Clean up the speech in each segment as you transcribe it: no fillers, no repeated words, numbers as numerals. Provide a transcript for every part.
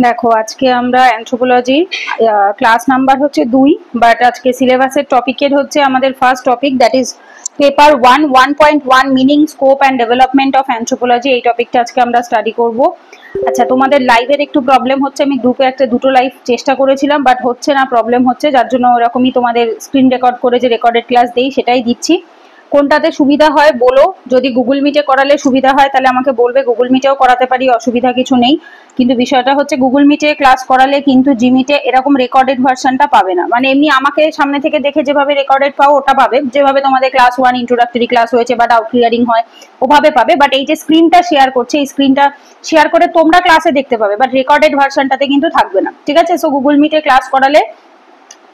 দেখো আজকে আমরা অ্যানথ্রোপোলজি ক্লাস নাম্বার হচ্ছে 2, বাট আজকে সিলেবাসের টপিকের হচ্ছে আমাদের first topic, that is paper 1.1 meaning scope and development of anthropology. এই টপিকটা আজকে আমরা স্টাডি করব। আচ্ছা, তোমাদের লাইভের একটু প্রবলেম হচ্ছে, আমি গ্রুপে দুটো লাইভ চেষ্টা করেছিলাম বাট হচ্ছে না, প্রবলেম হচ্ছে, যার জন্য ওরকমই তোমাদের স্ক্রিন রেকর্ড করে যে রেকর্ডেড ক্লাস দেই সেটাই দিচ্ছি। কোনটাতে সুবিধা হয় বলো, যদি গুগল মিটে করালে সুবিধা হয় তাহলে আমাকে বলবে, গুগল মিটেও করাতে পারি, অসুবিধা কিছু নেই। কিন্তু বিষয়টা হচ্ছে গুগল মিটে ক্লাস করালে কিন্তু জিমিটে এরকম রেকর্ডেড ভার্সনটা পাবে না। মানে এমনি আমাকে সামনে থেকে দেখে যেভাবে রেকর্ডেড পাও ওটা পাবে, যেভাবে তোমাদের ক্লাস 1 ইন্ট্রোডাক্টরি ক্লাস হয়েছে বা ডাউট ক্লিয়ারিং হয় ওভাবে পাবে। বাট এই যে স্ক্রিনটা শেয়ার করছে, এই স্ক্রিনটা শেয়ার করে তোমরা ক্লাসে দেখতে পাবে, বাট রেকর্ডেড ভার্সনটাতে কিন্তু থাকবে না। ঠিক আছে? সো গুগল মিটে ক্লাস করালে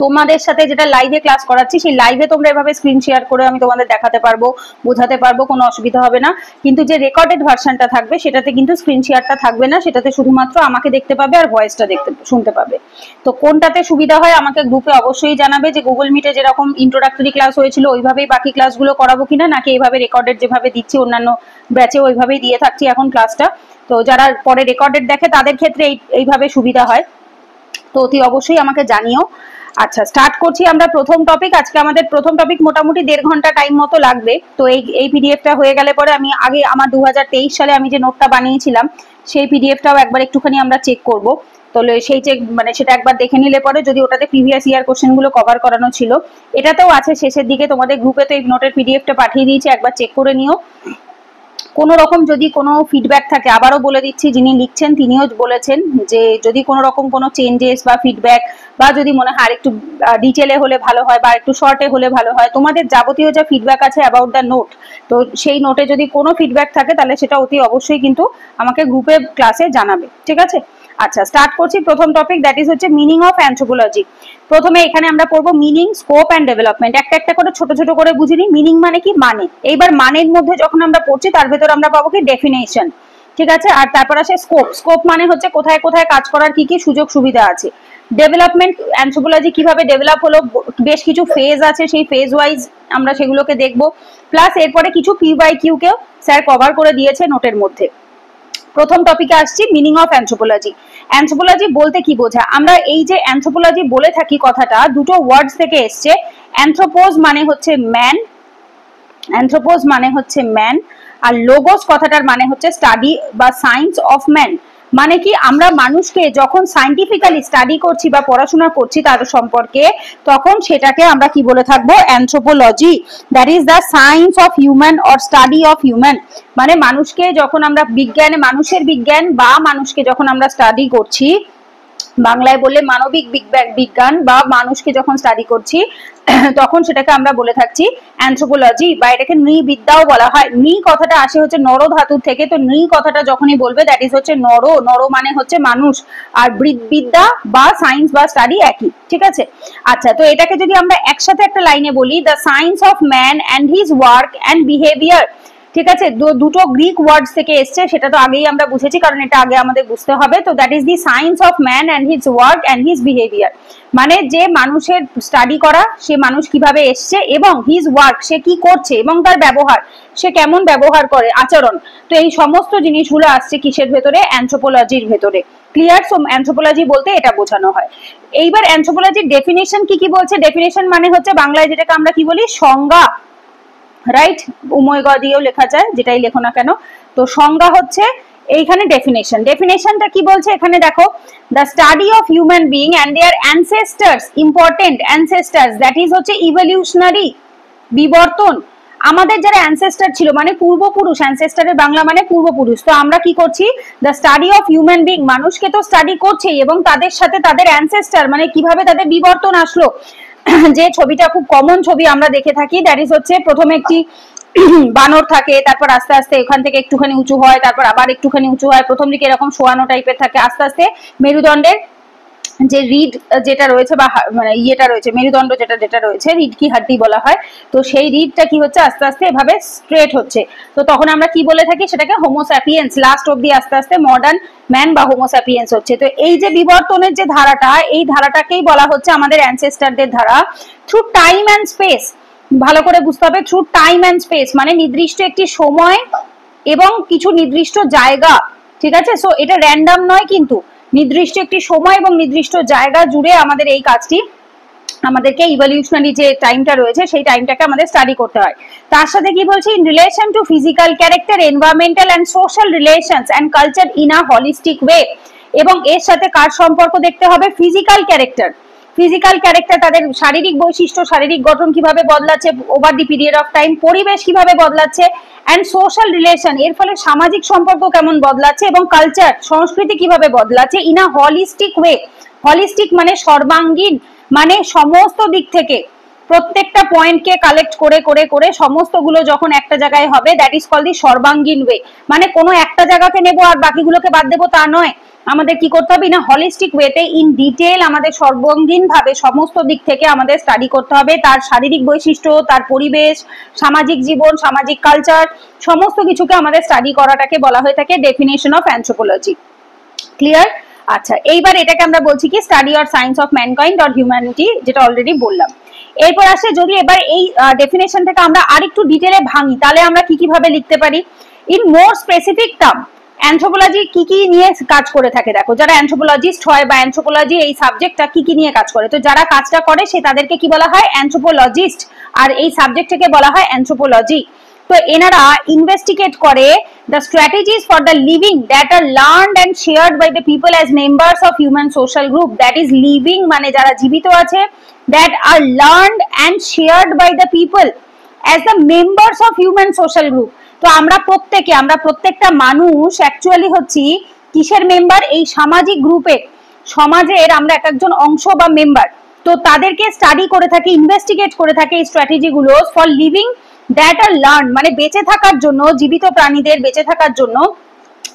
তোমাদের সাথে যেটা লাইভে ক্লাস করাচ্ছি সেই লাইভে তোমরা এভাবে স্ক্রিন শেয়ার করে আমি তোমাদের দেখাতে পারবো, বোঝাতে পারবো, কোনো অসুবিধা হবে না। কিন্তু যে রেকর্ডেড ভার্সনটা থাকবে সেটাতে কিন্তু স্ক্রিন শেয়ারটা থাকবে না, সেটাতে শুধুমাত্র আমাকে দেখতে পাবে আর ভয়েসটা শুনতে পাবে। তো কোনটাতে সুবিধা হয় আমাকে গ্রুপে অবশ্যই জানাবে, যে গুগল মিটে যেরকম ইন্ট্রোডাক্টরি ক্লাস হয়েছিল ওইভাবেই বাকি ক্লাসগুলো করাবো কিনা, নাকি এইভাবে রেকর্ডেড যেভাবে দিচ্ছি অন্যান্য ব্যাচে ওইভাবেই দিয়ে থাকছি এখন ক্লাসটা। তো যারা পরে রেকর্ডেড দেখে তাদের ক্ষেত্রে এইভাবে সুবিধা হয়, তো অতি অবশ্যই আমাকে জানিও। আচ্ছা, স্টার্ট করছি আমরা প্রথম টপিক। আজকে আমাদের প্রথম টপিক মোটামুটি 1.5 ঘন্টা টাইম মতো লাগবে। তো এই পিডিএফটা হয়ে গেলে পরে আমি আগে আমার 2023 সালে আমি যে নোটটা বানিয়েছিলাম সেই পিডিএফটাও একবার একটুখানি আমরা চেক করব। তাহলে সেই চেক মানে সেটা একবার দেখে নিলে পরে, যদি ওটাতে প্রিভিয়াস ইয়ার কোশ্চেনগুলো কভার করানো ছিল, এটাতেও আছে শেষের দিকে, তোমাদের গ্রুপে তো এই নোটের পিডিএফটা পাঠিয়ে দিয়েছি, একবার চেক করে নিও। কোনো রকম যদি কোনো ফিডব্যাক থাকে, আবারও বলে দিচ্ছি, যিনি লিখছেন তিনিও বলেছেন যে যদি কোনো রকম কোনো চেঞ্জেস বা ফিডব্যাক, বা যদি মনে হয় আরেকটু ডিটেলে হলে ভালো হয় বা একটু শর্টে হলে ভালো হয়, তোমাদের যাবতীয় যা ফিডব্যাক আছে অ্যাবাউট দ্য নোট, তো সেই নোটে যদি কোনো ফিডব্যাক থাকে তাহলে সেটা অতি অবশ্যই কিন্তু আমাকে গ্রুপে ক্লাসে জানাবে। ঠিক আছে? আচ্ছা, স্টার্ট করছি প্রথম টপিক, দ্যাট ইজ হচ্ছে মিনিং অফ অ্যানথ্রোপোলজি। প্রথমে এখানে আমরা পড়বো মিনিং, স্কোপ অ্যান্ড ডেভেলপমেন্ট। একটা একটা করে ছোট ছোট করে বুঝিনি। মিনিং মানে কি, মানে। এইবার মানের মধ্যে যখন আমরা পড়ছি তার ভেতর আমরা পাবো কি, ডেফিনেশন। ঠিক আছে? আর তারপর আসে স্কোপ। স্কোপ মানে হচ্ছে কোথায় কোথায় কাজ করার কি কি সুযোগ সুবিধা আছে। ডেভেলপমেন্ট, অ্যানথ্রোপোলজি কিভাবে ডেভেলপ হলো, বেশ কিছু ফেজ আছে, সেই ফেজ ওয়াইজ আমরা সেগুলোকে দেখবো। প্লাস এরপরে কিছু PYQ কেও স্যার কভার করে দিয়েছে নোটের মধ্যে। প্রথম টপিকে আসছি, মিনিং অফ অ্যানথ্রোপোলজি। অ্যানথ্রোপোলজি বলতে কি বোঝায়? আমরা এই যে অ্যানথ্রোপোলজি বলে থাকি কথাটা দুটো ওয়ার্ডস থেকে এসছে। অ্যানথ্রোপোজ মানে হচ্ছে ম্যান, অ্যানথ্রোপোজ মানে হচ্ছে ম্যান, আর লোগোস কথাটার মানে হচ্ছে স্টাডি বা সায়েন্স অফ ম্যান। মানে কি, আমরা মানুষকে যখন সায়েন্টিফিক্যালি স্টাডি করছি বা পড়াশোনা করছি তার সম্পর্কে, তখন সেটাকে আমরা কি বলে থাকবো, anthropology. That is the science of human or study of human. মানে মানুষকে যখন আমরা বিজ্ঞানে, মানুষের বিজ্ঞান বা মানুষকে যখন আমরা স্টাডি করছি, বাংলায় বললে মানবিক বিজ্ঞান বা মানুষকে যখন স্টাডি করছি তখন সেটাকে আমরা বলে থাকছি অ্যানথ্রোপোলজি, বা এটাকে নৃবিদ্যাও বলা হয়। নৃ কথাটা আসে হচ্ছে নর ধাতুর থেকে, তো নৃ কথাটা যখনই বলবে দ্যাট ইজ হচ্ছে নর। নর মানে হচ্ছে মানুষ, আর বিদ্যা বা সায়েন্স বা স্টাডি একই। ঠিক আছে? আচ্ছা, তো এটাকে যদি আমরা একসাথে একটা লাইনে বলি, the science of man and his work and behaviour. ঠিক আছে? দুটো গ্রিক ওয়ার্ডস থেকে এসছে, সেটা তো আগেই আমরা বুঝেছি, কারণ এটা আগে আমাদের বুঝতে হবে। তো that is the science of man and his work and his behaviour. মানে যে মানুষের স্টাডি করা, সে মানুষ কিভাবে এসছে, এবং হিজ ওয়ার্ক, সে কি করছে, এবং তার ব্যবহার, সে কেমন ব্যবহার করে, আচরণ। তো এই সমস্ত জিনিসগুলো আসছে কিসের ভেতরে, অ্যানথ্রোপোলজির ভেতরে। ক্লিয়ার? সো অ্যানথ্রোপোলজি বলতে এটা বোঝানো হয়। এইবার অ্যানথ্রোপোলজির ডেফিনেশন কি বলছে। ডেফিনেশন মানে হচ্ছে বাংলায় যেটাকে আমরা কি বলি, সংজ্ঞা। রাইট? উময় গ দিয়েও লেখা যায়, যেটাই লেখো না কেন। তো সংজ্ঞা হচ্ছে এইখানে ডেফিনেশন। ডেফিনেশনটা কি বলছে এখানে দেখো, the study of human being and their ancestors, important ancestors, that is হচ্ছে ইভলিউশনারি, বিবর্তন। আমাদের যারা অ্যানসেস্টার ছিল মানে পূর্বপুরুষ, অ্যানসেস্টারের বাংলা মানে পূর্বপুরুষ। তো আমরা কি করছি, the study of human being, মানুষকে তো স্টাডি করছেই, এবং তাদের সাথে তাদের অ্যানসেস্টার মানে কিভাবে তাদের বিবর্তন আসলো। যে ছবিটা খুব কমন ছবি আমরা দেখে থাকি, দ্যাট ইজ হচ্ছে প্রথমে একটি বানর থাকে, তারপর আস্তে আস্তে এখান থেকে একটুখানি উঁচু হয়, তারপর আবার একটুখানি উঁচু হয়, প্রথম দিকে এরকম শোয়ানো টাইপের থাকে, আস্তে আস্তে মেরুদণ্ডের যে রিড যেটা রয়েছে বা মানে ইয়েটা রয়েছে, মেরুদণ্ড যেটা রয়েছে, রিড কি হাড্ডি বলা হয়, তো সেই রিডটা কি হচ্ছে আস্তে আস্তে এভাবে স্ট্রেট হচ্ছে। তো তখন আমরা কি বলে থাকি, সেটাকে হোমোস্যাপিয়েন্স, লাস্ট অব্দি আস্তে আস্তে মডার্ন ম্যান বা হোমোস্যাপিয়েন্স হচ্ছে। তো এই যে বিবর্তনের যে ধারাটা, এই ধারাটাকেই বলা হচ্ছে আমাদের অ্যানসেস্টারদের ধারা। থ্রু টাইম অ্যান্ড স্পেস, ভালো করে বুঝতে হবে, থ্রু টাইম অ্যান্ড স্পেস মানে নির্দিষ্ট একটি সময় এবং কিছু নির্দিষ্ট জায়গা। ঠিক আছে? সো এটা র্যান্ডম নয়, কিন্তু নির্দিষ্ট একটি সময় এবং নির্দিষ্ট জায়গা জুড়ে আমাদের এই কাজটি আমাদেরকে ইভলিউশনারি যে টাইমটা রয়েছে সেই টাইমটাকে আমাদের স্টাডি করতে হয়। তার সাথে কি বলছি, in relation to physical character, environmental and social relations and culture in a holistic way. এবং এর সাথে কার সম্পর্ক দেখতে হবে, ফিজিক্যাল ক্যারেক্টার। ফিজিক্যাল ক্যারেক্টার তাদের শারীরিক বৈশিষ্ট্য, শারীরিক গঠন কিভাবে বদলাচ্ছে over the period of time, পরিবেশ কিভাবে বদলাচ্ছে, অ্যান্ড সোশ্যাল রিলেশন এর ফলে সামাজিক সম্পর্ক কেমন বদলাচ্ছে, এবং কালচার সংস্কৃতি কিভাবে বদলাচ্ছে in a holistic way. Holistic মানে সর্বাঙ্গীন, মানে সমস্ত দিক থেকে প্রত্যেকটা পয়েন্টকে কালেক্ট করে করে করে সমস্তগুলো যখন একটা জায়গায় হবে, দ্যাট ইজ কল দি সর্বাঙ্গীন ওয়ে। মানে কোনো একটা জায়গাকে নেবো আর বাকিগুলোকে বাদ দেবো তা নয়, আমাদের কি করতে হবে, না হলিস্টিক ওয়েতে ইন ডিটেল আমাদের সর্বাঙ্গীন ভাবে সমস্ত দিক থেকে আমাদের স্টাডি করতে হবে, তার শারীরিক বৈশিষ্ট্য, তার পরিবেশ, সামাজিক জীবন, সামাজিক কালচার, সমস্ত কিছুকে আমাদের স্টাডি করাটাকে বলা হয়ে থাকে ডেফিনেশন অফ অ্যানথ্রোপোলজি। ক্লিয়ার? আচ্ছা, এইবার এটাকে আমরা বলছি কি, study or science of mankind or humanity, যেটা অলরেডি বললাম। এরপর আসে যদি এবার এই ডেফিনেশনটাকে আমরা আরেকটু ডিটেলে ভাঙি, তাহলে আমরা কি কিভাবে লিখতে পারি। In more specific term, anthropology কি কি নিয়ে কাজ করে থাকে, দেখো যারা অ্যানথ্রোপোলজিস্ট হয় বা অ্যানথ্রোপোলজি এই সাবজেক্টটা কি কি নিয়ে কাজ করে, তো যারা কাজটা করে সে তাদেরকে কি বলা হয়, অ্যানথ্রোপোলজিস্ট, আর এই সাবজেক্টটাকে বলা হয় অ্যানথ্রোপোলজি। তো এনারা ইনভেস্টিগেট করে the strategies for the living that are learned and shared by the people as members of human social group, that is living মানে যারা জীবিত আছে, that are learned and shared by the people as the members of human social group। তো আমরা প্রত্যেকটা মানুষ actually হচ্ছি কিসের মেম্বার, এই সামাজিক গ্রুপের, সমাজের আমরা এক একজন অংশ বা মেম্বার। তো তাদেরকে স্টাডি করে থাকি, ইনভেস্টিগেট করে থাকে এই স্ট্র্যাটেজি গুলো for living that are learn, মানে বেঁচে থাকার জন্য, জীবিত প্রাণীদের বেঁচে থাকার জন্য।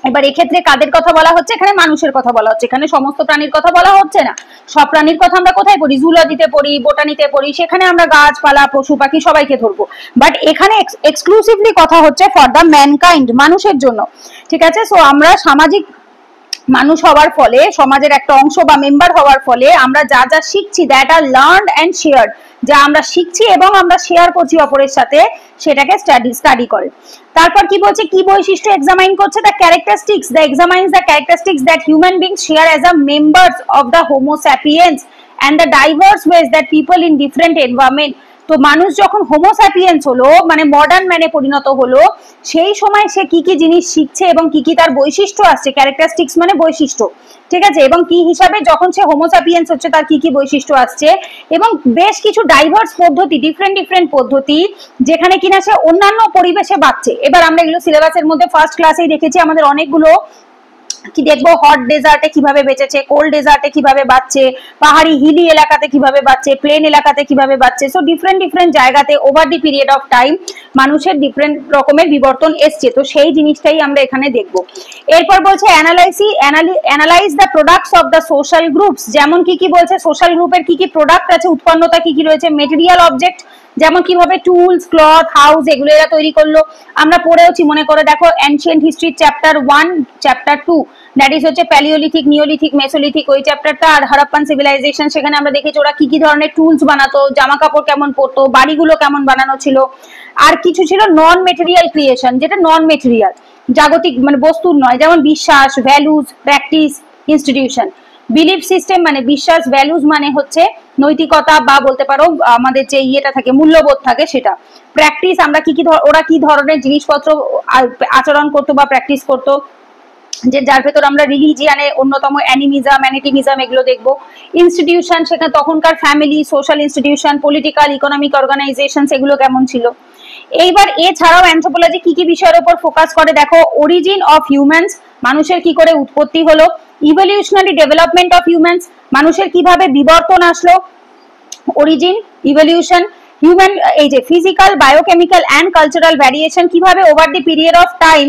এবার এক্ষেত্রে কাদের কথা বলা হচ্ছে, এখানে মানুষের কথা বলা হচ্ছে, এখানে সমস্ত প্রাণীর কথা বলা হচ্ছে না। সব প্রাণীর কথা আমরা কোথায় পড়ি, জুলজিতে পড়ি, বোটানিতে পড়ি, সেখানে আমরা গাছপালা, পশু পাখি সবাইকে ধরবো। বাট এখানে এক্সক্লুসিভলি কথা হচ্ছে ফর দ্য ম্যানকাইন্ড, মানুষের জন্য। ঠিক আছে, সো আমরা সামাজিক মানুষ হওয়ার ফলে, সমাজের একটা অংশ বা মেম্বার হওয়ার ফলে আমরা যা যা শিখছি, that are learned and shared, যা আমরা শিখছি এবং আমরা শেয়ার করছি অপরের সাথে, সেটাকে স্টাডি করে। তারপর কি বলছে, কি বৈশিষ্ট্য এক্সামাইন করছে, the characteristics, the examines the characteristics that human beings share as a members of the homo sapiens and the diverse ways that people in different environment. তো মানুষ যখন হোমো স্যাপিয়েন্স হলো, মানে মডার্ন ম্যানে পরিণত হলো, সেই সময় সে কি কি জিনিস শিখছে এবং কি কি তার বৈশিষ্ট্য আসছে, ক্যারেক্টারিস্টিক্স মানে বৈশিষ্ট্য, ঠিক আছে, এবং কি হিসাবে যখন সে হোমো স্যাপিয়েন্স হচ্ছে তার কি কি বৈশিষ্ট্য আসছে, এবং বেশ কিছু ডাইভার্স পদ্ধতি, ডিফারেন্ট পদ্ধতি, যেখানে কিনা সে অন্যান্য পরিবেশে বাঁচছে। এবার আমরা এগুলো সিলেবাসের মধ্যে ফার্স্ট ক্লাসেই দেখেছি, আমাদের অনেকগুলো কি দেখবো, হট ডেজার্টে কিভাবে বেঁচেছে, কোল্ড ডেজার্টে কিভাবে বাঁচছে, পাহাড়ি হিলি এলাকাতে কিভাবে বাঁচছে, প্লেন এলাকাতে কিভাবে বাঁচছে। সো ডিফারেন্ট জায়গাতে over the period of time মানুষের ডিফারেন্ট রকমের বিবর্তন এসছে, তো সেই জিনিসটাই আমরা এখানে দেখবো। এরপর বলছে analyse the products of the social groups, যেমন কি কি বলছে, সোশ্যাল গ্রুপের কি কি প্রোডাক্ট আছে, উৎপন্নতা কি কি রয়েছে, মেটেরিয়াল অবজেক্ট, যেমন কিভাবে টুলস, ক্লথ, হাউস এগুলো এরা তৈরি করলো, আমরা পড়েওছি, মনে করে দেখো ancient history chapter 1, chapter 2, that is হচ্ছে প্যালিওলিথিক, নিওলিথিক, মেসোলিথিক ওই চ্যাপ্টারটা, আর হারাপ্পান সিভিলাইজেশন, সেখানে আমরা দেখেছি ওরা কি কি ধরনের টুলস বানাতো, জামা কাপড় কেমন পরতো, বাড়িগুলো কেমন বানানো ছিল। আর কিছু ছিল নন মেটেরিয়াল ক্রিয়েশন, যেটা নন মেটেরিয়াল, জাগতিক মানে বস্তুর নয়, যেমন বিশ্বাস, values, practice, institution. Belief system মানে বিশ্বাস, ভ্যালুজ মানে হচ্ছে নৈতিকতা বা বলতে পারো আমাদের যে ইয়েটা থাকে, মূল্যবোধ থাকে সেটা। প্র্যাকটিস আমরা কি কি, ওরা কি ধরনের জিনিসপত্র আচরণ করতো বা প্র্যাকটিস করতো, যে যার ভেতর আমরা রিলিজিয়ানের অন্যতম অ্যানিটিমিজম এগুলো দেখবো। ইনস্টিটিউশন, সেখানে তখনকার family, social institution, political, economic organisation এগুলো কেমন ছিল। এইবার এছাড়াও অ্যানথ্রোপোলজি কি কি বিষয়ের উপর ফোকাস করে, দেখো অরিজিন অফ হিউম্যানস, মানুষের কি করে উৎপত্তি হলো, ইভলিউশনারি ডেভেলপমেন্ট অফ হিউম্যানস, মানুষের কিভাবে বিবর্তন আসলো, অরিজিন, ইভলিউশন, হিউম্যান, এই যে physical, biochemical and cultural variation, কিভাবে over the period of time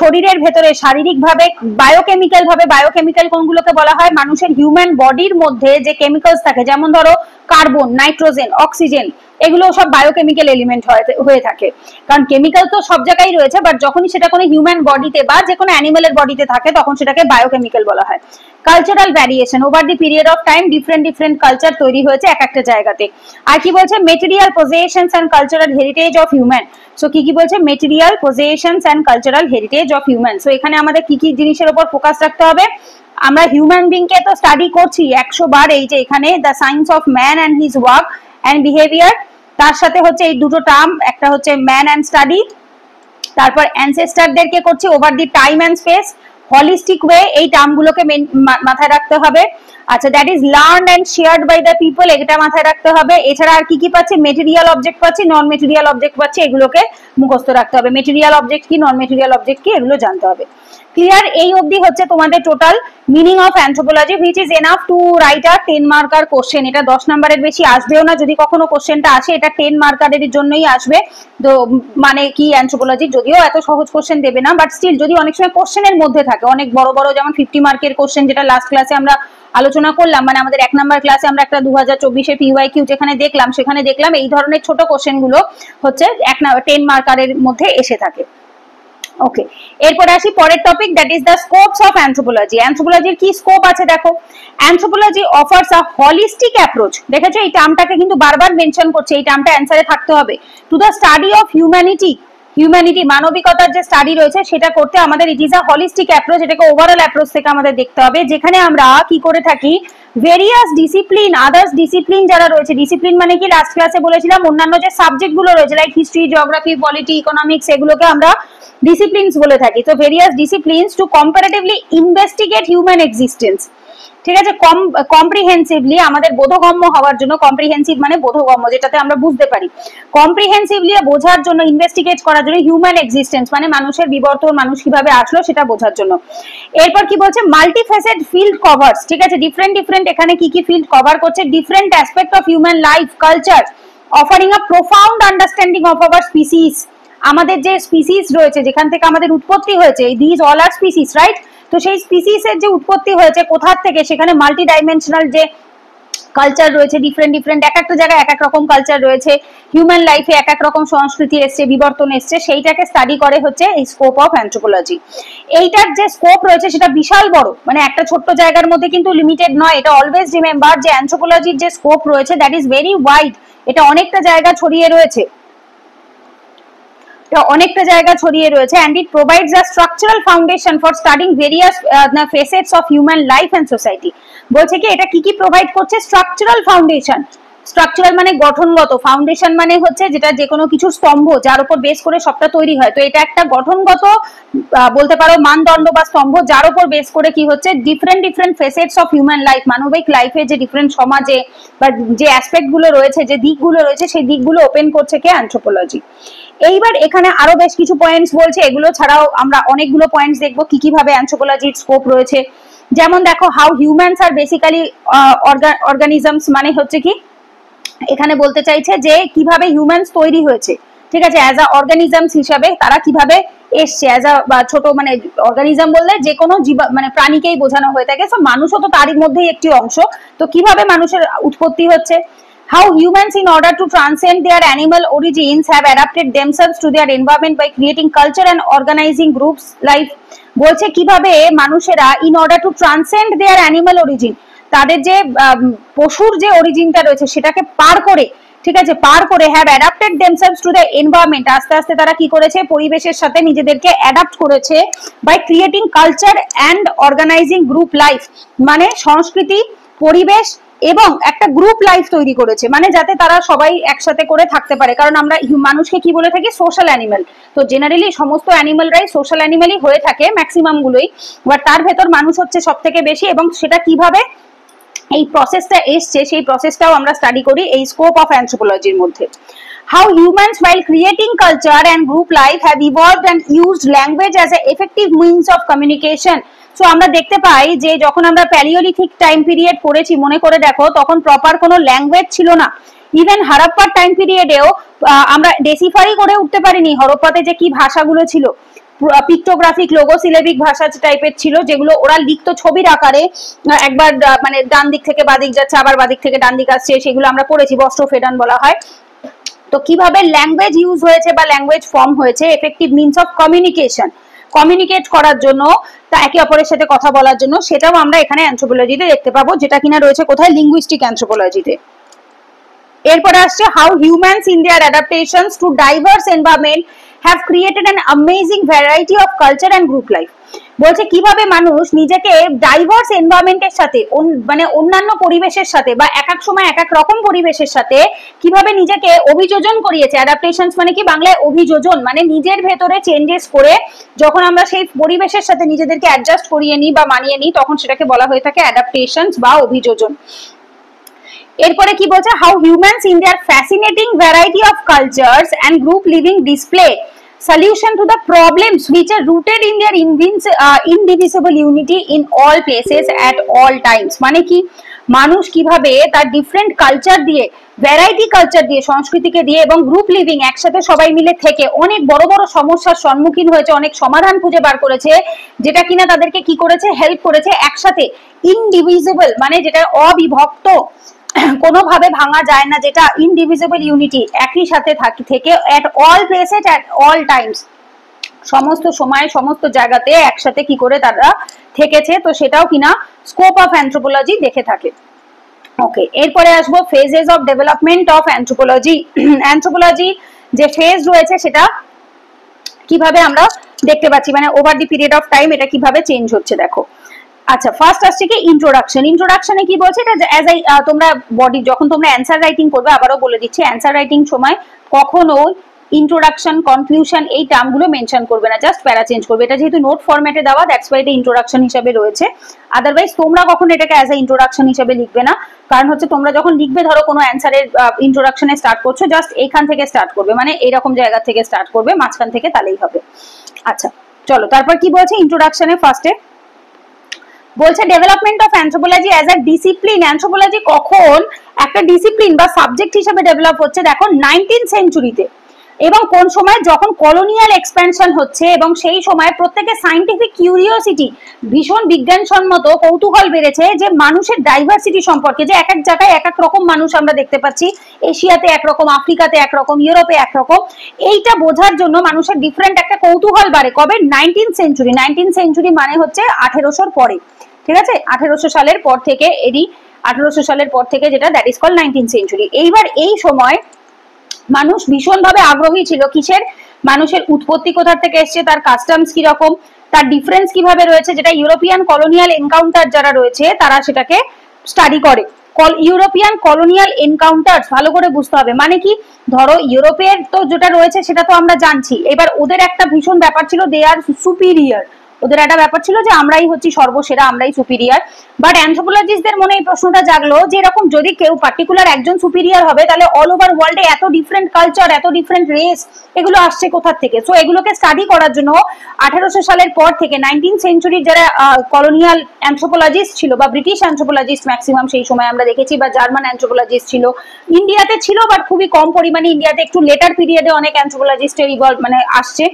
শরীরের ভেতরে শারীরিক ভাবে, বায়োকেমিক্যাল কোনগুলোকে বলা হয়, মানুষের হিউম্যান বডির মধ্যে যে কেমিক্যালস থাকে, যেমন ধরো কার্বন, নাইট্রোজেন, অক্সিজেন, এগুলো সব বায়োকেমিক্যাল এলিমেন্ট হয়ে থাকে। কারণ কেমিক্যাল তো সব জায়গায় রয়েছে, বাট যখনই সেটা কোনো হিউম্যান বডিতে বা যে কোনো অ্যানিমেলের বডিতে থাকে তখন সেটাকে বায়োকেমিক্যাল বলা হয়। Cultural variation, over the period of time different culture তৈরি হয়েছে এক একটা জায়গাতে। আর কি বলছে, material পজেশনস and cultural heritage of human. So কি কি বলছে, material পজেশনস and cultural heritage of human. So এখানে আমাদের কি কি জিনিসের উপর ফোকাস রাখতে হবে, আমরা হিউম্যান বিং কে তো স্টাডি করছি 100 বার, এই যে এখানে the science of man and his work and behaviour, তার সাথে হচ্ছে এই দুটো টার্ম, একটা হচ্ছে ম্যান অ্যান্ড স্টাডি, তারপর অ্যানসেস্টারদেরকে করছি over the time and space, holistic way, এই টার্মগুলোকে মাথায় রাখতে হবে। আচ্ছা, that is learned and shared by the people, এটা মাথায় রাখতে হবে। এছাড়া আর কি কি পাচ্ছি, মেটেরিয়াল অবজেক্ট পাচ্ছি, নন মেটেরিয়াল অবজেক্ট পাচ্ছি, এগুলোকে মুখস্থ রাখতে হবে। মেটেরিয়াল অবজেক্ট কি, নন মেটেরিয়াল অবজেক্ট কি, এগুলো জানতে হবে। ক্লিয়ার? এই অবধি হচ্ছে তোমাদের total meaning of anthropology, which is enough to write a 10 marker question. এটা 10 নাম্বারের বেশি আসবেও না, যদি কখনো কোশ্চেনটা আসে এটা 10 মার্কারের জন্যই আসবে। তো মানে কি অ্যানথ্রোপোলজি, যদিও এত সহজ কোশ্চেন দেবে না, বাট স্টিল যদি অনেক সময় কোশ্চেনের মধ্যে থাকে, অনেক বড় বড় যেমন 50 মার্কের কোশ্চেন, যেটা লাস্ট ক্লাসে আমরা আলোচনা করলাম, মানে আমাদের 1 নাম্বার ক্লাসে আমরা একটা 2024 PYQ যেখানে দেখলাম, সেখানে দেখলাম এই ধরনের ছোট কোশ্চেন গুলো হচ্ছে 10 মার্কারের মধ্যে এসে থাকে। ওকে, এরপরে আসি পরের topic, that is the scopes of anthropology. অ্যানথ্রোপোলজির কি স্কোপ আছে দেখো, anthropology offers a holistic approach, দেখেছো এই টার্মটাকে কিন্তু বারবার মেনশন করছে, এই টার্মটা অ্যান্সারে থাকতে হবে, to the study of humanity, মানবিকতার যে স্টাডি রয়েছে সেটা করতে আমাদের it is a holistic approach, এটাকে ওভারঅল অ্যাপ্রোচ থেকে আমাদের দেখতে হবে, যেখানে আমরা কি করে থাকি ভেরিয়াস ডিসিপ্লিন, আদার্স ডিসিপ্লিন যারা রয়েছে, ডিসিপ্লিন মানে কি লাস্ট ক্লাসে বলেছিলাম অন্যান্য যে সাবজেক্ট গুলো রয়েছে like history, geography, polity, economics, এগুলোকে আমরা ডিসিপ্লিনস বলে থাকি। তো various disciplines to comparatively investigate human existence, ঠিক আছে, কম্প্রিহেন্সিভলি আমাদের বোধগম্য হওয়ার জন্য, কম্প্রিহেন্সিভ মানে বোধগম্য, যেটাতে আমরা বুঝতে পারি, কম্প্রিহেন্সিভলি বোঝার জন্য, ইনভেস্টিগেট করার জন্য, হিউম্যান এক্সিস্টেন্স মানে মানুষের বিবর্তন, মানুষ কিভাবে আসলো সেটা বোঝার জন্য। এরপর কি বলছে, মাল্টিফেসেড ফিল্ড কভার্স, ঠিক আছে, ডিফারেন্ট এখানে কি কি ফিল্ড কভার করছে, different aspect of human life, culture, offering a profound understanding of our species, আমাদের যে স্পিসিস রয়েছে, যেখান থেকে আমাদের উৎপত্তি হয়েছে, this all are species, right? তো সেই স্পিসিসের যে উৎপত্তি হয়েছে কোথা থেকে, সেখানে মাল্টি ডাইমেনশনাল যে কালচার রয়েছে, ডিফারেন্ট এক একটা জায়গায় এক এক রকম কালচার রয়েছে, হিউম্যান লাইফে এক এক রকম সংস্কৃতি এসছে, বিবর্তন এসছে, সেইটাকে স্টাডি করে হচ্ছে এই স্কোপ অফ অ্যানথ্রোপোলজি। এইটার যে স্কোপ রয়েছে সেটা বিশাল বড়, মানে একটা ছোট্ট জায়গার মধ্যে কিন্তু লিমিটেড নয়, এটা অলওয়েজ রিমেম্বার যে অ্যানথ্রোপোলজির যে স্কোপ রয়েছে দ্যাট ইজ ভেরি ওয়াইড, এটা অনেকটা জায়গা ছড়িয়ে রয়েছে, and it provides a structural foundation for studying various facets of human life and society। বলছে কি এটা কি কি প্রোভাইড করছে, স্ট্রাকচারাল ফাউন্ডেশন, স্ট্রাকচারাল মানে গঠনগত, ফাউন্ডেশন মানে হচ্ছে যেটা যে কোনো কিছু স্তম্ভ যার উপর বেস করে সবটা তৈরি হয়, তো এটা একটা গঠনগত বলতে পারো মানদণ্ড বা স্তম্ভ, যার উপর বেস করে কি হচ্ছে ডিফারেন্ট ফেসেটস অফ হিউম্যান লাইফ, মানবিক লাইফে যে ডিফারেন্ট সমাজে বা যে অ্যাসপেক্ট গুলো রয়েছে, যে দিকগুলো রয়েছে, সেই দিকগুলো ওপেন করছে কে, অ্যানথ্রোপোলজি। এইবার এখানে আরো বেশ কিছু পয়েন্টস বলছে, এগুলো ছাড়াও আমরা অনেকগুলো পয়েন্টস দেখবো কি কিভাবে অ্যানথ্রোপোলজির স্কোপ রয়েছে। যেমন দেখো, how humans are basically organisms, মানে হচ্ছে কি এখানে বলতে চাইছে যে কিভাবে হিউম্যানস তৈরি হয়েছে, ঠিক আছে, অ্যাজ আ অর্গানিজমস হিসাবে তারা কিভাবে এসছে, অ্যাজ আ ছোট মানে অর্গানিজম বললে যে কোনো মানে প্রাণীকেই বোঝানো হয়ে থাকে, সো মানুষও তো তারই মধ্যেই একটি অংশ, তো কিভাবে মানুষের উৎপত্তি হচ্ছে। How humans, in order to transcend their animal origins, have adapted themselves to their environment by creating culture and organizing groups life। বলছে কিভাবে মানুষেরা in order to transcend their animal origin, তাদের যে পশুর যে অরিজিনটা রয়েছে সেটাকে পার করে, ঠিক আছে, পার করে have adapted themselves to the environment, আস্তে আস্তে তারা কি করেছে, পরিবেশের সাথে নিজেদেরকে অ্যাডাপ্ট করেছে by creating culture and organizing group life, মানে সংস্কৃতি, পরিবেশ এবং একটা গ্রুপ লাইফ তৈরি করেছে, মানে যাতে তারা সবাই একসাথে করে থাকতে পারে, কারণ আমরা মানুষকে কি বলে থাকি, সোশ্যাল অ্যানিমেল, তো জেনারেলি সমস্ত অ্যানিমেলরাই সোশ্যাল অ্যানিমেলই হয়ে থাকে ম্যাক্সিমাম গুলোই, বাট তার ভেতর মানুষ হচ্ছে সব থেকে বেশি, এবং সেটা কিভাবে এই প্রসেসটা এসছে সেই প্রসেসটাও আমরা স্টাডি করি এই স্কোপ অফ অ্যানথ্রোপোলজির মধ্যে। How humans, while creating culture and group life, have evolved and used language as an effective means of communication। So আমরা দেখতে পাই যে যখন আমরা প্যালিওলিথিক টাইম পিরিয়ড পড়েছি, মনে করে দেখো, তখন প্রপার কোনো ল্যাঙ্গুয়েজ ছিল না, ইভেন হারাপ্পার টাইম পিরিয়ডেও আমরা ডেসিফারই করে উঠতে পারিনি হরপ্পাতে যে কি ভাষাগুলো ছিল, পিক্টোগ্রাফিক লোগোসিলেবিক ভাষা টাইপের ছিল, যেগুলো ওরা লিখতো ছবির আকারে, একবার মানে ডান দিক থেকে বাদিক যাচ্ছে, আবার বাদিক থেকে ডান দিক আসছে, সেগুলো আমরা পড়েছি, বস্ট্রোফেডান বলা হয়। তো কিভাবে ল্যাঙ্গুয়েজ ইউজ হয়েছে বা ল্যাঙ্গুয়েজ ফর্ম হয়েছে, effective means of communication, communicate করার জন্য, তা একে অপরের সাথে কথা বলার জন্য, সেটাও আমরা এখানে অ্যানথ্রোপোলজিতে দেখতে পাবো, যেটা কিনা রয়েছে কোথায়, লিঙ্গুইস্টিক অ্যানথ্রোপোলজিতে। এরপরে আসছে how humans in their adaptations to diverse environment have created an amazing variety of culture and group life. বলছে কিভাবে মানুষ নিজেকে ডাইভার্স এনভায়রনমেন্টের সাথে মানে অন্যান্য পরিবেশের সাথে বা এক এক সময় এক এক রকম পরিবেশের সাথে কিভাবে নিজেকে অভিযোজন করিয়েছে। অ্যাডাপ্টেশনস মানে কি বাংলায় অভিযোজন, মানে নিজের ভেতরে চেঞ্জেস করে যখন আমরা সেই পরিবেশের সাথে নিজেদেরকে অ্যাডজাস্ট করিয়ে নিই বা মানিয়ে নিই তখন সেটাকে বলা হয়ে থাকে অ্যাডাপ্টেশনস বা অভিযোজন। এরপরে কি বলছে how humans in there fascinating variety of cultures and group living display solution to the problems which are rooted in their indivisible unity in all places at all times। মানে কি মানুষ কিভাবে তার ডিফারেন্ট কালচার দিয়ে, variety culture দিয়ে, সংস্কৃতিকে দিয়ে এবং গ্রুপ লিভিং একসাথে সবাই মিলে থেকে অনেক বড় বড় সমস্যার সম্মুখীন হয়েছে, অনেক সমাধান খুঁজে বার করেছে, যেটা কিনা তাদেরকে কি করেছে, হেল্প করেছে একসাথে ইনডিভিজিবল মানে যেটা অবিভক্ত, কোনোভাবে ভাঙা যায় না, যেটা ইনডিভিজিবল ইউনিটি একই সাথে থেকে at all places at all Times, সমস্ত সময়ে সমস্ত জায়গাতে একসাথে কি করে তারা থেকেছে, তো সেটাও কিনা স্কোপ অফ অ্যানথ্রোপোলজি দেখে থাকে। ওকে, এরপরে আসবো phases of development of anthropology. Anthropology যে ফেজ রয়েছে সেটা কিভাবে আমরা দেখতে পাচ্ছি, মানে over the period of time এটা কিভাবে চেঞ্জ হচ্ছে দেখো। আচ্ছা, ফার্স্ট আসছে কি ইন্ট্রোডাকশন। ইন্ট্রোডাকশনে কি বলছে, এটা অ্যাজ আই তোমরা বডি যখন তোমরা অ্যান্সার রাইটিং করবে, আবারও বলে দিচ্ছি অ্যান্সার রাইটিং সময় কখনো ইন্ট্রোডাকশন, কনক্লুশন এই টার্মগুলো মেনশন করবে না, জাস্ট প্যারা চেঞ্জ করবে। এটা যেহেতু নোট ফরম্যাটে দেওয়া, দ্যাটস ওয়াই এটা ইন্ট্রোডাকশন হিসেবে রয়েছে। আদারওয়াইজ তোমরা কখনো এটাকে অ্যাজ এ ইন্ট্রোডাকশন হিসেবে লিখবে না, কারণ হচ্ছে তোমরা যখন লিখবে, ধরো কোনো অ্যান্সারের ইন্ট্রোডাকশনে স্টার্ট করছো, জাস্ট এইখান থেকে স্টার্ট করবে, মানে এইরকম জায়গা থেকে স্টার্ট করবে, মাঝখান থেকে, তাহলেই হবে। আচ্ছা চলো, তারপর কি বলছে ইন্ট্রোডাকশনে ফার্স্টে বলছে development of anthropology as a discipline. Anthropology কখন একটা ডিসিপ্লিন বা সাবজেক্ট হিসেবে ডেভেলপ হচ্ছে দেখো 19th সেঞ্চুরিতে, এবং কোন সময় যখন কলোনিয়াল এক্সপ্যানশন হচ্ছে এবং সেই সময় প্রত্যেকের সায়েন্টিফিক কিউরিওসিটি, ভীষণ বিজ্ঞানসম্মত কৌতূহল বেড়েছে যে মানুষের ডাইভার্সিটি সম্পর্কে, যে এক এক জায়গায় এক এক রকম মানুষ আমরা দেখতে পাচ্ছি, এশিয়াতে একরকম, আফ্রিকাতে একরকম, ইউরোপে একরকম, এইটা বোঝার জন্য মানুষের ডিফারেন্ট একটা কৌতূহল বাড়ে। কবে? 19th century. 19th সেঞ্চুরি মানে হচ্ছে 1800 পরে, ঠিক আছে, 1800 সালের পর থেকে, এরই 1800 সালের পর থেকে, যেটা that is call 19th century. এইবার এই সময় মানুষ ভীষণভাবে আগ্রহী ছিল কিসের? মানুষের উৎপত্তি কোথা থেকে এসছে, তার কাস্টমস কিরকম, তার ডিফারেন্স কিভাবে রয়েছে, যেটা ইউরোপিয়ান কলোনিয়াল এনকাউন্টার যারা রয়েছে তারা সেটাকে স্টাডি করে। ইউরোপিয়ান কলোনিয়াল এনকাউন্টার ভালো করে বুঝতে হবে, মানে কি, ধরো ইউরোপের তো যেটা রয়েছে সেটা তো আমরা জানছি, এবার ওদের একটা ভীষণ ব্যাপার ছিল, দে আর সুপিরিয়ার, ওদের একটা ব্যাপার ছিল যে আমরাই হচ্ছি সর্বসেরা, আমরাই সুপিরিয়ার। বাট অ্যানথ্রোপোলজিস্টদের মনে এই প্রশ্নটা জাগলো যে এরকম যদি কেউ পার্টিকুলার একজন সুপিরিয়ার হবে, তাহলে অল ওভার ওয়ার্ল্ডে এত ডিফারেন্ট কালচার, এত ডিফারেন্ট রেস, এগুলো আসছে কোথা থেকে? সো এগুলোকে স্টাডি করার জন্য 1800 সালের পর থেকে 19th সেঞ্চুরির যারা কলোনিয়াল অ্যানথ্রোপোলজিস্ট ছিল বা ব্রিটিশ অ্যানথ্রোপোলজিস্ট ম্যাক্সিমাম সেই সময় আমরা দেখেছি, বা জার্মান অ্যানথ্রোপোলজিস্ট ছিল, ইন্ডিয়াতে ছিল বাট খুবই কম পরিমাণে, ইন্ডিয়াতে একটু লেটার পিরিয়ডে অনেক অ্যানথ্রোপোলজিস্টের ইভলভ মানে আসছে।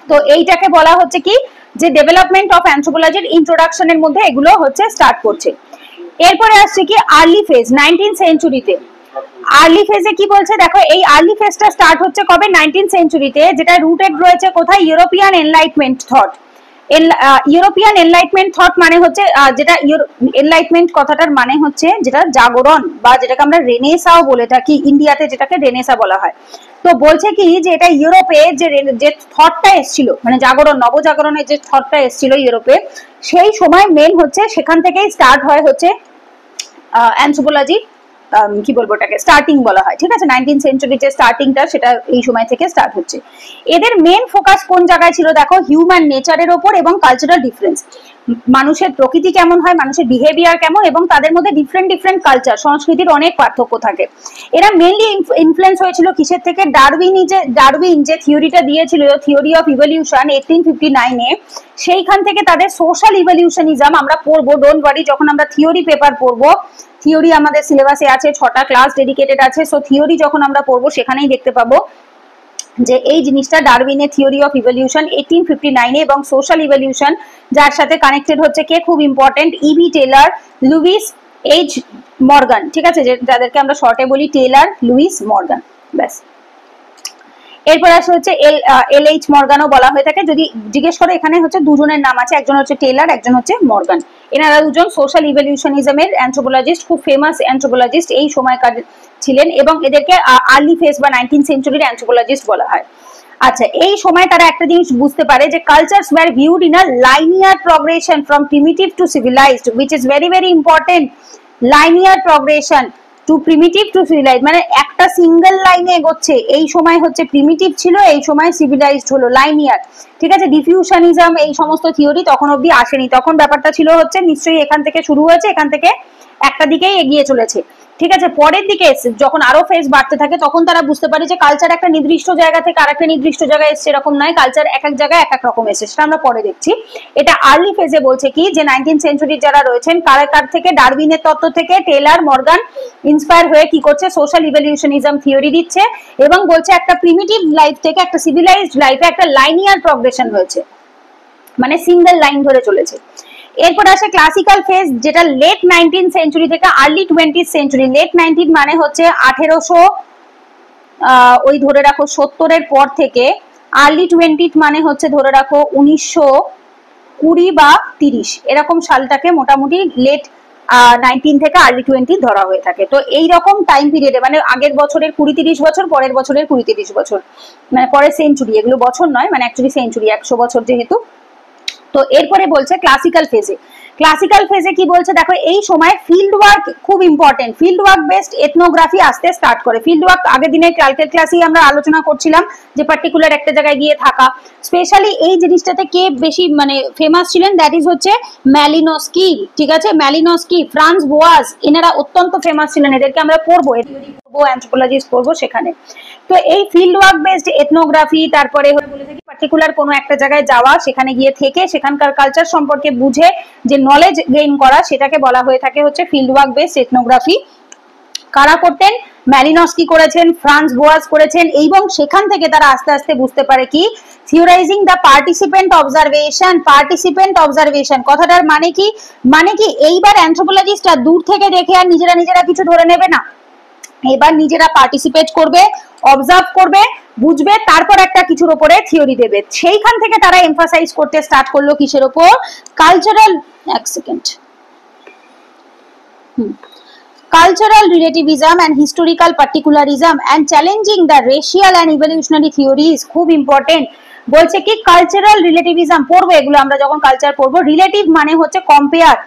তো এইটাকে বলা হচ্ছে কি যে ডেভেলপমেন্ট অফ অ্যানথ্রোপোলজির ইন্ট্রোডাকশনের মধ্যে এগুলো হচ্ছে স্টার্ট করছে। এরপরে আসছে কি আর্লি ফেজ 19th সেঞ্চুরিতে। আর্লি ফেজে কি বলছে দেখো, এই আর্লি ফেজটা স্টার্ট হচ্ছে কবে? 19th সেঞ্চুরিতে, যেটা রুটেড রয়েছে কোথায়? European enlightenment thought. European enlightenment thought মানে হচ্ছে, যেটা এনলাইটমেন্ট কথাটার মানে হচ্ছে যেটা জাগরণ, বা যেটাকে আমরা রেনেসাও বলে থাকি, ইন্ডিয়াতে যেটাকে রেনেসা বলা হয়। তো বলছে কি যে এটা ইউরোপে যে থটটা এসেছিল, মানে জাগরণ, নবজাগরণের যে থটটা এসেছিল ইউরোপে, সেই সময় মেন হচ্ছে সেখান থেকেই স্টার্ট হয় হচ্ছে অ্যানথ্রোপোলজি, কি বলবো ওটাকে, স্টার্টিং বলা হয়, ঠিক আছে। 19th সেঞ্চুরির যে স্টার্টিংটা সেটা এই সময় থেকে স্টার্ট হচ্ছে। এদের মেন ফোকাস কোন জায়গায় ছিল দেখো? হিউম্যান নেচারের ওপর এবং কালচারাল ডিফারেন্স, মানুষের প্রকৃতি কেমন হয়, মানুষের বিহেভিয়ার কেমন, এবং তাদের মধ্যে ডিফারেন্ট ডিফারেন্ট কালচার, সংস্কৃতির অনেক পার্থক্য থাকে। এরা মেনলি ইনফ্লুয়েন্স হয়েছিল কিসের থেকে? ডারউইন যে থিওরিটা দিয়েছিল, থিওরি অফ ইভলিউশন 1859-এ, সেইখান থেকে তাদের সোশ্যাল ইভলিউশনিজম আমরা পড়বো, ডোন্ট ওয়ারি, যখন আমরা থিওরি পেপার পড়বো, থিওরি আমাদের সিলেবাসে আছে, 6টা ক্লাস ডেডিকেটেড আছে, সো থিওরি যখন আমরা পড়বো সেখানেই দেখতে পাবো যে এই জিনিসটা ডারউইনের থিওরি অফ ইভলিউশন 1859-এ, এবং সোশ্যাল ইভলিউশন যার সাথে কানেক্টেড হচ্ছে কে, খুব important, EB Tylor, Lewis H Morgan, ঠিক আছে, যাদেরকে আমরা শর্টে বলি টেলর, লুইস মর্গান, ব্যাস। এরপর আসে হচ্ছে LH মর্গানও বলা হয়ে থাকে। যদি জিজ্ঞেস করে এখানে হচ্ছে দুজনের নাম আছে, একজন হচ্ছে টেইলার, একজন হচ্ছে মর্গান। এনারা দুজন সোশ্যাল ইভলিউশনিজমের অ্যানথ্রোপোলজিস্ট, খুব ফেমাস অ্যানথ্রোপোলজিস্ট এই সময়কার ছিলেন এবং এদেরকে আর্লি ফেজ বা 19th সেঞ্চুরির অ্যানথ্রোপোলজিস্ট বলা হয়। আচ্ছা, এই সময় তারা একটা জিনিস বুঝতে পারে যে cultures were viewed in a linear progression from primitive to civilised, which is very very important. Linear progression to primitive to civilised, মানে একটা সিঙ্গেল লাইনে এগোচ্ছে। এই সময় হচ্ছে প্রিমিটিভ ছিল, এই সময় সিভিলাইজড হলো, লাইনিয়ার। ঠিক আছে, ডিফিউশনিজম এই সমস্ত থিওরি তখন অব্দি আসেনি। তখন ব্যাপারটা ছিল হচ্ছে নিশ্চয়ই এখান থেকে শুরু হয়েছে, এখান থেকে একটা দিকেই এগিয়ে চলেছে। ঠিক আছে, পরের দিকে যখন আরো ফেজ বাড়তে থাকে তখন তারা বুঝতে পারে যে কালচার একটা নির্দিষ্ট জায়গা থেকে আরেকটা নির্দিষ্ট জায়গায় এসছে, এরকম নয়। কালচার এক এক জায়গায় এক এক রকম এসছে, সেটা আমরা পরে দেখছি। এটা আর্লি ফেজে বলছে কি যে 19th সেঞ্চুরির যারা রয়েছেন কার থেকে, ডারউইনের তত্ত্ব থেকে টেইলর মর্গান ইন্সপায়ার হয়ে কি করছে, সোশ্যাল ইভলিউশনিজম থিওরি দিচ্ছে এবং বলছে একটা প্রিমিটিভ লাইফ থেকে একটা সিভিলাইজড লাইফে একটা লাইনিয়ার প্রগ্রেশন হয়েছে, মানে সিঙ্গেল লাইন ধরে চলেছে। এরপর আসে ক্লাসিক্যাল ফেজ, যেটা লেট 19th সেঞ্চুরি থেকে আর্লি 20th সেঞ্চুরি। লেট 19 মানে হচ্ছে 1800 ওই ধরে রাখো 70-এর পর থেকে, আর্লি 20 মানে হচ্ছে ধরে রাখো 1920 বা 30 এরকম সালটাকে মোটামুটি লেট 19 থেকে আর্লি 20 ধরা হয়ে থাকে। তো এইরকম টাইম পিরিয়ডে মানে আগের বছরের 20-30 বছর, পরের বছরের 20-30 বছর, মানে পরের সেঞ্চুরি, এগুলো বছর নয়, মানে অ্যাকচুয়ালি সেঞ্চুরি 100 বছর যেহেতু। তো এরপরে বলছে ক্লাসিক্যাল ফেজে। ক্লাসিক্যাল ফেজে কি বলছে দেখো, এই সময় ফিল্ড ওয়ার্ক খুব important. Field work based ethnography আসতে স্টার্ট করে। ফিল্ড ওয়ার্ক আগের দিনের কালকের ক্লাসেই আমরা আলোচনা করছিলাম যে পার্টিকুলার একটা জায়গায় গিয়ে থাকা। স্পেশালি এই জিনিসটাতে কে বেশি মানে ফেমাস ছিলেন, দ্যাট ইজ হচ্ছে ম্যালিনস্কি। ঠিক আছে, ম্যালিনস্কি, ফ্রান্স বোয়াজ, এনারা অত্যন্ত ফেমাস ছিলেন। এদেরকে আমরা পড়বো, অ্যানথ্রোপোলজিস্ট পড়বো সেখানে। তো এই ফিল্ড ওয়ার্ক বেসড এথনোগ্রাফি, তারপরে বলে থাকি পার্টিকুলার কোনো একটা জায়গায় যাওয়া, সেখানে গিয়ে থেকে সেখানকার কালচার সম্পর্কে বুঝে যে নলেজ গেইন করা, সেটাকে বলা হয়ে থাকে হচ্ছে ফিল্ড ওয়ার্ক বেসড এথনোগ্রাফি। কারা করতেন? ম্যালিনস্কি করেছেন, ফ্রান্স বোয়াজ করেছেন, এবং সেখান থেকে তারা আস্তে আস্তে বুঝতে পারে কি, theorising the participant observation. Participant observation কথাটার মানে কি, মানে কি এইবার অ্যানথ্রোপোলজিস্টরা দূর থেকে দেখে আর নিজেরা নিজেরা কিছু ধরে নেবে না, এবার নিজেরা পার্টিসিপেট করবে, অবজার্ভ করবে, বুঝবে, তারপর একটা কিছুর উপরে থিওরি দেবে। সেইখান থেকে তারা এমফাসাইজ করতে স্টার্ট করলো কিসের উপর? কালচারাল, এক second, cultural relativism and historical particularism and challenging the racial and evolutionary theories, খুব ইম্পর্টেন্ট। বলছে কি কালচারাল রিলেটিভিজম পড়বো, এগুলো আমরা যখন কালচার পড়বো। রিলেটিভ মানে হচ্ছে কম্পেয়ার।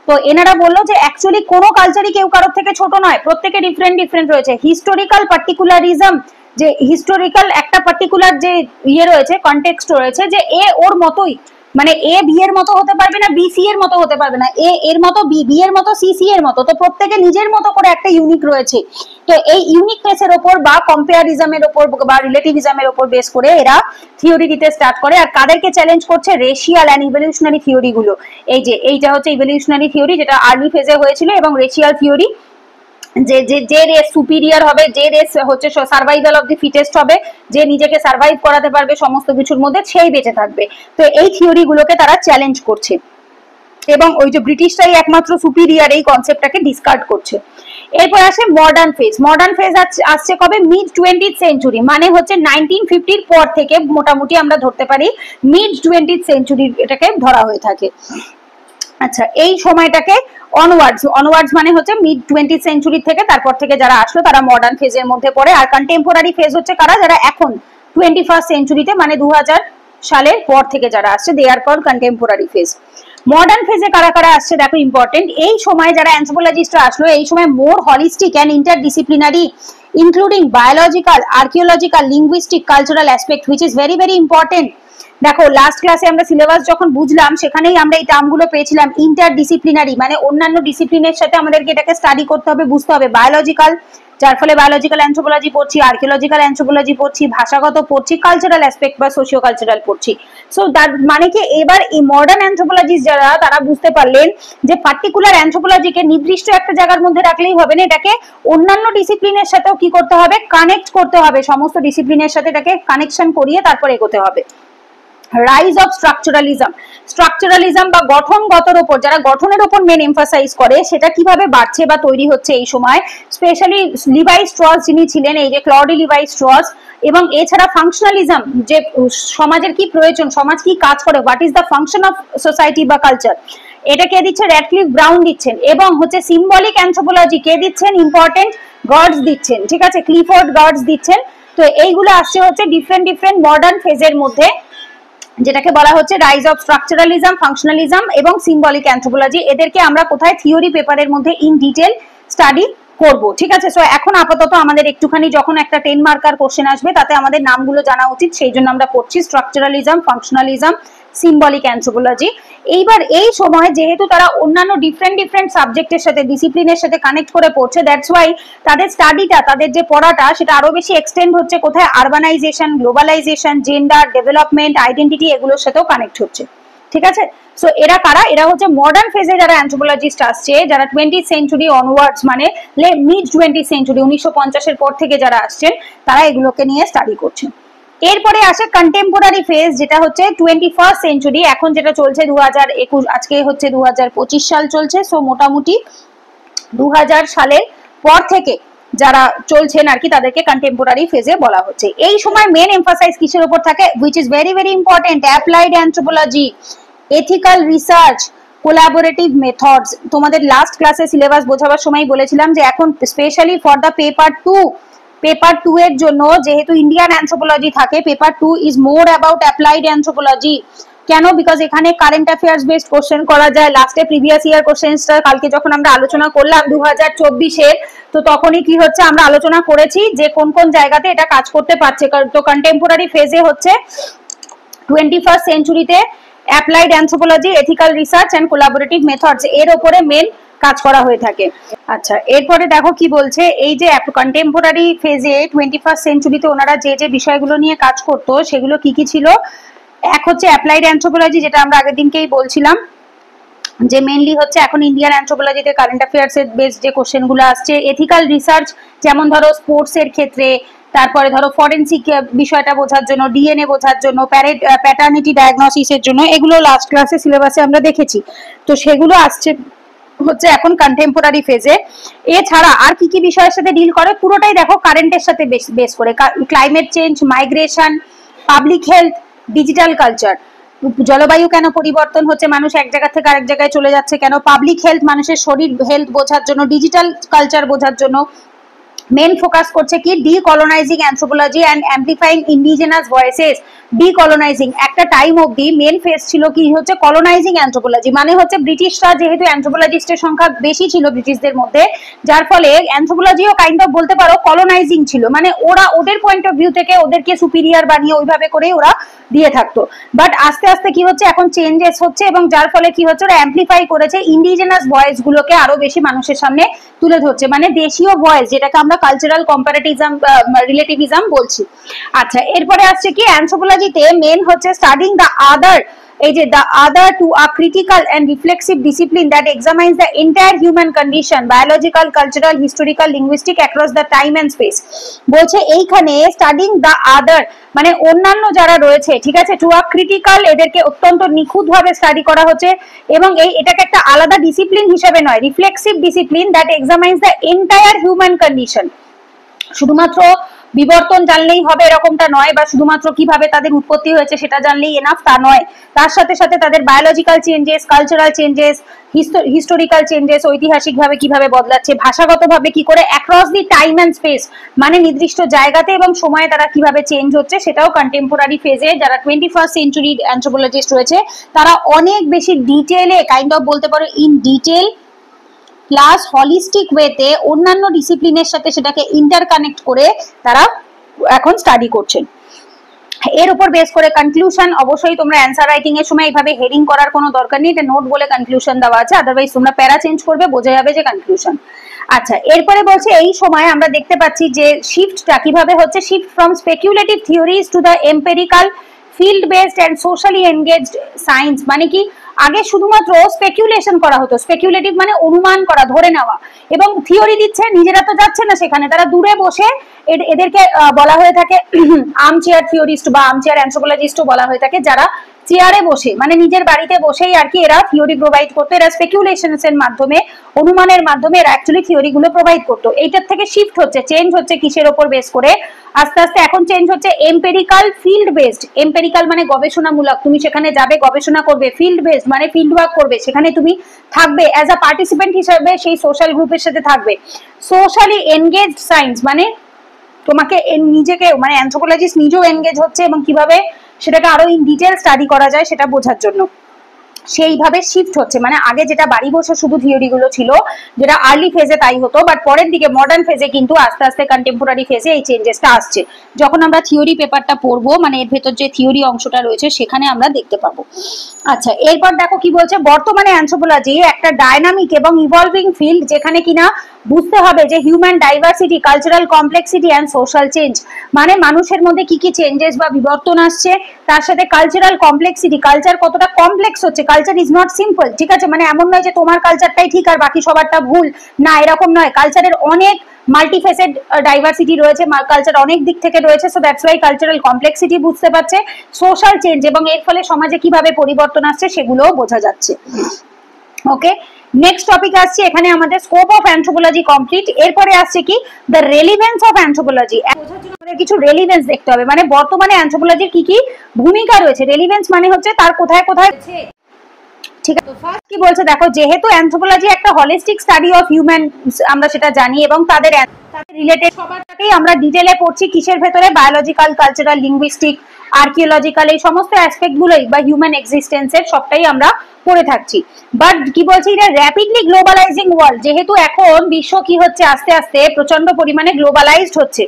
তো এনারা বললো যে অ্যাকচুয়ালি কোনো কালচারই কেউ কারোর থেকে ছোট নয়, প্রত্যেকে ডিফারেন্ট ডিফারেন্ট রয়েছে। হিস্টোরিক্যাল পার্টিকুলারিজম, যে হিস্টোরিক্যাল একটা পার্টিকুলার যে ইয়ে রয়েছে, কনটেক্সট রয়েছে, যে এ ওর মতোই, মানে এ বি এর মতো হতে পারবে না, বি সি এর মতো হতে পারবে না, এ এর মতো বি, বি এর মতো সি, সি এর মতো। তো প্রত্যেকে নিজের মতো করে একটা ইউনিক রয়েছে। তো এই ইউনিকনেসের ওপর বা কম্পেয়ারিজমের ওপর বা রিলেটিভিজমের ওপর বেস করে এরা থিওরি দিতে স্টার্ট করে। আর কাদেরকে চ্যালেঞ্জ করছে? রেশিয়াল অ্যান্ড ইভলিউশনারি থিওরি গুলো। এই যে এইটা হচ্ছে ইভলিউশনারি থিওরি, যেটা আর্লি ফেজে হয়েছিল, এবং রেশিয়াল থিওরি, যে রেস সুপিরিয়র হবে, যে রেস হচ্ছে সার্ভাইভাল অফ দি ফিটেস্ট হবে, যে নিজেকে সার্ভাইভ করাতে পারবে সমস্ত কিছুর মধ্যে, সেই বেঁচে থাকবে। তো এই থিওরি গুলোকে তারা চ্যালেঞ্জ করছে এবং ওই যে ব্রিটিশরাই একমাত্র সুপিরিয়র, এই কনসেপ্টটাকে ডিসকার্ড করছে। এরপর আসে মডার্ন ফেজ। মডার্ন ফেজ আসছে কবে? মিড 20th সেঞ্চুরি, মানে হচ্ছে 1950 পর থেকে মোটামুটি আমরা ধরতে পারি মিড 20th সেঞ্চুরি এটাকে ধরা হয়ে থাকে। আচ্ছা, এই সময়টাকে অনওয়ার্ডস মানে হচ্ছে মিড 20th সেঞ্চুরি থেকে তারপর থেকে যারা আসলো তারা মডার্ন ফেজের মধ্যে পড়ে। আর কন্টেম্পোরারি ফেজ হচ্ছে কারা? যারা এখন 21st সেঞ্চুরিতে, মানে 2000 সালের পর থেকে যারা আসছে, they are called contemporary phase. Modern ফেজে কারা কারা আসছে দেখো, ইম্পর্টেন্ট। এই সময় যারা অ্যানথ্রোপোলজিস্টরা আসলো, এই সময় more holistic and interdisciplinary, including biological, archaeological, linguistic, cultural aspect, which is very very important. দেখো লাস্ট ক্লাসে আমরা সিলেবাস যখন বুঝলাম সেখানেই আমরা এই টার্মগুলো পেয়েছিলাম। ইন্টারডিসিপ্লিনারি মানে অন্যান্য ডিসিপ্লিনের সাথে আমাদেরকে এটাকে স্টাডি করতে হবে, বুঝতে হবে। বায়োলজিক্যাল, যার ফলে বায়োলজিক্যাল অ্যানথ্রোপোলজি পড়ছি, আর্কিওলজিক্যাল অ্যানথ্রোপোলজি পড়ছি, ভাষাগত পড়ছি, কালচারাল অ্যাসপেক্ট বা সোশিও কালচারাল পড়ছি। সো দ্যাট মানে কি এবার এই মডার্ন অ্যানথ্রোপোলজিস্ট যারা, তারা বুঝতে পারলেন যে পার্টিকুলার অ্যানথ্রোপোলজিকে নির্দিষ্ট একটা জায়গার মধ্যে রাখলেই হবে না, এটাকে অন্যান্য ডিসিপ্লিনের সাথেও কি করতে হবে? কানেক্ট করতে হবে। সমস্ত ডিসিপ্লিনের সাথে এটাকে কানেকশন করিয়ে তারপর এগোতে হবে। রাইজ অফ স্ট্রাকচারালিজম বা গঠনগতর উপর, যারা গঠনের উপর মেন এমফাসাইজ করে, সেটা কিভাবে বাড়ছে বা তৈরি হচ্ছে এই সময়। স্পেশালি লিভাই স্ট্রস যিনি ছিলেন, এই যে ক্লডি লিভাই স্ট্রস। এবং এছাড়া ফাংশনালিজম, যে সমাজের কি প্রয়োজন, সমাজ কি কাজ করে, what is the function of society বা কালচার, এটা কে দিচ্ছে, র্যাডক্লিফ ব্রাউন দিচ্ছেন। এবং হচ্ছে সিম্বলিক অ্যানথ্রোপোলজি কে দিচ্ছেন, ইম্পর্টেন্ট গার্ডস দিচ্ছেন, ঠিক আছে, ক্লিফোর্ড গার্ডস দিচ্ছেন। তো এইগুলো আসছে হচ্ছে ডিফারেন্ট মডার্ন ফেজের মধ্যে, যেটাকে বলা হচ্ছে রাইজ অফ স্ট্রাকচারালিজম, ফাংশনালিজম এবং সিম্বলিক অ্যানথ্রোপোলজি। এদেরকে আমরা কোথায় থিওরি পেপারের মধ্যে ইন ডিটেল স্টাডি করব, ঠিক আছে। সো এখন আপাতত আমাদের একটুখানি যখন একটা 10 মার্কার কোশ্চেন আসবে তাতে আমাদের নামগুলো জানা উচিত, সেই জন্য আমরা পড়ছি স্ট্রাকচারালিজম, ফাংশনালিজম, সিম্বলিক অ্যানথ্রোপোলজি। এইবার এই সময় যেহেতু তারা অন্যান্য ডিফারেন্ট সাবজেক্টের সাথে, ডিসিপ্লিনের সাথে কানেক্ট করে পড়ছে, দ্যাটস ওয়াই তাদের স্টাডিটা, তাদের যে পড়াটা, সেটা আরো বেশি এক্সটেন্ড হচ্ছে কোথায়, urbanisation, globalisation, gender, development, identity, এগুলোর সাথেও কানেক্ট হচ্ছে, ঠিক আছে। সো এরা কারা, এরা হচ্ছে মডার্ন ফেজে যারা অ্যানথ্রোপোলজিস্ট আসছে, যারা 20th সেঞ্চুরি অনওয়ার্ডস, মানে মিড 20th সেঞ্চুরি 1950-এর পর থেকে যারা আসছেন, তারা এগুলোকে নিয়ে স্টাডি করছেন। এরপরে আসে কন্টেম্পোরারি ফেজ, যেটা হচ্ছে 21st সেঞ্চুরি, এখন যেটা চলছে 2021, আজকে হচ্ছে 2025 সাল চলছে। সো মোটামুটি 2000 সালের পর থেকে যারা চলছেন আর কি, তাদেরকে কন্টেম্পোরারি ফেজে বলা হচ্ছে। এই সময় মেন এমফাসাইজ কিসের উপর থাকে, which is very important, applied anthropology, ethical research, collaborative methods. তোমাদের লাস্ট ক্লাসে সিলেবাস বোঝাবার সময় বলেছিলাম যে এখন স্পেশালি ফর দ্য পেপার 2 এর জন্য, যেহেতু ইন্ডিয়ান অ্যানথ্রোপোলজি থাকে, paper 2 is more about applied anthropology. কেন? বিকজ এখানে কারেন্ট অ্যাফেয়ার্স বেসড কোশ্চেন করা যায়। লাস্টে প্রিভিয়াস ইয়ার কোশ্চেনসটা কালকে যখন আমরা আলোচনা করলাম 2024-এর, তো তখনই কি হচ্ছে, আমরা আলোচনা করেছি যে কোন কোন জায়গাতে এটা কাজ করতে পারছে। তো কন্টেম্পোরারি ফেজে হচ্ছে 21st সেঞ্চুরিতে applied anthropology, ethical research and collaborative methods, এর উপরে মেন কাজ করা হয়ে থাকে। আচ্ছা, এরপরে দেখো কি বলছে, এই যে কন্টেম্পোরারি ফেজে 21st সেঞ্চুরিতে ওনারা যে যে বিষয়গুলো নিয়ে কাজ করতো সেগুলো কি কি ছিল। এক হচ্ছে অ্যাপ্লাইড অ্যানথ্রোপোলজি, যেটা আমরা আগের দিনকেই বলছিলাম যে মেইনলি হচ্ছে এখন ইন্ডিয়ান অ্যানথ্রোপোলজিতে কারেন্ট অ্যাফেয়ার্স এর বেস যে কোশ্চেন গুলো আসছে। এথিক্যাল রিসার্চ, যেমন ধরো স্পোর্টস এর ক্ষেত্রে, তারপরে ধরো ফরেনসিক বিষয়টা বোঝার জন্য, ডিএনএ বোঝার জন্য, প্যাটার্নিটি ডায়াগনোসিস এর জন্য, এগুলো লাস্ট ক্লাসে সিলেবাসে আমরা দেখেছি। তো সেগুলো আসছে হচ্ছে এখন কন্টেম্পোরারি ফেজে। এছাড়া আর কি কি বিষয়ের সাথে ডিল করে, পুরোটাই দেখো কারেন্টের সাথে বেস করে, climate change, migration, public health, digital culture, জলবায়ু কেন পরিবর্তন হচ্ছে, মানুষ এক জায়গা থেকে আরেক জায়গায় চলে যাচ্ছে কেন, পাবলিক হেলথ, মানুষের শরীর হেলথ বোঝার জন্য, ডিজিটাল কালচার বোঝার জন্য। মেন ফোকাস করছে কি, ডিকলোনাইজিং অ্যানথ্রোপোলজি অ্যান্ড অ্যাম্পলিফাইং ইন্ডিজিনাস ভয়েসেস। ডিকলোনাইজিং একটা টাইম অবধি মেন ফেজ ছিল কি হচ্ছে, কলোনাইজিং অ্যানথ্রোপোলজি, মানে হচ্ছে ব্রিটিশরা যেহেতু অ্যানথ্রোপোলজিস্টের সংখ্যা বেশি ছিল ব্রিটিশদের মধ্যে, যার ফলে অ্যানথ্রোপোলজিও কাইন্ড অফ বলতে পারো কলোনাইজিং ছিল, মানে ওরা ওদের পয়েন্ট অফ ভিউ থেকে ওদেরকে সুপিরিয়ার বানিয়ে ওইভাবে করেই ওরা দিয়ে থাকতো। বাট আস্তে আস্তে কি হচ্ছে, এখন চেঞ্জেস হচ্ছে, এবং যার ফলে কি হচ্ছে, ওরা অ্যাম্পলিফাই করেছে ইন্ডিজিনাস ভয়েস গুলোকে আরো বেশি মানুষের সামনে তুলে ধরছে, মানে দেশীয় ভয়েস, যেটাকে আমরা কালচারাল কম্পারেটিজম রিলেটিভিজম বলছি। আচ্ছা, এরপরে আসছে কি, অ্যানথ্রোপোলজিতে মেন হচ্ছে স্টাডিং দ্য আদার, এই যে the other to a critical and reflexive discipline that examines the entire human condition, biological, cultural, historical, linguistic across the time and space। বলছে এইখানে স্টাডিং দ্য আদার মানে অন্যান্য যারা রয়েছে, ঠিক আছে, টু আ ক্রিটিক্যাল, এদেরকে অত্যন্ত নিখুঁতভাবে স্টাডি করা হচ্ছে, এবং এটাকে একটা আলাদা ডিসিপ্লিন হিসেবে নয়, reflexive discipline that examines the entire human condition. শুধুমাত্র বিবর্তন জানলেই হবে এরকমটা নয়, বা শুধুমাত্র কিভাবে তাদের উৎপত্তি হয়েছে সেটা জানলেই এনাফ তা নয়, তার সাথে সাথে তাদের biological changes, cultural changes, historical changes, ঐতিহাসিকভাবে কিভাবে বদলাচ্ছে, ভাষাগতভাবে কি করে, across the time and space, মানে নির্দিষ্ট জায়গাতে এবং সময়ে তারা কিভাবে চেঞ্জ হচ্ছে, সেটাও কন্টেম্পোরারি ফেজে যারা 21st সেঞ্চুরি অ্যানথ্রোপোলজিস্ট রয়েছে তারা অনেক বেশি ডিটেইলে, কাইন্ড অফ বলতে পারো ইন ডিটেইল প্লাস হলিস্টিক ওয়েতে অন্যান্য ডিসিপ্লিনের সাথে সেটাকে ইন্টারকানেক্ট করে তারা এখন স্টাডি করছেন। এর উপর বেস করে কনক্লুশন, অবশ্যই তোমরা অ্যান্সার রাইটিং এর সময় এইভাবে হেডিং করার কোনো দরকার নেই, এটা নোট বলে কনক্লুশন দেওয়া আছে, আদারওয়াইজ তোমরা প্যারা চেঞ্জ করবে, বোঝা যাবে যে কনক্লুশন। আচ্ছা, এরপরে বলছে এই সময় আমরা দেখতে পাচ্ছি যে শিফটটা কিভাবে হচ্ছে, shift from speculative theories to the empirical, field based and socially engaged science, মানে কি আগে শুধুমাত্র স্পেকুলেশন করা হতো, স্পেকুলেটিভ মানে অনুমান করা, ধরে নেওয়া, এবং থিওরি দিচ্ছে, নিজেরা তো যাচ্ছে না সেখানে, তারা দূরে বসে এদেরকে বলা হয়ে থাকে আর্মচেয়ার থিওরিস্ট বা আর্মচেয়ার অ্যানথ্রোপোলজিস্টও বলা হয়ে থাকে, যারা চেয়ারে বসে মানে নিজের বাড়িতে বসেই আর কি এরা থিওরি প্রোভাইড করতো, এরা স্পেকুলেশনস এর মাধ্যমে, অনুমানের মাধ্যমে এরা অ্যাকচুয়ালি থিওরি গুলো প্রোভাইড করতো। এইটার থেকে শিফট হচ্ছে, চেঞ্জ হচ্ছে কিসের উপর বেস করে, আস্তে আস্তে এখন চেঞ্জ হচ্ছে এম্পেরিক্যাল ফিল্ড বেসড। এম্পেরিক্যাল মানে গবেষণামূলক, তুমি সেখানে যাবে গবেষণা করবে, ফিল্ড বেসড মানে ফিল্ড ওয়ার্ক করবে, সেখানে তুমি থাকবে অ্যাজ আ পার্টিসিপেন্ট হিসেবে, সেই সোশ্যাল গ্রুপের সাথে থাকবে। সোশ্যালি এনগেজড সায়েন্স মানে তোমাকে নিজেকে মানে অ্যানথ্রোপোলজিস্ট নিজেও এনগেজ হচ্ছে এবং কিভাবে সেটাকে আরো ইন ডিটেল স্টাডি করা যায় সেটা বোঝার জন্য সেইভাবে শিফট হচ্ছে। মানে আগে যেটা বাড়ি বসে শুধু থিওরি গুলো ছিল, যেটা আর্লি ফেজে তাই হতো, বাট পরের দিকে মডার্ন ফেজে কিন্তু আস্তে আস্তে কন্টেম্পোরারি ফেজে এই চেঞ্জেসটা আসছে। যখন আমরা থিওরি পেপারটা পড়বো, মানে এর ভেতর যে থিওরি অংশটা রয়েছে সেখানে আমরা দেখতে পাবো। আচ্ছা, এরপর দেখো কি বলছে, বর্তমানে অ্যানথ্রোপোলজি একটা ডায়নামিক এবং ইভলভিং ফিল্ড, যেখানে কিনা বুঝতে হবে যে human diversity, cultural complexity and social change, মানে মানুষের মধ্যে কি কি চেঞ্জেস বা বিবর্তন আসছে, তার সাথে কালচারাল কমপ্লেক্সিটি, কালচার কতটা কমপ্লেক্স হচ্ছে, কালচার ইজ নট সিম্পল, ঠিক আছে, মানে এমন নয় যে তোমার কালচারটাই ঠিক আর বাকি সবারটা ভুল, না এরকম নয়, কালচারের অনেক মাল্টিফেসেড ডাইভার্সিটি রয়েছে, কালচার অনেক দিক থেকে রয়েছে, so that's why cultural complexity বুঝতে পারছে, সোশ্যাল চেঞ্জ এবং এর ফলে সমাজে কিভাবে পরিবর্তন আসছে সেগুলোও বোঝা যাচ্ছে। ওকে, নেক্সট টপিক আসছে এখানে আমাদের স্কোপ অফ অ্যানথ্রোপোলজি কমপ্লিট। এরপরে আসছে কি দ্য রেলিভেন্স অফ অ্যানথ্রোপোলজি। বোঝার জন্য আমাদের কিছু রেলিভেন্স দেখতে হবে, মানে বর্তমানে অ্যানথ্রোপোলজির কি কি ভূমিকা রয়েছে। রেলিভেন্স মানে হচ্ছে তার কোথায় কোথায়, ঠিক আছে। তো ফার্স্ট কি বলছে দেখো, যেহেতু অ্যানথ্রোপোলজি একটা হলিস্টিক স্টাডি অফ হিউম্যান, আমরা সেটা জানি, এবং তাদের রিলেটেড সবারটাকেই আমরা ডিটেলে পড়ছি কিসের ভেতরে, বায়োলজিক্যাল, কালচারাল, লিঙ্গুইস্টিক, আর্কিওলজিক্যাল, এই সমস্ত অ্যাসপেক্ট গুলোই বা হিউম্যান এক্সিস্টেন্সের সবটাই আমরা পড়ে থাকছি। বাট কি বলছি, এটা র্যাপিডলি গ্লোবালাইজিং ওয়ার্ল্ড, যেহেতু এখন বিশ্ব কি হচ্ছে, আস্তে আস্তে প্রচন্ড পরিমাণে গ্লোবালাইজড হচ্ছে,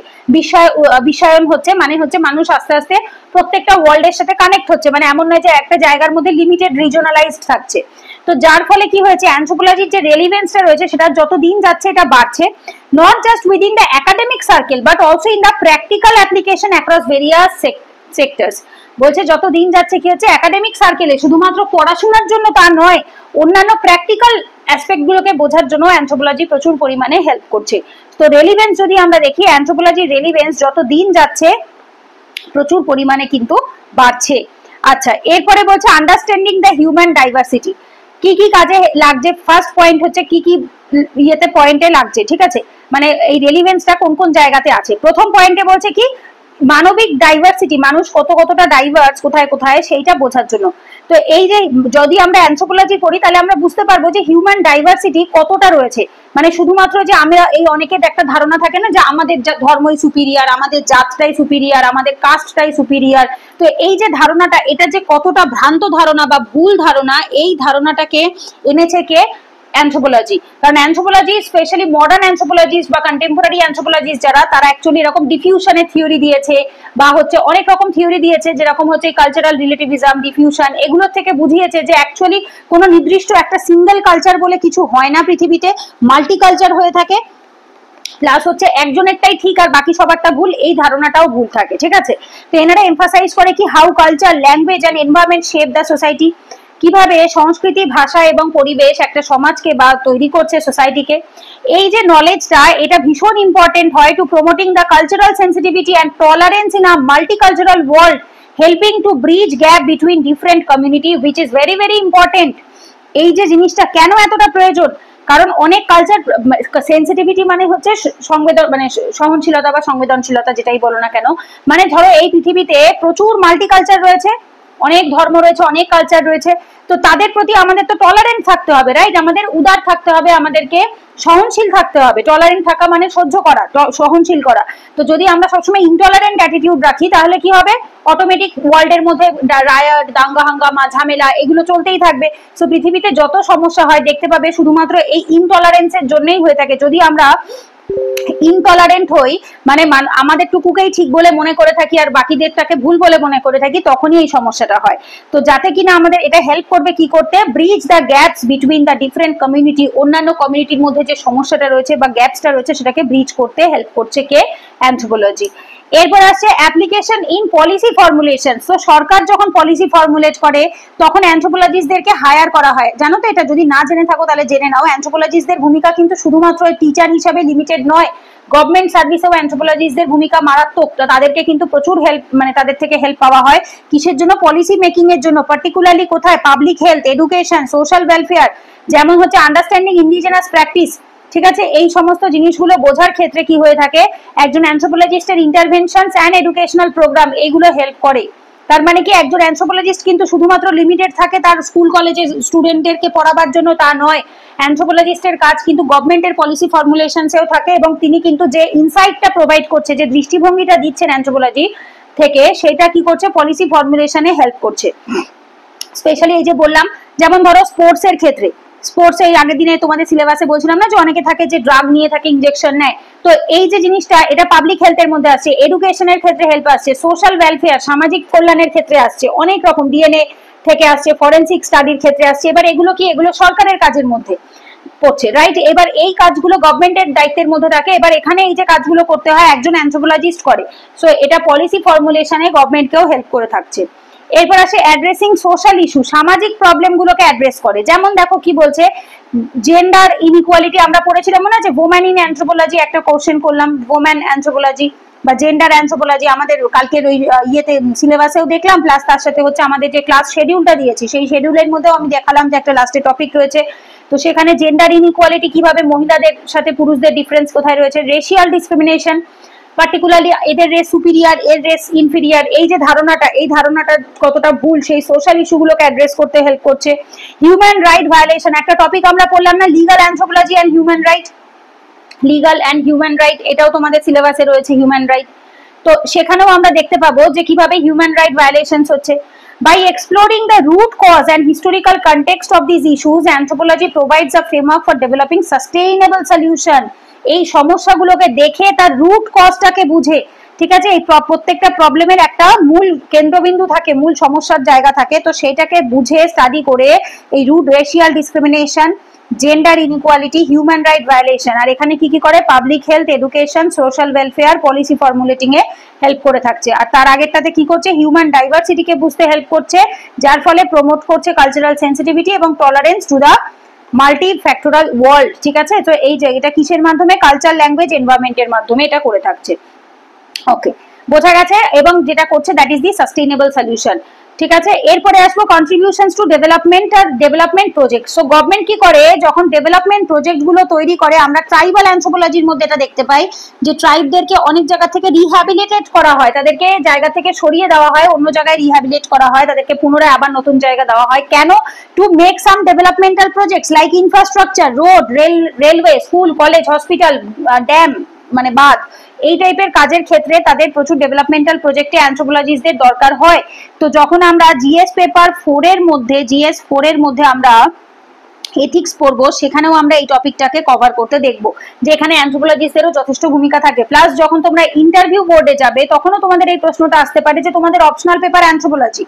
বিশ্বায়ন হচ্ছে, মানে হচ্ছে মানুষ আস্তে আস্তে প্রত্যেকটা ওয়ার্ল্ডের সাথে কানেক্ট হচ্ছে, মানে এমন নয় যে একটা জায়গার মধ্যে লিমিটেড রিজনালাইজড থাকছে। তো যার ফলে কি হয়েছে, অ্যানথ্রোপোলজির যে রেলিভেন্সটা রয়েছে সেটা যত দিন যাচ্ছে এটা বাড়ছে, not just within the academic circle but also in the practical application across various sectors. বলছে যত দিন যাচ্ছে কি হচ্ছে, একাডেমিক সার্কেলে শুধুমাত্র পড়াশোনার জন্য তা নয়, অন্যান্য প্র্যাকটিক্যাল অ্যাসপেক্ট গুলোকে বোঝার জন্য অ্যানথ্রোপোলজি প্রচুর পরিমাণে হেল্প করছে। তো রেলিভেন্স যদি আমরা দেখি, অ্যানথ্রোপোলজির রেলিভেন্স যত দিন যাচ্ছে প্রচুর পরিমাণে কিন্তু বাড়ছে। আচ্ছা, এরপরে বলছে আন্ডারস্ট্যান্ডিং দ্য হিউম্যান ডাইভার্সিটি, কি কি কাজে লাগছে, ফার্স্ট পয়েন্ট হচ্ছে কি কি ইয়েতে পয়েন্টে লাগছে, ঠিক আছে, মানে এই রেলিভেন্সটা কোন কোন জায়গাতে আছে। প্রথম পয়েন্টে বলছে কি মানবিক ডাইভার্সিটি, মানুষ কতটা ডাইভার্স কোথায় কোথায় সেইটা বোঝার জন্য। তো এই যে যদি আমরা অ্যানথ্রোপোলজি পড়ি তাহলে আমরা বুঝতে পারবো যে হিউম্যান ডাইভার্সিটি কতটা রয়েছে, মানে শুধুমাত্র যে আমরা এই অনেকের একটা ধারণা থাকে না যে আমাদের ধর্মই সুপিরিয়ার, আমাদের জাতটাই সুপিরিয়ার, আমাদের কাস্টটাই সুপিরিয়ার। তো এই যে ধারণাটা, এটা যে কতটা ভ্রান্ত ধারণা বা ভুল ধারণা, এই ধারণাটাকে এনেছে কে, অ্যানথ্রোপোলজি। কারণ অ্যানথ্রোপোলজি স্পেশালি মডার্ন অ্যানথ্রোপোলজিস্ট বা কন্টেম্পোরারি অ্যানথ্রোপোলজিস্ট যারা, তারা অ্যাকচুয়ালি এরকম ডিফিউশনের থিওরি দিয়েছে বা হচ্ছে অনেক রকম থিওরি দিয়েছে, যেরকম হচ্ছে কালচারাল রিলেটিভিজম, ডিফিউশন, এগুলোর থেকে বুঝিয়েছে যে অ্যাকচুয়ালি কোনো নির্দিষ্ট একটা সিঙ্গেল কালচার বলে কিছু হয় না পৃথিবীতে, মাল্টি কালচার হয়ে থাকে, প্লাস হচ্ছে একজনেরটাই ঠিক আর বাকি সবারটা ভুল, এই ধারণাটাও ভুল থাকে, ঠিক আছে। তো এনারা এমফাসাইজ করে কি how culture, language and environment shape the society, কিভাবে সংস্কৃতি, ভাষা এবং পরিবেশ একটা সমাজকে বা তৈরি করছে সোসাইটিকে। এই যে নলেজটা, এটা ভীষণ ইম্পর্টেন্ট হয় to promoting the cultural sensitivity and tolerance in a multicultural world, helping to bridge gap between different community, which is very very important. এই যে জিনিসটা কেন এতটা প্রয়োজন, কারণ অনেক কালচার সেন্সিটিভিটি মানে হচ্ছে সংবেদন, মানে সহনশীলতা বা সংবেদনশীলতা যেটাই বলো না কেন, মানে ধরো এই পৃথিবীতে প্রচুর মাল্টিকালচার রয়েছে, অনেক ধর্ম রয়েছে, অনেক কালচার রয়েছে, তো তাদের প্রতি আমাদের তো টলারেন্ট থাকতে হবে, রাইট, আমাদের উদার থাকতে হবে, আমাদেরকে সহনশীল থাকতে হবে। টলারেন্ট থাকা মানে সহ্য করা, সহনশীল করা। তো যদি আমরা সবসময় ইনটলারেন্ট অ্যাটিটিউড রাখি তাহলে কি হবে, অটোমেটিক ওয়ার্ল্ডের মধ্যে রায়াট, দাঙ্গা হাঙ্গামা, ঝামেলা এগুলো চলতেই থাকবে। সো পৃথিবীতে যত সমস্যা হয় দেখতে পাবে শুধুমাত্র এই ইনটলারেন্সের জন্যই হয়ে থাকে। যদি আমরা ইনটলারেন্ট হই, মানে আমাদের টুকুকেই ঠিক বলে মনে করে থাকি আর বাকিদেরটাকে ভুল বলে মনে করে থাকি, তখনই এই সমস্যাটা হয়। তো যাতে কিনা আমাদের এটা হেল্প করবে কি করতে, bridge the gaps between the different community, অন্যান্য কমিউনিটির মধ্যে যে সমস্যাটা রয়েছে বা গ্যাপসটা রয়েছে সেটাকে ব্রিজ করতে হেল্প করছে কে, অ্যানথ্রোপোলজি। এরপর আসছে অ্যাপ্লিকেশন ইন পলিসি ফর্মুলেশন। তো সরকার যখন পলিসি ফর্মুলেট করে তখন অ্যানথ্রোপোলজিস্টদেরকে হায়ার করা হয়। জানো তো এটা? যদি না জেনে থাকো তাহলে জেনে নাও। অ্যানথ্রোপোলজিস্টদের ভূমিকা কিন্তু শুধুমাত্র টিচার হিসাবে লিমিটেড নয়, গভর্নমেন্ট সার্ভিসেও অ্যানথ্রোপোলজিস্টদের ভূমিকা মারাত্মক। তো তাদেরকে কিন্তু প্রচুর হেল্প, মানে তাদের থেকে হেল্প পাওয়া হয়। কিসের জন্য? পলিসি মেকিং এর জন্য, পার্টিকুলারলি কোথায়? Public health, education, social welfare, যেমন হচ্ছে আন্ডারস্ট্যান্ডিং ইন্ডিজিনাস প্র্যাকটিস। ঠিক আছে, এই সমস্ত জিনিসগুলো বোঝার ক্ষেত্রে কি হয়ে থাকে, একজন অ্যানথ্রোপোলজিস্টের ইন্টারভেনশনস এন্ড এডুকেশনাল প্রোগ্রাম এইগুলো হেল্প করে। তার মানে কি একজন অ্যানথ্রোপোলজিস্ট কিন্তু শুধুমাত্র লিমিটেড থাকে তার স্কুল কলেজের স্টুডেন্টদেরকে পড়াবার জন্য, তা নয়। অ্যানথ্রোপোলজিস্টের কাজ কিন্তু গভর্নমেন্টের পলিসি ফর্মুলেশনসেও থাকে, এবং তিনি কিন্তু যে ইনসাইটটা প্রোভাইড করছে, যে দৃষ্টিভঙ্গিটা দিচ্ছেন অ্যানথ্রোপোলজি থেকে, সেটা কি করছে? পলিসি ফর্মুলেশনে হেল্প করছে। স্পেশালি এই যে বললাম, যেমন ধরো স্পোর্টস এর ক্ষেত্রে, স্পোর্টস এই আগের দিনে তোমাদের সিলেবাসে বলছিলাম না যে অনেকে থাকে যে ড্রাগ নিয়ে থাকে, ইনজেকশন নেয়। তো এই যে জিনিসটা, এটা পাবলিক হেলথের মধ্যে আসছে, এডুকেশনের ক্ষেত্রে হেল্প আসছে, সোশ্যাল ওয়েলফেয়ার, সামাজিক কল্যাণের ক্ষেত্রে আসছে, অনেক রকম ডিএনএ থেকে আসছে, ফরেনসিক স্টাডির ক্ষেত্রে আসছে। এবার এগুলো কি? এগুলো সরকারের কাজের মধ্যে পড়ছে, রাইট? এবার এই কাজগুলো গভর্নমেন্টের দায়িত্বের মধ্যে থাকে। এবার এখানে এই যে কাজগুলো করতে হয় একজন অ্যানথ্রোপোলজিস্ট করে। সো এটা পলিসি ফর্মুলেশনে গভর্নমেন্টকেও হেল্প করে থাকছে। এরপর আসে অ্যাড্রেসিং সোশ্যাল ইস্যু, সামাজিক প্রবলেম গুলোকে অ্যাড্রেস করে। যেমন দেখো কি বলছে, জেন্ডার ইনইকুয়ালিটি আমরা পড়েছিলাম, মনে আছে? ওম্যান ইন অ্যানথ্রোপোলজি একটা কোশ্চেন করলাম, ওম্যান অ্যানথ্রোপোলজি বা জেন্ডার অ্যানথ্রোপোলজি আমাদের কালকের ওই ইয়েতে সিলেবাসেও দেখলাম, প্লাস তার সাথে হচ্ছে আমাদের যে ক্লাস শিডিউলটা দিয়েছি সেই শিডিউলের মধ্যেও আমি দেখালাম যে একটা লাস্টে টপিক রয়েছে। তো সেখানে জেন্ডার ইনইকুয়ালিটি কিভাবে, মহিলাদের সাথে পুরুষদের ডিফারেন্স কোথায় রয়েছে, রেশিয়াল ডিসক্রিমিনেশন, পার্টিকুলারলি এদের রেস সুপিরিয়ার, এর রেস ইনফিরিয়ার, এই যে ধারণাটা, এই ধারণাটা কতটা ভুল, সেই সোশ্যাল ইস্যুগুলোকে অ্যাড্রেস করতে হেল্প করছে। হিউম্যান রাইট ভায়োলেশন, একটা টপিক আমরা পড়লাম না, legal anthropology and human right, legal and human right, এটাও তোমাদের সিলেবাসে রয়েছে হিউম্যান রাইট। তো সেখানেও আমরা দেখতে পাবো যে কিভাবে হিউম্যান রাইট ভায়োলেশনস হচ্ছে। By exploring the root cause and historical context of these issues, anthropology provides a framework for developing sustainable solution. এই সমস্যাগুলোকে দেখে তার রুট কজটাকে বুঝে, ঠিক আছে, এই প্রত্যেকটা প্রবলেমের একটা মূল কেন্দ্রবিন্দু থাকে, মূল সমস্যার জায়গা থাকে, তো সেটাকে বুঝে স্টাডি করে এই root, racial discrimination, gender inequality, human right violation, আর এখানে কি কি করে? Public health, education, social welfare, policy formulating এ হেল্প করে থাকছে। আর তার আগেরটাতে কি করছে? হিউম্যান ডাইভার্সিটিকে বুঝতে হেল্প করছে, যার ফলে প্রমোট করছে কালচারাল সেন্সিটিভিটি এবং tolerance to the multifactorial world. ঠিক আছে, তো এই যে এটা কিসের মাধ্যমে? কালচার, ল্যাঙ্গুয়েজ, এনভায়রনমেন্টের মাধ্যমে এটা করে থাকছে। ওকে, বোঝা গেছে? এবং যেটা করছে that is the sustainable solution. ঠিক আছে, এরপরে আসবো কন্ট্রিবিউশনস টু ডেভেলপমেন্ট আর ডেভেলপমেন্ট প্রজেক্ট। সো গভর্নমেন্ট কি করে, যখন ডেভেলপমেন্ট প্রজেক্ট গুলো তৈরি করে, আমরা ট্রাইবাল অ্যানথ্রোপোলজির মধ্যে এটা দেখতে পাই যে ট্রাইবদেরকে অনেক জায়গা থেকে রিহ্যাবিলিটেট করা হয়, তাদেরকে জায়গা থেকে সরিয়ে দেওয়া হয়, অন্য জায়গায় রিহ্যাবিলিটেট করা হয়, তাদেরকে পুনরায় আবার নতুন জায়গা দেওয়া হয়। কেন? To make some developmental projects like infrastructure, road, railway, school, college, hospital, dam, মানে বাঁধ, এই টাইপের কাজের ক্ষেত্রে তাদের প্রচুর ডেভেলপমেন্টাল প্রজেক্টে অ্যানথ্রোপোলজিস্টদের দরকার হয়। তো যখন আমরা জিএস পেপার 4 এর মধ্যে, জিএস 4 এর মধ্যে আমরা এথিক্স পড়বো, সেখানেও আমরা এই টপিকটাকে কভার করতে দেখবো, যে এখানে অ্যানথ্রোপোলজিস্টদেরও যথেষ্ট ভূমিকা থাকে। প্লাস যখন তোমরা ইন্টারভিউ বোর্ডে যাবে তখনও তোমাদের এই প্রশ্নটা আসতে পারে যে তোমাদের অপশনাল পেপার অ্যানথ্রোপোলজি,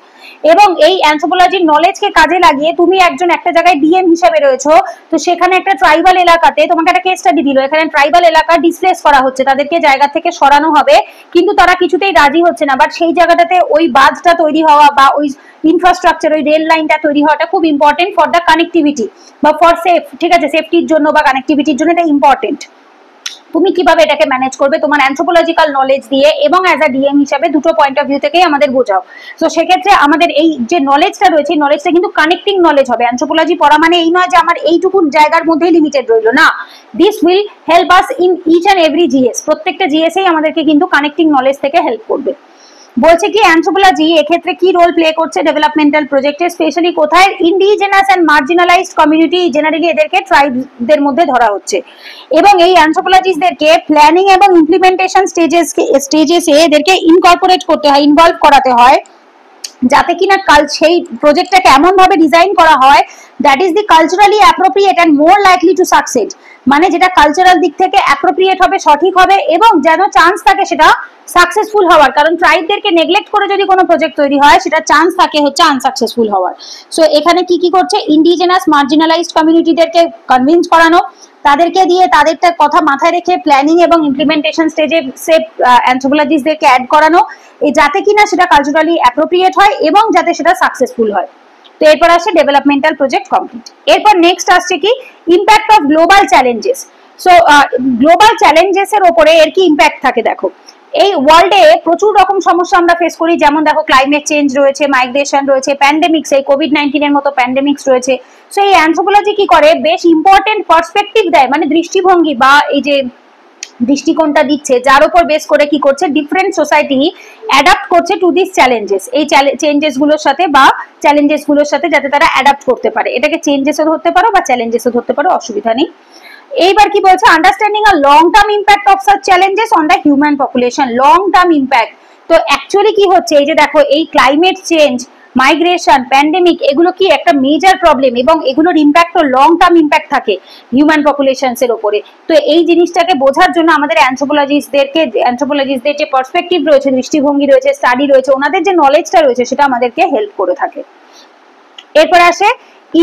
এবং এই অ্যানথ্রোপোলজির নলেজকে কাজে লাগিয়ে তুমি একজন একটা জায়গায় ডিএম হিসেবে রয়েছো, তো সেখানে একটা ট্রাইবাল এলাকাতে তোমাকে একটা কেস স্টাডি দিল, এখানে ট্রাইবাল এলাকা ডিসপ্লেস করা হচ্ছে, তাদেরকে জায়গা থেকে সরানো হবে, কিন্তু তারা কিছুতেই রাজি হচ্ছে না। বাট সেই জায়গাটাতে ওই বাঁধটা তৈরি হওয়া বা ওই ইনফ্রাস্ট্রাকচার, ওই রেল লাইনটা তৈরি হওয়াটা খুব ইম্পর্টেন্ট ফর দ্য কানেক্টিভিটি বা ফর সেফ, ঠিক আছে, সেফটির জন্য বা কানেক্টিভিটির জন্য এটা ইম্পর্টেন্ট। তুমি কিভাবে এটাকে ম্যানেজ করবে তোমার অ্যানথ্রোপোলজিক্যাল নলেজ দিয়ে এবং অ্যাজ আ ডিএম হিসাবে, দুটো পয়েন্ট অফ ভিউ থেকেই আমাদের বোঝাও। তো সেক্ষেত্রে আমাদের এই যে নলেজটা রয়েছে, নলেজটা কিন্তু কানেক্টিং নলেজ হবে। অ্যানথ্রোপোলজি পড়া মানে এই নয় যে আমার এইটুকু জায়গার মধ্যেই লিমিটেড রইলো, না, this will help us in each and every GS, প্রত্যেকটা জিএসেই আমাদেরকে কিন্তু কানেক্টিং নলেজ থেকে হেল্প করবে। বলছে কি অ্যানথ্রোপোলজি এক্ষেত্রে কি রোল প্লে করছে ডেভেলপমেন্টাল প্রজেক্টে, স্পেশালি কোথায়? Indigenous and marginalised community, generally এদেরকে ট্রাইবদের মধ্যে ধরা হচ্ছে, এবং এই অ্যানথ্রোপোলজিস্টদেরকে প্ল্যানিং এবং ইমপ্লিমেন্টেশন স্টেজেসে এদেরকে ইনকর্পোরেট করতে হয়, ইনভলভ করাতে হয়, যাতে কিনা সেই প্রজেক্টটাকে এমন ভাবে ডিজাইন করা হয় that is the culturally appropriate and more likely to succeed, মানে যেটা কালচারাল দিক থেকে অ্যাপ্রোপ্রিয়েট হবে, সঠিক হবে, এবং যেন চান্স থাকে সেটা সাকসেসফুল হওয়ার। কারণ ট্রাইবদেরকে নেগলেক্ট করে যদি কোনো প্রজেক্ট তৈরি হয় সেটা চান্স থাকে হচ্ছে আনসাকসেসফুল হওয়ার। সো এখানে কি কি করছে? ইন্ডিজেনাস মার্জিনালাইজড কমিউনিটিদেরকে কনভিন্স করানো, তাদেরকে দিয়ে তাদেরটা কথা মাথায় রেখে প্ল্যানিং এবং ইমপ্লিমেন্টেশন স্টেজে সে অ্যানথ্রোপোলজিস্টদেরকে অ্যাড করানো, যাতে কিনা সেটা কালচারালি অ্যাপ্রোপ্রিয়েট হয় এবং যাতে সেটা সাকসেসফুল হয়। তো এরপর আসে ডেভেলপমেন্টাল প্রজেক্ট কমপ্লিট। এরপর নেক্সট আসছে কি impact of global challenges. So global challenges এর উপরে এর কি ইম্প্যাক্ট থাকে দেখো, এই ওয়ার্ল্ডে প্রচুর রকম সমস্যা আমরা ফেস করি, যেমন দেখো ক্লাইমেট চেঞ্জ রয়েছে, মাইগ্রেশন রয়েছে, প্যান্ডেমিক্স, এই কোভিড-19 এর মতো প্যান্ডেমিক্স রয়েছে। সো এই অ্যানথ্রোপোলজি কি করে, বেশ ইম্পর্টেন্ট পার্সপেক্টিভ দেয়, মানে দৃষ্টিভঙ্গি বা এই যে দৃষ্টিকোণটা দিচ্ছে, যার উপর বেস করে কি করছে ডিফারেন্ট সোসাইটি অ্যাডাপ্ট করছে টু দিস চ্যালেঞ্জেস, এই চেঞ্জেস গুলোর সাথে বা চ্যালেঞ্জেস গুলোর সাথে যাতে তারা অ্যাডাপ্ট করতে পারে। এটাকে চেঞ্জেসও ধরতে পারো বা চেঞ্জেসও ধরতে পারো, অসুবিধা নেই। এইবার কি বলছে, understanding a long term impact of such challenges on the human population. Long term impact, তো অ্যাকচুয়ালি কি হচ্ছে, এই যে দেখো এই ক্লাইমেট চেঞ্জ, মাইগ্রেশন, প্যান্ডেমিক, এগুলো কি একটা মেজর প্রবলেম এবং এগুলোর ইম্প্যাক্ট লং টার্ম ইম্প্যাক্ট থাকে হিউম্যান পপুলেশনস এর উপরে। তো এই জিনিসটাকে বোঝার জন্য আমাদের অ্যানথ্রোপোলজিস্টদের যে পার্সপেক্টিভ রয়েছে, দৃষ্টিভঙ্গি রয়েছে, স্টাডি রয়েছে, ওনাদের যে নলেজটা রয়েছে সেটা আমাদেরকে হেল্প করে থাকে। এরপর আসে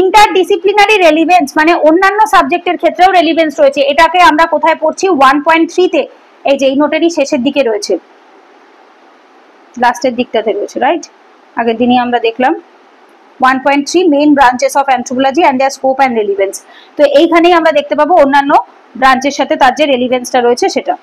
ইন্টারডিসিপ্লিনারি রেলিভেন্স, মানে অন্যান্য সাবজেক্টের ক্ষেত্রেও রেলিভেন্স রয়েছে। এটাকে আমরা কোথায় পড়ছি, 1.3 তে, এই যে এই নোটেরই শেষের দিকে রয়েছে, লাস্টের দিকটাতে রয়েছে, রাইট? আগের দিনই আমরা দেখলাম 1.3 main branches of anthropology and their scope and relevance. তো এইখানেই আমরা দেখতে পাবো অন্যান্য ব্রাঞ্চের সাথে তার যে রেলিভেন্সটা রয়েছে সেটা।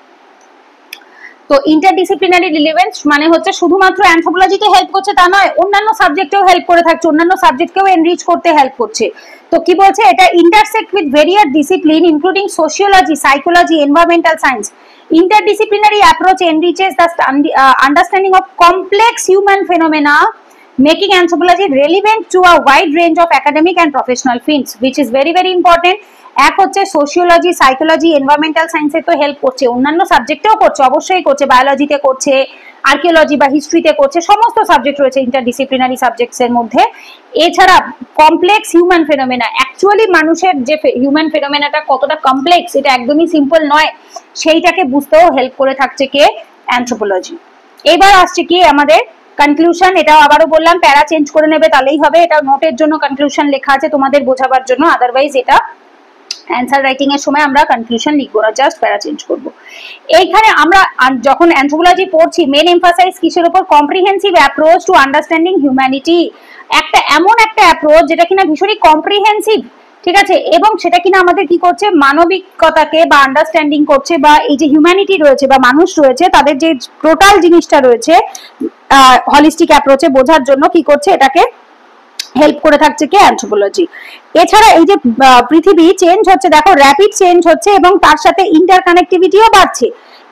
তো ইন্টারডিসিপ্লিনারি রিলেভেন্স মানে হচ্ছে শুধুমাত্র অ্যানথ্রোপোলজিকে হেল্প করছে তা নয়, অন্যান্য সাবজেক্টেও হেল্প করে থাকছে, অন্যান্য সাবজেক্টকেও এনরিচ করতে হেল্প করছে। তো কি বলছে, এটা intersect with various discipline including sociology, psychology, environmental science. Interdisciplinary approach enriches the understanding of complex human phenomena, making anthropology relevant to a wide range of academic and professional fields, which is very very important. এক হচ্ছে sociology, psychology, environmental সায়েন্সে তো help করছে, অন্যান্য সাবজেক্টেও করছে, অবশ্যই করছে, বায়োলজিতে করছে, আর্কিওলজি বা হিস্ট্রিতে করছে, সমস্ত সাবজেক্ট রয়েছে ইন্টারডিসিপ্লিনারি সাবজেক্টস এর মধ্যে। এছাড়া কমপ্লেক্স হিউম্যান ফেনোমেনা, অ্যাকচুয়ালি মানুষের যে হিউম্যান ফেনোমেনাটা কতটা কমপ্লেক্স, এটা একদমই সিম্পল নয়, সেইটাকে বুঝতেও হেল্প করে থাকছে কে, অ্যানথ্রোপোলজি। এবার আসছে কি আমাদের কনক্লুশন। এটাও আবারও বললাম প্যারা চেঞ্জ করে নেবে তাহলেই হবে, এটা নোটের জন্য কনক্লুশন লেখা আছে তোমাদের বোঝাবার জন্য, আদারওয়াইজ এটা অ্যান্সার রাইটিং এর সময় আমরা কনক্লুশন লিখবো না, জাস্ট প্যারা চেঞ্জ করব। এইখানে আমরা যখন অ্যানথ্রোপোলজি পড়ছি মেন এমফাসাইজ কিসের উপর, comprehensive approach to understanding humanity. একটা এমন একটা অ্যাপ্রোচ যেটা কিনা ভীষণই কম্প্রিহেন্সিভ, ঠিক আছে, এবং সেটা কিনা আমাদের কি করছে, মানবিকতাকে বা আন্ডারস্ট্যান্ডিং করছে, বা এই যে হিউম্যানিটি রয়েছে বা মানুষ রয়েছে তাদের যে টোটাল জিনিসটা রয়েছে হলিস্টিক অ্যাপ্রোচে বোঝার জন্য কি করছে, এটাকে হেল্প করে থাকছে কি, অ্যানথ্রোপোলজি। এছাড়া এই যে পৃথিবী চেঞ্জ হচ্ছে, দেখো র্যাপিড চেঞ্জ হচ্ছে এবং তার সাথে ইন্টারকানেক্টিভিটিও বাড়ছে,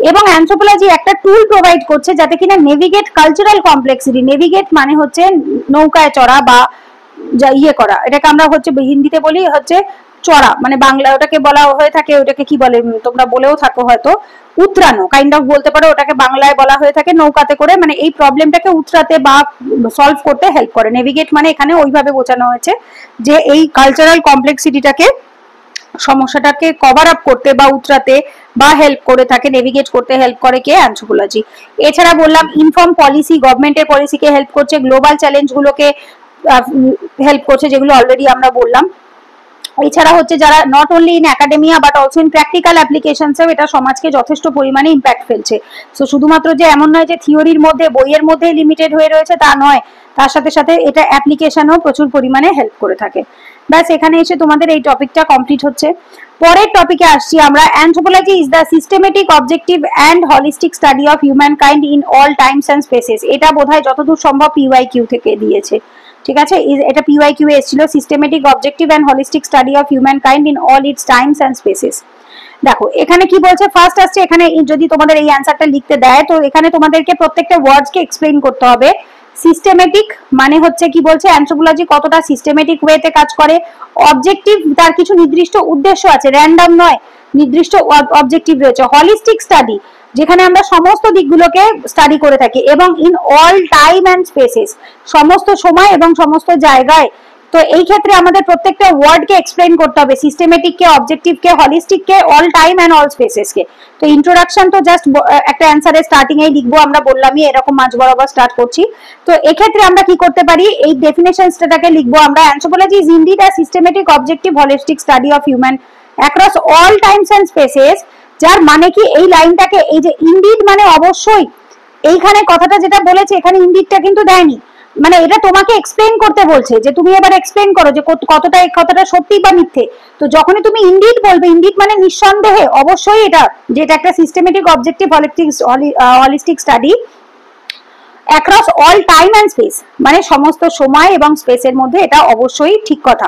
এবং অ্যানথ্রোপোলজি একটা টুল প্রোভাইড করছে যাতে কিনা নেভিগেট কালচারাল কমপ্লেক্সিটি। নেভিগেট মানে হচ্ছে নৌকায় চড়া বা ইয়ে করা, এটাকে আমরা হচ্ছে হিন্দিতে বলি হচ্ছে চড়া, মানে বাংলা ওটাকে বলা হয়ে থাকে, ওটাকে কি বলে তোমরা বলেও থাকো হয়তো, উতরানো কাইন্ড অফ বলতে পারো, ওটাকে বাংলায় বলা হয়ে থাকে নৌকাতে করে, মানে এই প্রবলেমটাকে উতরাতে বা সলভ করতে হেল্প করে। নেভিগেট মানে এখানে ওইভাবে বোঝানো হয়েছে যে এই কালচারাল কমপ্লেক্সিটিটাকে, সমস্যাটাকে কভার আপ করতে বা উতরাতে বা হেল্প করে থাকে, নেভিগেট করতে হেল্প করে কে, অ্যানথ্রোপোলজি। এছাড়া বললাম ইনফর্ম পলিসি, গভর্নমেন্টের পলিসিকে হেল্প করছে, গ্লোবাল চ্যালেঞ্জগুলোকে হেল্প করছে, যেগুলো অলরেডি আমরা বললাম। এছাড়া হচ্ছে যারা not only in academia but also in practical অ্যাপ্লিকেশনসেও এটা সমাজকে যথেষ্ট পরিমাণে ইম্প্যাক্ট ফেলছে। সো শুধুমাত্র যে এমন নয় যে থিওরির মধ্যে বইয়ের মধ্যে লিমিটেড হয়ে রয়েছে তা নয়, তার সাথে সাথে এটা অ্যাপ্লিকেশনও প্রচুর পরিমাণে হেল্প করে থাকে। ব্যাস এখানে এসে তোমাদের এই টপিকটা কমপ্লিট হচ্ছে। পরের টপিকে আসছি আমরা, anthropology is the systematic, objective and holistic study of human kind in all Times and spaces. এটা বোধহয় যতদূর সম্ভব পিওয়াইকিউ থেকে দিয়েছে, ঠিক আছে, এটা পিওয়াইকিউ এসেছিল, systematic, objective and holistic study of human kind in all it's Times and spaces. দেখো এখানে কি বলছে, ফার্স্ট আসছে এখানে যদি তোমাদের এই অ্যান্সারটা লিখতে দেয় তো এখানে তোমাদেরকে প্রত্যেকটা ওয়ার্ডসকে এক্সপ্লেইন করতে হবে। সিস্টেমেটিক মানে হচ্ছে কি বলছে, অ্যানথ্রোপোলজি কতটা সিস্টেমেটিক ওয়েতে কাজ করে। অবজেক্টিভ, তার কিছু নির্দিষ্ট উদ্দেশ্য আছে, র্যান্ডম নয়, নির্দিষ্ট অবজেক্টিভ রয়েছে। হলিস্টিক স্টাডি, যেখানে আমরা সমস্ত দিকগুলোকে স্টাডি করে থাকি, এবং in all time and spaces, সমস্ত সময় এবং সমস্ত জায়গায় তো এই ক্ষেত্রে আমাদের প্রত্যেকটা ওয়ার্ডকে এক্সপ্লেন করতে হবে, সিস্টেমেটিককে, অবজেক্টিভকে, হলিস্টিককে, অল টাইম অ্যান্ড অল স্পেসেসকে। তো ইন্ট্রোডাকশন তো জাস্ট একটা অ্যান্সারের স্টার্টিং এই লিখবো, আমরা বললামই এরকম মাঝ বরাবর স্টার্ট করছি। তো এক্ষেত্রে আমরা কি করতে পারি, এই ডেফিনেশনসটাকে লিখবো আমরা, anthropology is indeed a systematic objective holistic study of human across all Times and spaces. যার মানে কি, এই লাইনটাকে, এই যে ইনডিড মানে অবশ্যই, এইখানে কথাটা যেটা বলেছে এখানে ইনডিডটা কিন্তু দেয়নি, মানে এটা তোমাকে এক্সপ্লেন করতে বলছে যে তুমি এবার এক্সপ্লেন করো যে কতটা এই কথাটা সত্যি বা মিথ্যে। তো যখনই তুমি ইনডিড বলবে, ইনডিড মানে নিঃসন্দেহে অবশ্যই এটা, যেটা একটা systematic objective holistic study across all time and space, মানে সমস্ত সময় এবং স্পেসের মধ্যে, এটা অবশ্যই ঠিক কথা।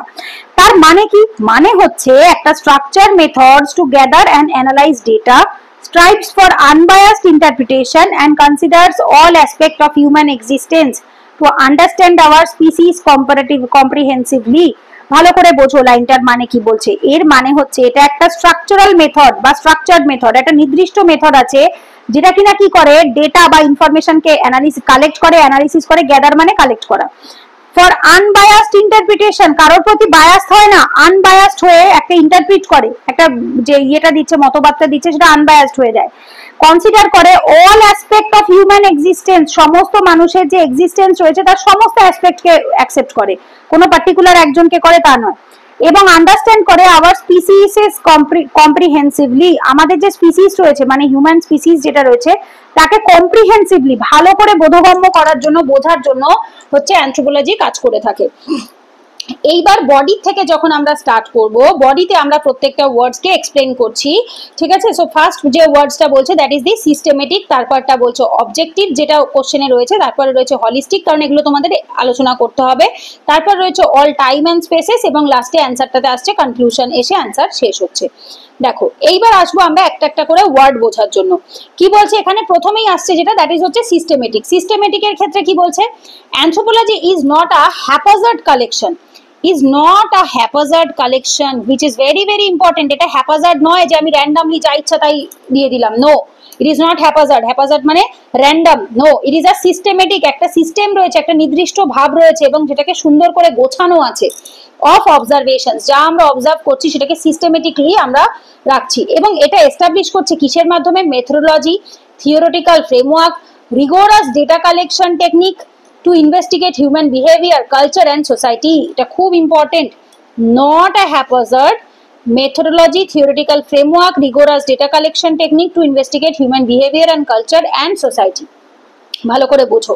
তার মানে কি, মানে হচ্ছে একটা structure methods two gather and analyse data, strives for unbiased interpretation and considers all aspects of human existence to understand our species comprehensively। ভালো করে বোঝো লাইনটার মানে কি বলছে। এর মানে হচ্ছে এটা একটা স্ট্রাকচারাল মেথড বা স্ট্রাকচার্ড মেথড, একটা নির্দিষ্ট মেথড আছে যেটা কিনা কি করে, ডেটা বা ইনফরমেশনকে কালেক্ট করে, অ্যানালিসিস করে, গ্যাদার মানে কালেক্ট করা, ফর আনবায়াসড ইন্টারপ্রিটেশন, কারোর প্রতি বায়াসড হয় না, আনবায়াসড হয়ে একটা ইন্টারপ্রিট করে, একটা যে ইয়েটা দিচ্ছে, মতবাদটা দিচ্ছে, সেটা আনবায়াসড হয়ে যায়। কনসিডার করে all aspect of human existence, সমস্ত মানুষের যে এক্সিস্টেন্স রয়েছে তার সমস্ত অ্যাসপেক্টকে অ্যাকসেপ্ট করে, কোনো পার্টিকুলার একজনকে করে তা নয়। এবং আন্ডারস্ট্যান্ড করে আওয়ার স্পিসিস কম্প্রিহেন্সিভলি, আমাদের যে স্পিসিস রয়েছে মানে হিউম্যান স্পিসিস যেটা রয়েছে তাকে কম্প্রিহেন্সিভলি ভালো করে বোধগম্য করার জন্য, বোঝার জন্য হচ্ছে অ্যানথ্রোপোলজি কাজ করে থাকে। এইবার বডি থেকে যখন আমরা স্টার্ট করব, বডিতে আমরা প্রত্যেকটা ওয়ার্ডসকে এক্সপ্লেন করছি, ঠিক আছে। সো ফার্স্ট যে ওয়ার্ডসটা বলছে দ্যাট ইজ দি সিস্টেমেটিক, তারপরটা বলছে অবজেক্টিভ যেটা কোশ্চেনে রয়েছে, তারপরে রয়েছে হলিস্টিক, কারণ এগুলো তোমাদের আলোচনা করতে হবে, তারপর রয়েছে অল টাইম অ্যান্ড স্পেসেস, এবং লাস্টে অ্যান্সারটাতে আসছে কনক্লুশন, এসে অ্যান্সার শেষ হচ্ছে। দেখো এইবার আসবো আমরা একটা একটা করে ওয়ার্ড বোঝার জন্য। কি বলছে এখানে, প্রথমেই আসছে যেটা, দ্যাট ইজ হচ্ছে সিস্টেমেটিক। সিস্টেমেটিকের ক্ষেত্রে কি বলছে, anthropology is not a haphazard collection, is not a haphazard collection, which is very very important। এটা haphazard নয় যে আমি randomly যা ইচ্ছা তাই দিয়ে দিলাম, no, it is not haphazard। haphazard মানে random, no, it is a systematic, একটা সিস্টেম রয়েছে, একটা নির্দিষ্ট ভাব রয়েছে এবং যেটাকে সুন্দর করে গোছানো আছে, of observations, যা আমরা অবজার্ভ করছি সেটাকে সিস্টেমেটিকলি আমরা রাখছি। এবং এটা এস্টাবলিশ করছে কিসের মাধ্যমে, methodology, theoretical framework, rigorous data collection technique to investigate human behavior, culture and society। এটা খুব important, not a haphazard, methodology, theoretical framework, rigorous data collection technique to investigate human behavior and culture and society। ভালো করে বোঝো,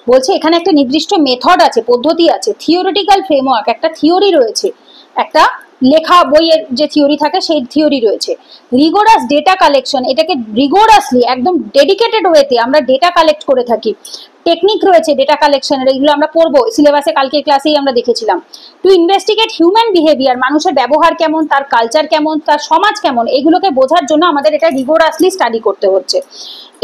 বলছে এখানে একটা নির্দিষ্ট method আছে, পদ্ধতি আছে, থিওরিটিক্যাল ফ্রেমওয়ার্ক, একটা থিওরি রয়েছে, একটা লেখা বইয়ের যে থিওরি থাকে সেই থিওরি রয়েছে, রিগোরাস ডেটা কালেকশন, এটাকে রিগোরাসলি একদম ডেডিকেটেড ওয়েতে আমরা ডেটা কালেক্ট করে থাকি, টেকনিক রয়েছে ডেটা কালেকশনের, এগুলো আমরা পড়বো সিলেবাসে, কালকের ক্লাসেই আমরা দেখেছিলাম। টু ইনভেস্টিগেট হিউম্যান বিহেভিয়ার, মানুষের ব্যবহার কেমন, তার কালচার কেমন, তার সমাজ কেমন, এগুলোকে বোঝার জন্য আমাদের এটা রিগোরাসলি স্টাডি করতে হচ্ছে।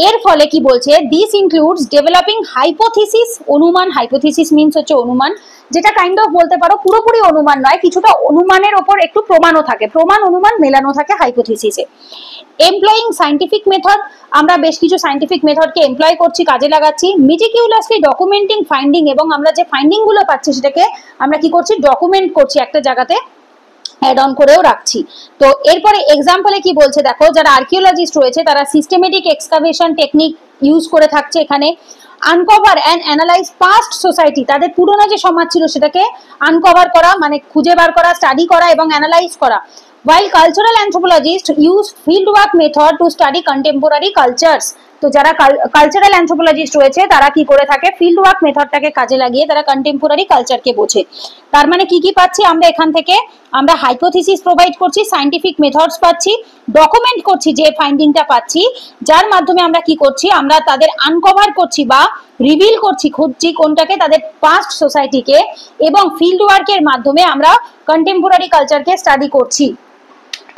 এর ফলে কি বলছে, দিস ইনক্লুডস ডেভেলপিং হাইপোথিসিস, অনুমান, হাইপোথিসিস মিনস হচ্ছে অনুমান, যেটা কাইন্ড অফ বলতে পারো পুরোপুরি অনুমান নয়, কিছুটা অনুমানের ওপর একটু প্রমাণও থাকে, প্রমাণ অনুমান মেলানো থাকে হাইপোথিসিসে। এমপ্লয়িং সায়েন্টিফিক মেথড, আমরা বেশ কিছু সায়েন্টিফিক মেথডকে এমপ্লয় করছি, কাজে লাগাচ্ছি। মিটিকিউলাসলি ডকুমেন্টিং ফাইন্ডিং, এবং আমরা যে ফাইন্ডিং গুলো পাচ্ছি সেটাকে আমরা কি করছি, ডকুমেন্ট করছি, একটা জায়গাতে অ্যাড অন করেও রাখছি। তো এরপরে এক্সাম্পলে কি বলছে দেখো, যারা আর্কিওলজিস্ট রয়েছে তারা সিস্টেমেটিক এক্সকাভেশন টেকনিক ইউজ করে থাকছে এখানে। Uncover and analyse past society, তাদের পুরোনো যে সমাজ ছিল সেটাকে আনকভার করা মানে খুঁজে বার করা, স্টাডি করা এবং অ্যানালাইজ করা। while cultural anthropologists use fieldwork method to study contemporary cultures। তো যারা কালচারাল অ্যানথ্রোপোলজিস্ট রয়েছে তারা কি করে থাকে, ফিল্ড ওয়ার্ক মেথডটাকে কাজে লাগিয়ে তারা কন্টেম্পোরারি কালচারকে বোঝে। তার মানে কি কি পাচ্ছি আমরা এখান থেকে, আমরা হাইপোথিসিস প্রোভাইড করছি, সায়েন্টিফিক মেথডস পাচ্ছি, ডকুমেন্ট করছি যে ফাইন্ডিংটা পাচ্ছি, যার মাধ্যমে আমরা কি করছি, আমরা তাদের আনকভার করছি বা রিভিল করছি, খুঁজছি কোনটাকে, তাদের পাস্ট সোসাইটিকে, এবং ফিল্ড ওয়ার্কের মাধ্যমে আমরা কন্টেম্পোরারি কালচারকে স্টাডি করছি।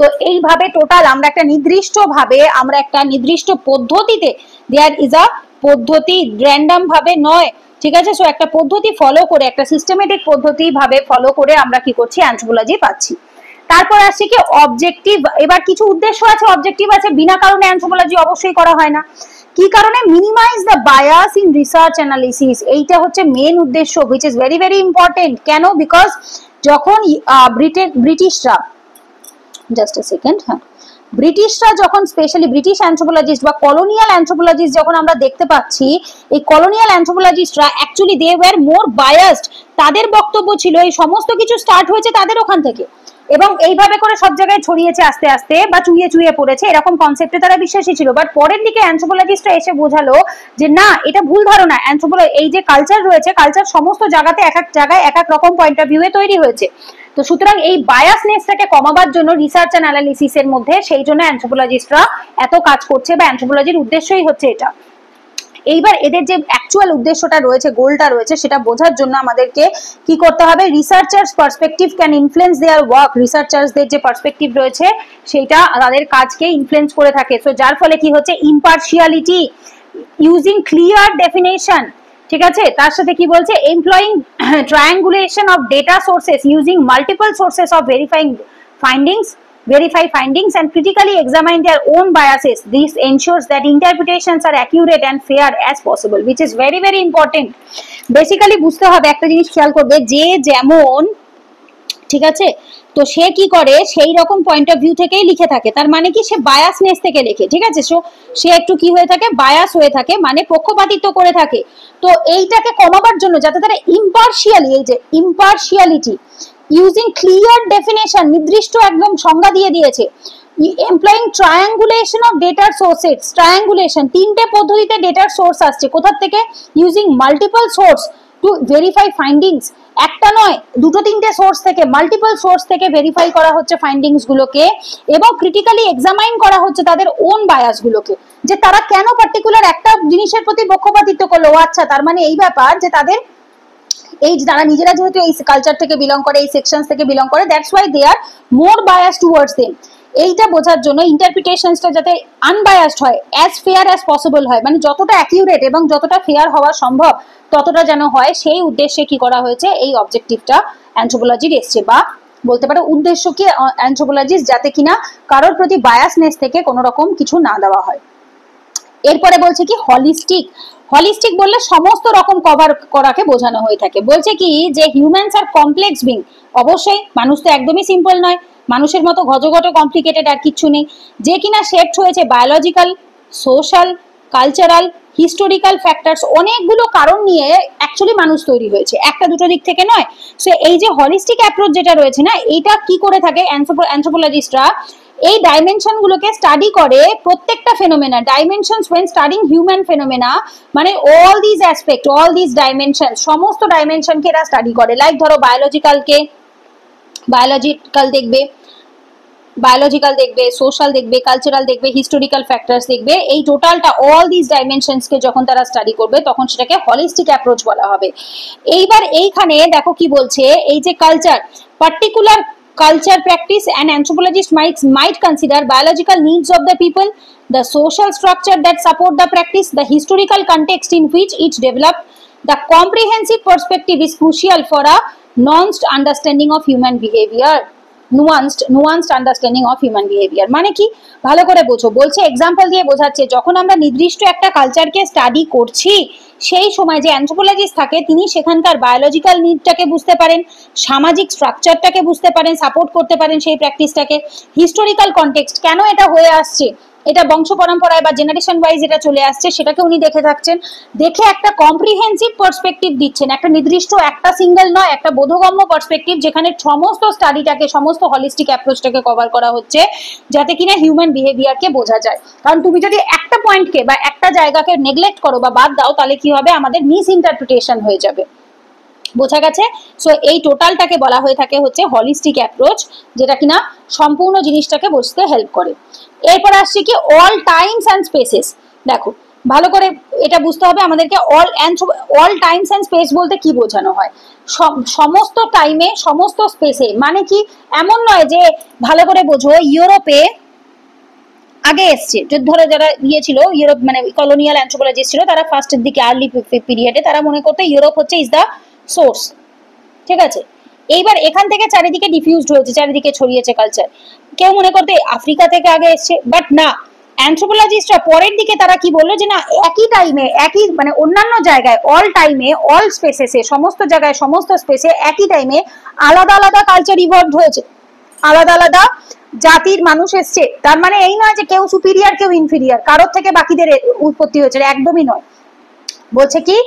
তো এইভাবে টোটাল আমরা একটা নির্দিষ্ট ভাবে, আমরা একটা নির্দিষ্ট পদ্ধতিতে, দেয়ার ইজ আ পদ্ধতি, র্যান্ডম ভাবে নয়, ঠিক আছে। সো একটা পদ্ধতি ফলো করে, একটা সিস্টেমেটিক পদ্ধতি ভাবে ফলো করে আমরা কি করছি, অ্যানথ্রোপোলজি পাচ্ছি। তারপর আসছে কি অবজেক্টিভ, এবার কিছু উদ্দেশ্য আছে, অবজেক্টিভ আছে, বিনা কারণে অ্যানথ্রোপোলজি অবশ্যই করা হয় না। কি কারণে? Minimise the bias in research analysis, এইটা হচ্ছে মেন উদ্দেশ্য, which is very very important. কেন? বিকজ যখন ব্রিটিশরা, জাস্ট আ সেকেন্ড, হ্যাঁ, ব্রিটিশরা যখন, স্পেশালি ব্রিটিশ অ্যানথ্রোপোলজিস্ট বা কলোনিয়াল অ্যানথ্রোপোলজিস্ট যখন আমরা দেখতে পাচ্ছি, এই কলোনিয়াল অ্যানথ্রোপোলজিস্টরা actually they were more biased. তাদের বক্তব্য ছিল এই সমস্ত কিছু স্টার্ট হয়েছে তাদের ওখান থেকে, এবং এইভাবে করে সব জায়গায় ছড়িয়েছে আস্তে আস্তে, বা চুইয়ে চুইয়ে পড়েছে, এরকম কনসেপ্টে তারা বিশ্বাসী ছিল। বাট পরের দিকে অ্যানথ্রোপোলজিস্টরা এসে বোঝালো যে না, এটা ভুল ধারণা। এই যে কালচার রয়েছে, কালচার সমস্ত জায়গাতে এক এক জায়গায় এক এক রকম পয়েন্ট অফ ভিউয়ে তৈরি হয়েছে। তো সুতরাং এই বায়াসনেসটাকে কমাবার জন্য রিসার্চ অ্যানালিসিসের মধ্যে, সেই জন্য অ্যানথ্রোপোলজিস্টরা এত কাজ করছে, বা অ্যানথ্রোপোলজির উদ্দেশ্যই হচ্ছে এটা। এইবার এদের যে অ্যাকচুয়াল উদ্দেশ্যটা রয়েছে, গোলটা রয়েছে, সেটা বোঝার জন্য আমাদেরকে কি করতে হবে? Researchers perspective can influence their work. রিসার্চার্সদের যে পার্সপেক্টিভ রয়েছে সেটা তাদের কাজকে ইনফ্লুয়েন্স করে থাকে। সো যার ফলে কি হচ্ছে? ইম্পার্শিয়ালিটি, ইউজিং ক্লিয়ার ডেফিনেশন, ঠিক আছে? তার সাথে কি বলছে? Employing triangulation of data sources using multiple sources of verify findings and critically examine their own biases. This ensures that interpretations are accurate and fair as possible, which is very very important. Basically বুঝতে হবে, একটা জিনিস খেয়াল করবে, যে যেমন, ঠিক আছে, তো সে কি করে সেই রকম পয়েন্ট অফ ভিউ থেকেই লিখে থাকে। তার মানে কি? সে বায়াসনেস থেকে লেখে, ঠিক আছে? সে একটু কি হয়ে থাকে? বায়াস হয়ে থাকে, মানে পক্ষপাতিত্ব করে থাকে। তো এইটাকে কমাবার জন্য, যাতে তারা ইম্পার্শিয়ালি, এই যে ইম্পার্শিয়ালিটি, ইউজিং ক্লিয়ার ডেফিনেশন, নির্দিষ্ট একদম সংজ্ঞা দিয়ে দিয়েছে। এমপ্লয়িং ট্রায়াঙ্গুলেশন অফ ডেটার সোর্সেস, ট্রায়াঙ্গুলেশন, তিনটে পদ্ধতিতে ডেটার সোর্স আসছে। কোথা থেকে? Using multiple source to verify findings. একটা নয়, দুটো তিনটে সোর্স থেকে, মাল্টিপল সোর্স থেকে ভেরিফাই করা হচ্ছে ফাইন্ডিংস গুলোকে, এবং ক্রিটিক্যালি এক্সামাইন করা হচ্ছে তাদের ওন বায়াস গুলোকে, যে তারা কেন পার্টিকুলার একটা জিনিসের প্রতি পক্ষপাতিত্ব করলো। আচ্ছা, তার মানে এই ব্যাপার যে তাদের এই তারা নিজেরা যেহেতু এই কালচার থেকে বিলং করে, এই সেকশন থেকে বিলং করে, that's why they are more bias towards them. এইটা বোঝার জন্য ইন্টারপ্রিটেশনসটা যাতে আনবায়াসড হয়, অ্যাজ ফেয়ার অ্যাজ পসিবল হয়, মানে যতটা অ্যাকিউরেট এবং যতটা ফেয়ার হওয়া সম্ভব ততটা যেন হয়, সেই উদ্দেশ্যে কি করা হয়েছে? এই অবজেক্টিভটা অ্যানথ্রোপোলজির এসছে, বা বলতে পারো উদ্দেশ্য কি অ্যানথ্রোপোলজির, যাতে কিনা কারোর প্রতি বায়াসনেস থেকে কোনো রকম কিছু না দেওয়া হয়। এরপরে বলছে কি? হলিস্টিক। হলিস্টিক বললে সমস্ত রকম কভার করাকে বোঝানো হয়ে থাকে। বলছে কি যে হিউম্যানস আর কমপ্লেক্স বিং। অবশ্যই মানুষ তো একদমই সিম্পল নয়, মানুষের মতো ঘজঘটে কমপ্লিকেটেড আর কিচ্ছু নেই, যে কিনা শেপড হয়েছে biological, social, cultural, historical factors, অনেকগুলো কারণ নিয়ে অ্যাকচুয়ালি মানুষ তৈরি হয়েছে, একটা দুটো দিক থেকে নয়। সো এই যে হলিস্টিক অ্যাপ্রোচ যেটা রয়েছে না, এইটা কি করে থাকে অ্যানথ্রোপোলজিস্টরা? এই ডাইমেনশন গুলোকে স্টাডি করে, প্রত্যেকটা phenomena, dimensions when studying human phenomena, মানে all these aspect, all these dimensions, সমস্ত ডাইমেনশনকে এরা স্টাডি করে। লাইক ধরো বায়োলজিক্যাল দেখবে, সোশ্যাল দেখবে, কালচারাল দেখবে, হিস্টোরিক্যাল ফ্যাক্টরস দেখবে, এই টোটালটা অল দিস ডাইমেনশনসকে যখন তারা স্টাডি করবে তখন সেটাকে হলিস্টিক অ্যাপ্রোচ বলা হবে। এইবার এইখানে দেখো কি বলছে, এই যে culture, particular culture practice, an anthropologist might consider biological needs of the people, the social structure that support the practice, the historical context in which it developed. The comprehensive perspective is crucial for a nuanced understanding of human behavior. nuanced understanding of human behavior মানে কি? ভালো করে বোঝো। বলছে example দিয়ে বোঝাচ্ছে, যখন আমরা নির্দিষ্ট একটা কালচারকে স্টাডি করছি, সেই সময় যে অ্যানথ্রোপোলজিস্ট থাকে তিনি সেখানকার বায়োলজিক্যাল নিডটাকে বুঝতে পারেন, সামাজিক স্ট্রাকচারটাকে বুঝতে পারেন, সাপোর্ট করতে পারেন সেই প্র্যাকটিসটাকে, হিস্টোরিক্যাল কনটেক্সট, কেন এটা হয়ে আসছে, এটা বংশ পরম্পরায় বা জেনারেশন ওয়াইজ এটা চলে আসছে, সেটাকে উনি দেখে থাকছেন, দেখে একটা কম্প্রিহেন্সিভ পার্সপেক্টিভ দিচ্ছেন, একটা নির্দিষ্ট, একটা সিঙ্গেল নয়, একটা বোধগম্য পার্সপেক্টিভ, যেখানে সমস্ত স্টাডিটাকে, সমস্ত হলিস্টিক অ্যাপ্রোচটাকে কভার করা হচ্ছে, যাতে কিনা হিউম্যান বিহেভিয়ারকে বোঝা যায়। কারণ তুমি যদি একটা পয়েন্টকে বা একটা জায়গাকে নেগলেক্ট করো বা বাদ দাও, তাহলে কি হবে? আমাদের মিস ইন্টারপ্রিটেশন হয়ে যাবে। বোঝা গেছে? সো এই টোটালটাকে বলা হয়ে থাকে হচ্ছে হলিস্টিক অ্যাপ্রোচ, যেটা কিনা সম্পূর্ণ জিনিসটাকে বুঝতে হেল্প করে। এরপর আসছে কি? All Times and spaces. দেখো ভালো করে এটা বুঝতে হবে আমাদেরকে, অল টাইমস অ্যান্ড স্পেস বলতে কি বোঝানো হয়? সমস্ত টাইমে, সমস্ত স্পেসে, মানে কি? এমন নয় যে, ভালো করে বোঝো, ইউরোপে আগে এসছে, ধরো যারা ছিল ইউরোপ, মানে কলোনিয়াল অ্যানথ্রোপোলজিস্ট ছিল, তারা ফার্স্টের দিকে আর্লি পিরিয়ডে তারা মনে করতো ইউরোপ হচ্ছে ইজ দ্য সোর্স, ঠিক আছে? এইবার এখান থেকে চারিদিকে ডিফিউজড হয়েছে, চারিদিকে ছড়িয়েছে কালচার। কেউ মনে করতে আফ্রিকা থেকে আগে এসছে, বাট না, অ্যানথ্রোপোলজিস্টরা পরের দিকে তারা কি বললো যে না, একই টাইমে একই মানে অন্যান্য জায়গায় অল টাইমে অল স্পেসেসে সমস্ত জায়গায় সমস্ত স্পেসে একই টাইমে আলাদা আলাদা কালচার ইভলভ হয়েছে, আলাদা আলাদা জাতির মানুষ এসছে। তার মানে এই নয় যে কেউ সুপিরিয়ার কেউ ইনফিরিয়ার, কারোর থেকে বাকিদের উৎপত্তি হয়েছে, একদমই নয়। বলছে কি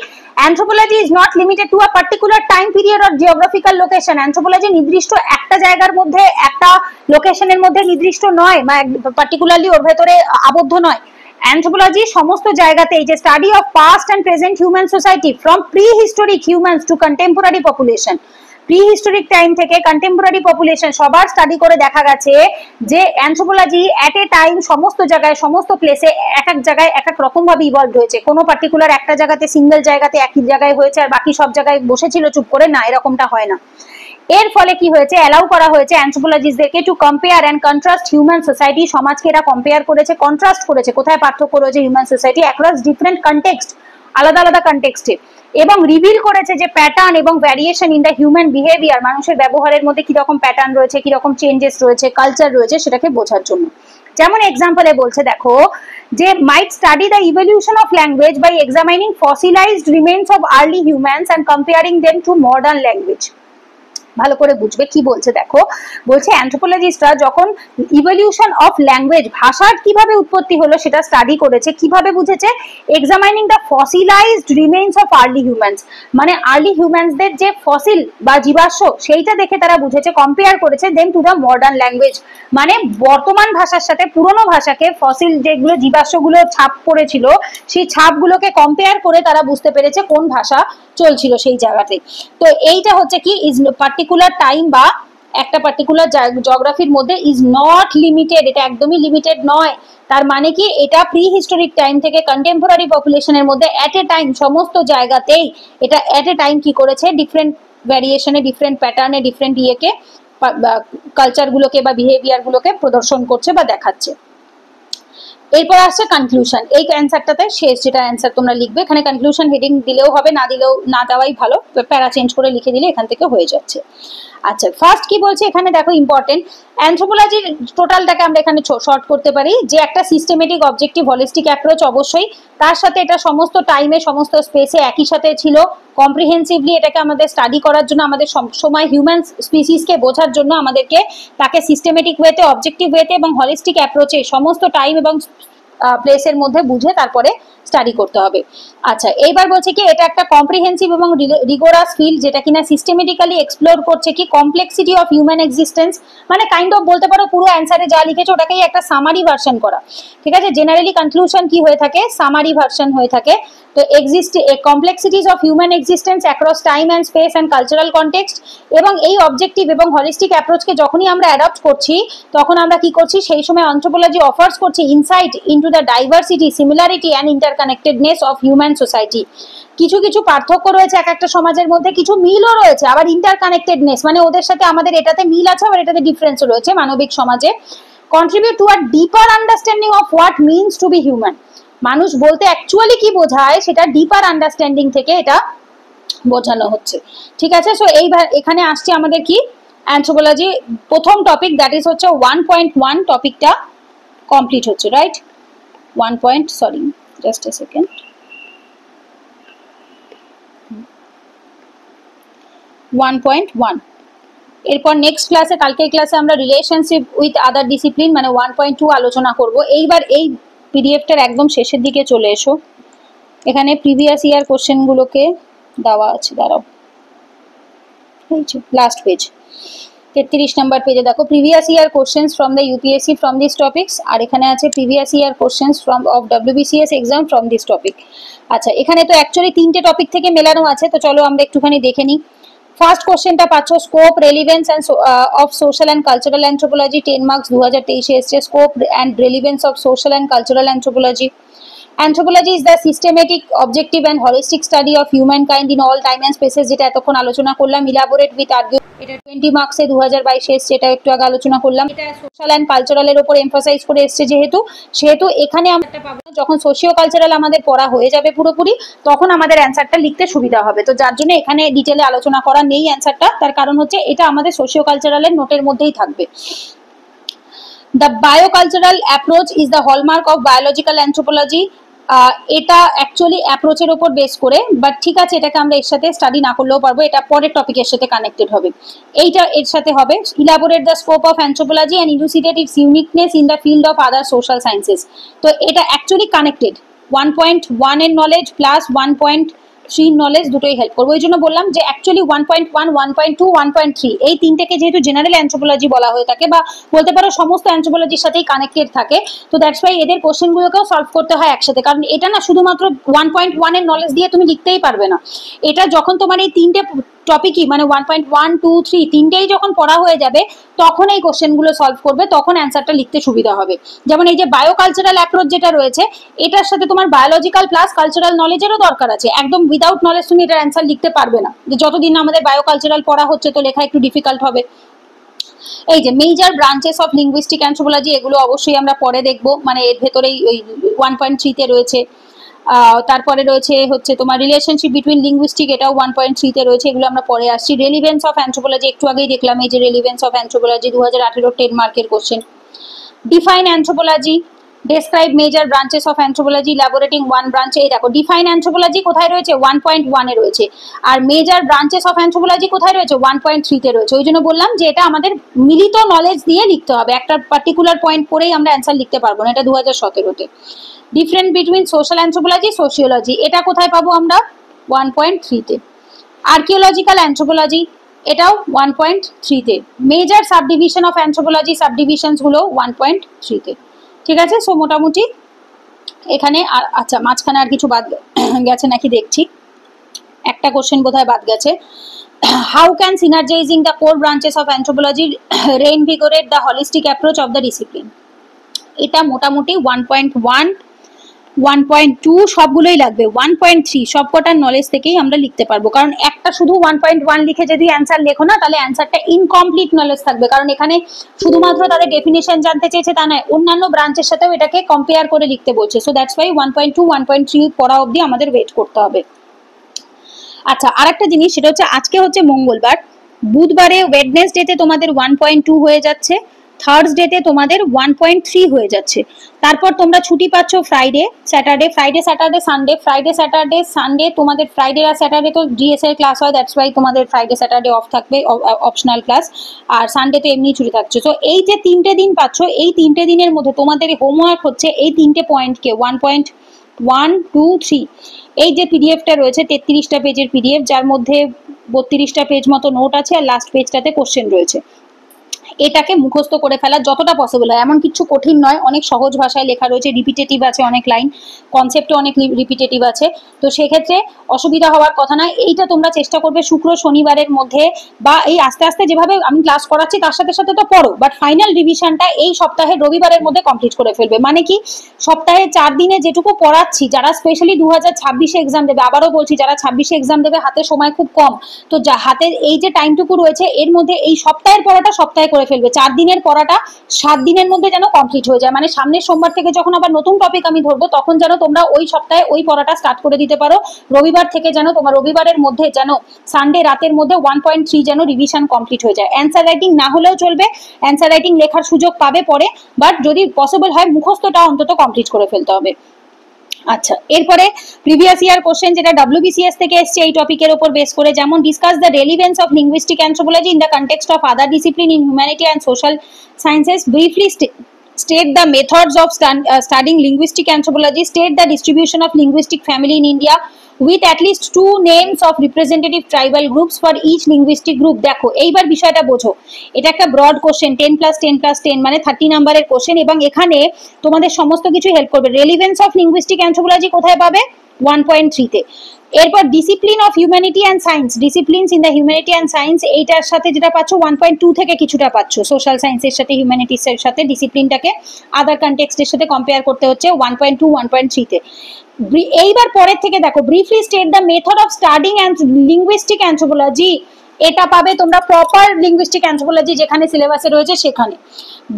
anthropology is not limited to a particular time period or geographical location. anthropology নির্দিষ্ট একটা জায়গার মধ্যে একটা লোকেশনের মধ্যে নির্দিষ্ট নয় বা পার্টিকুলারলি ওর ভেতরে আবদ্ধ নয়। anthropology সমস্ত জায়গাতেই যে study of past and present human society from prehistoric humans to contemporary population, prehistoric time থেকে কন্টেম্পোরারি পপুলেশন সবার স্টাডি করে দেখা গেছে যে অ্যানথ্রোপোলজি এট এ টাইম সমস্ত জায়গায় সমস্ত প্লেসে এক এক জায়গায় এক এক রকম ভাবে ইভলভ হয়েছে। কোনো পার্টিকুলার একটা জায়গাতে সিঙ্গেল জায়গাতে একই জায়গায় হয়েছে আর বাকি সব জায়গায় বসেছিল চুপ করে, না, এরকমটা হয় না। এর ফলে কি হয়েছে, অ্যালাউ করা হয়েছে অ্যানথ্রোপোলজিস্টদেরকে to compare and contrast human society, সমাজকে এরা কম্পেয়ার করেছে, কন্ট্রাস্ট করেছে, কোথায় পার্থক্য রয়েছে human society across different context, আলাদা আলাদা কনটেক্সটে, এবং রিভিল করেছে যে প্যাটার্ন এবং variation in the human behaviour, মানুষের ব্যবহারের মধ্যে কিরকম প্যাটার্ন রয়েছে, কিরকম চেঞ্জেস রয়েছে, কালচার রয়েছে, সেটাকে বোঝার জন্য। যেমন এক্সাম্পলে বলছে দেখো যে might study the evolution of language by examining fossilised remains of early humans and comparing them to modern language. ভালো করে বুঝবে কি বলছে দেখো, বলছে অ্যানথ্রোপোলজিস্টরা যখন ইভলিউশন অফ ল্যাঙ্গুয়েজ, ভাষার কিভাবে উৎপত্তি হলো সেটা স্টাডি করেছে, কিভাবে বুঝেছে, examining the fossilised remains of early humans, মানে আর্লি হিউম্যানসদের যে ফসিল বা জীবাশ্ম সেইটা দেখে তারা বুঝেছে, কম্পেয়ার করেছে দেন টু দ্য মডার্ন ল্যাঙ্গুয়েজ, মানে বর্তমান ভাষার সাথে পুরনো ভাষাকে, ফসিল যেগুলো জীবাশ্মগুলো ছাপ পড়েছিল সেই ছাপগুলোকে কম্পেয়ার করে তারা বুঝতে পেরেছে কোন ভাষা চলছিল সেই জায়গাতে। তো এইটা হচ্ছে কি ইজ পার্টিকুলার টাইম বা একটা পার্টিকুলার জিওগ্রাফির মধ্যে ইজ নট লিমিটেড, এটা একদমই লিমিটেড নয়। তার মানে কি এটা প্রি হিস্টোরিক টাইম থেকে কন্টেম্পোরারি পপুলেশনের মধ্যে এট এ টাইম সমস্ত জায়গাতেই এটা এট এ টাইম কি করেছে, ডিফারেন্ট ভ্যারিয়েশনে, ডিফারেন্ট প্যাটার্নে, ডিফারেন্ট ইয়েকে, কালচারগুলোকে বা বিহেভিয়ারগুলোকে প্রদর্শন করছে বা দেখাচ্ছে। এরপর আসছে কনক্লুশন, এই অ্যান্সারটাতে শেষ যেটা অ্যান্সার তোমরা লিখবে, এখানে কনক্লুশন হেডিং দিলেও হবে, না দিলেও না দেওয়াই ভালো, প্যারা চেঞ্জ করে লিখে দিলে এখান থেকে হয়ে যাচ্ছে। আচ্ছা, ফার্স্ট কি বলছে এখানে দেখো ইম্পর্টেন্ট, অ্যানথ্রোপোলজির টোটালটাকে আমরা এখানে শর্ট করতে পারি যে একটা সিস্টেমেটিক অবজেক্টিভ হলিস্টিক অ্যাপ্রোচ অবশ্যই, তার সাথে এটা সমস্ত টাইমে সমস্ত স্পেসে একই সাথে ছিল, কম্প্রিহেন্সিভলি এটাকে আমাদের স্টাডি করার জন্য, আমাদের সবসময় হিউম্যান স্পিসিসকে বোঝার জন্য আমাদেরকে তাকে সিস্টেমেটিক ওয়েতে, অবজেক্টিভ ওয়েতে এবং হলিস্টিক অ্যাপ্রোচে সমস্ত টাইম এবং প্লেসের মধ্যে বুঝে তারপরে স্টাডি করতে হবে। আচ্ছা, এইবার বলছে কি এটা একটা কম্প্রিহেন্সিভ এবং রিগোরাস ফিল্ড যেটা কিনা সিস্টেমেটিক্যালি এক্সপ্লোর করছে কি কমপ্লেক্সিটি অফ হিউম্যান এক্সিস্টেন্স, মানে কাইন্ড অফ বলতে পারো পুরো অ্যান্সারে যা লিখেছে ওটাকেই একটা সামারি ভার্সন করা, ঠিক আছে। জেনারেলি কনক্লুশন কি হয়ে থাকে, সামারি ভার্সন হয়ে থাকে। তো complexities of human existence across time and space and cultural context, এবং এই অবজেক্টিভ এবং হলিস্টিক অ্যাপ্রোচকে যখনই আমরা অ্যাডপ্ট করছি তখন আমরা কি করছি, সেই সময় অ্যানথ্রোপোলজি অফার্স করছে insight into the diversity, similarity and interconnectedness of human society. কিছু কিছু পার্থক্য রয়েছে এক একটা সমাজের মধ্যে, কিছু মিলও রয়েছে, আবার ইন্টারকানেক্টেডনেস মানে ওদের সাথে আমাদের এটাতে মিল আছে আবার এটাতে ডিফারেন্সও রয়েছে মানবিক সমাজে। Contribute to a deeper understanding of what means to be human, মানুষ বলতে অ্যাকচুয়ালি কি বোঝায় সেটা ডিপার আন্ডারস্ট্যান্ডিং থেকে এটা বোঝানো হচ্ছে, ঠিক আছে। সো এইবার এখানে আসছে আমাদের কি অ্যানথ্রোপোলজি প্রথম টপিক, দ্যাট ইজ হচ্ছে 1.1 টপিকটা কমপ্লিট হচ্ছে, রাইট। 1.1 এরপর নেক্সট ক্লাসে, কালকের ক্লাসে আমরা রিলেশনশিপ উইথ আদার ডিসিপ্লিন মানে 1.2 আলোচনা করব। এইবার এই পিডিএফটার একদম শেষের দিকে চলে এসো, এখানে প্রিভিয়াস ইয়ার কোশ্চেনগুলোকে দেওয়া আছে, দাঁড়াও, লাস্ট পেজ 33 নাম্বার পেজে দেখো previous year questions from the UPSC from this topics, আর এখানে আছে previous year questions from of WBCS exam from this topic. আচ্ছা, এখানে তো অ্যাকচুয়ালি 3টে টপিক থেকে মেলানো আছে, তো চলো আমরা একটুখানি দেখে নিই। ফার্স্ট কোশ্চেনটা পাচ্ছ scope, relevance and of social and cultural anthropology, 10 marks 2023 এসছে। Scope and relevance of social and cultural anthropology. Anthropology is the systematic, objective and holistic study of humankind in all time and spaces, যেটা এতক্ষণ আলোচনা করলাম। Elaborate with argument, এটা 20 মার্কসে 2022 এসছে, এটা একটু আগে আলোচনা করলাম। এটা সোশ্যাল অ্যান্ড কালচারালের উপর এমফাসাইজ করে এসছে সেহেতু এখানে আমরা পাবো না, যখন সোশিও কালচারাল আমাদের পড়া হয়ে যাবে পুরোপুরি তখন আমাদের অ্যান্সারটা লিখতে সুবিধা হবে। তো যার জন্য এখানে ডিটেলে আলোচনা করা নেই অ্যান্সারটা, তার কারণ হচ্ছে এটা আমাদের সোশিও কালচারালের নোটের মধ্যেই থাকবে। The biocultural approach is the hallmark of biological anthropology. এটা অ্যাকচুয়ালি অ্যাপ্রোচের ওপর বেস করে, বাট ঠিক আছে এটাকে আমরা এর সাথে স্টাডি না করলেও পারবো, এটা পরের টপিকের সাথে কানেক্টেড হবে, এইটা এর সাথে হবে। Elaborate the scope of anthropology and elucidate its uniqueness in the field of other social sciences. তো এটা অ্যাকচুয়ালি কানেক্টেড, 1.1 এর নলেজ প্লাস 1.3 নলেজ দুটোই হেল্প করবে। ওই জন্য বললাম যে অ্যাকচুয়ালি 1.1, 1.2, 1.3 এই তিনটেকে যেহেতু জেনারেল অ্যানথ্রোপোলজি বলা হয়ে থাকে, বা বলতে পারো সমস্ত অ্যানথ্রোপোলজির সাথেই কানেক্টেড থাকে, তো দ্যাটস ওয়াই এদের কোশ্চেনগুলোকেও সলভ করতে হয় একসাথে। কারণ এটা না শুধুমাত্র 1.1 এর নলেজ দিয়ে তুমি লিখতেই পারবে না, এটা যখন তোমার এই তিনটে টপিকই মানে 1.1, 2, 3 তিনটেই যখন পড়া হয়ে যাবে তখন এই কোশ্চেনগুলো সলভ করবে, তখন অ্যান্সারটা লিখতে সুবিধা হবে। যেমন এই যে বায়োকালচারাল অ্যাপ্রোচ যেটা রয়েছে, এটার সাথে তোমার বায়োলজিক্যাল প্লাস কালচারাল নলেজেরও দরকার আছে। একদম উইদাউট নলেজ তুমি এটার অ্যান্সার লিখতে পারবে না, যে যতদিন আমাদের বায়োকালচারাল পড়া হচ্ছে তো লেখা একটু ডিফিকাল্ট হবে। এই যে major branches of linguistic anthropology, এগুলো অবশ্যই আমরা পরে দেখবো, মানে এর ভেতরেই ওই 1.3 তে রয়েছে। তারপরে রয়েছে হচ্ছে তোমার রিলেশনশিপ বিটুইন লিঙ্গুইস্টিক, এটাও 1.3 তে রয়েছে, এগুলো আমরা পরে আসছি। রেলিভেন্স অফ অ্যানথ্রোপোলজি একটু আগেই দেখলাম, এই যে রেলিভেন্স অফ অ্যানথ্রোপোলজি 2018 10 মার্কের question. Define anthropology, describe major branches of anthropology elaborating one branch. এই দেখো ডিফাইন অ্যানথ্রোপোলজি কোথায় রয়েছে, 1.1 এ রয়েছে, আর মেজর ব্রাঞ্চেস অফ অ্যানথ্রোপোলজি কোথায় রয়েছে, 1.3 তে রয়েছে। ওই জন্য বললাম যে এটা আমাদের মিলিত নলেজ দিয়ে লিখতে হবে, একটা পার্টিকুলার পয়েন্ট পরেই আমরা অ্যান্সার লিখতে পারবো না, এটা 2017-তে। Difference between social anthropology sociology, এটা কোথায় পাবো আমরা, 1.3 তে। আর্কিওলজিক্যাল অ্যানথ্রোপোলজি, এটাও 1.3 তে। মেজর সাবডিভিশন অফ অ্যানথ্রোপোলজি, সাবডিভিশনস গুলো 1.3 তে। ঠিক আছে, সো মোটামুটি এখানে আর আচ্ছা মাঝখানে আর কিছু বাদ গেছে নাকি দেখছি, একটা কোশ্চেন বোধহয় বাদ গেছে। How can synergising the core branches of anthropology reinvigorate the holistic approach of the discipline. এটা মোটামুটি 1.1, 1.2 সবগুলোই লাগবে, 1.3 সবকটার নলেজ থেকেই আমরা লিখতে পারবো। কারণ একটা শুধু 1.1 লিখে যদি অ্যান্সার লেখো না, তাহলে অ্যান্সারটা ইনকমপ্লিট নলেজ থাকবে, কারণ এখানে শুধুমাত্র তাদের ডেফিনেশন জানতে চেয়েছে তা নয়, অন্যান্য ব্রাঞ্চের সাথেও এটাকে কম্পেয়ার করে লিখতে বলছে। সো দ্যাটস ওয়াই 1.2, 1.3 পড়া অবধি আমাদের ওয়েট করতে হবে। আচ্ছা, আরেকটা জিনিস, সেটা হচ্ছে আজকে হচ্ছে মঙ্গলবার, বুধবারে ওয়েডনেসডেতে তোমাদের 1.2 হয়ে যাচ্ছে, থার্সডেতে তোমাদের 1.3 হয়ে যাচ্ছে। তারপর তোমরা ছুটি পাচ্ছ Friday Saturday, Friday Saturday Sunday, Friday Saturday Sunday তোমাদের, ফ্রাইডে আর স্যাটারডে তো জিএস এর ক্লাস হয়, দ্যাটস ওয়াই তোমাদের ফ্রাইডে স্যাটারডে অফ থাকবে, অপশনাল ক্লাস, আর সানডে তো এমনি ছুটি থাকছে। তো এই যে 3টে দিন পাচ্ছ, এই 3টে দিনের মধ্যে তোমাদের হোমওয়ার্ক হচ্ছে এই 3টে পয়েন্টকে 1.1, 2, 3 এই যে পিডিএফটা রয়েছে 33টা পেজের পিডিএফ, যার মধ্যে 32টা পেজ মতো নোট আছে, আর লাস্ট পেজটাতে কোশ্চেন রয়েছে, এটাকে মুখস্থ করে ফেলা যতটা পসিবল হয়। এমন কিছু কঠিন নয়, অনেক সহজ ভাষায় লেখা রয়েছে, রিপিটেটিভ আছে অনেক লাইন, কনসেপ্টও অনেক রিপিটেটিভ আছে, তো সেক্ষেত্রে অসুবিধা হওয়ার কথা নয়। এইটা তোমরা চেষ্টা করবে শুক্র শনিবারের মধ্যে, বা এই আস্তে আস্তে যেভাবে আমি ক্লাস করাচ্ছি তার সাথে সাথে তো পড়ো, বাট ফাইনাল রিভিশনটা এই সপ্তাহের রবিবারের মধ্যে কমপ্লিট করে ফেলবে। মানে কি, সপ্তাহে 4 দিনে যেটুকু পড়াচ্ছি, যারা স্পেশালি 2026-এ এক্সাম দেবে, আবারও বলছি যারা 26-এ এক্সাম দেবে, হাতে সময় খুব কম, তো হাতের এই যে টাইমটুকু রয়েছে এর মধ্যে এই সপ্তাহের পড়াটা সপ্তাহে করে ফেলবে, 4 দিনের পড়াটা 7 দিনের মধ্যে যেন কমপ্লিট হয়ে যায়। মানে সামনের সোমবার থেকে যখন আবার নতুন টপিক আমি ধরবো, তখন যেন তোমরা ওই সপ্তাহে ওই পড়াটা স্টার্ট করে দিতে পারো, রবিবার থেকে যেন তোমার রবিবারের মধ্যে যেন সানডে রাতের মধ্যে 1.3 যেন রিভিশন কমপ্লিট হয়ে যায়। অ্যান্সার রাইটিং না হলেও চলবে, অ্যান্সার রাইটিং লেখার সুযোগ পাবে পরে, বাট যদি পসিবল হয় মুখস্থটা অন্তত কমপ্লিট করে ফেলতে হবে। আচ্ছা, এরপরে প্রিভিয়াস ইয়ার কোশ্চেন যেটা WBCS থেকে এসছে এই টপিকের উপর বেস করে, যেমন discuss the relevance of linguistic anthropology in the context of other discipline in humanity and social sciences, briefly state the methods of studying linguistic anthropology, state the distribution of linguistic family in India with at least 2 names of representative tribal groups for each linguistic group। দেখো এইবার বিষয়টা বোঝো, এটা একটা broad question, 10+10+10 মানে 30 নাম্বারের question, এবং এখানে তোমাদের সমস্ত কিছু হেল্প করবে। রেলিভেন্স অফ লিঙ্গুইস্টিক অ্যানথ্রোপোলজি কোথায় পাবে, 1.3 তে। এরপর discipline of humanity and science, disciplines in the humanity and science, এইটার সাথে যেটা পাচ্ছ 1.2 থেকে কিছুটা পাচ্ছ, সোশ্যাল সায়েন্সের সাথে হিউম্যানিটিস এর সাথে ডিসিপ্লিনটাকে আদার কনটেক্সটের সাথে কম্পেয়ার করতে হচ্ছে 1.2, 1.3 তে। এইবার পরের থেকে দেখো, briefly state the method of studying linguistic anthropology, এটা পাবে তোমরা প্রপার লিঙ্গুইস্টিক অ্যানথ্রোপোলজি যেখানে সিলেবাসে রয়েছে সেখানে।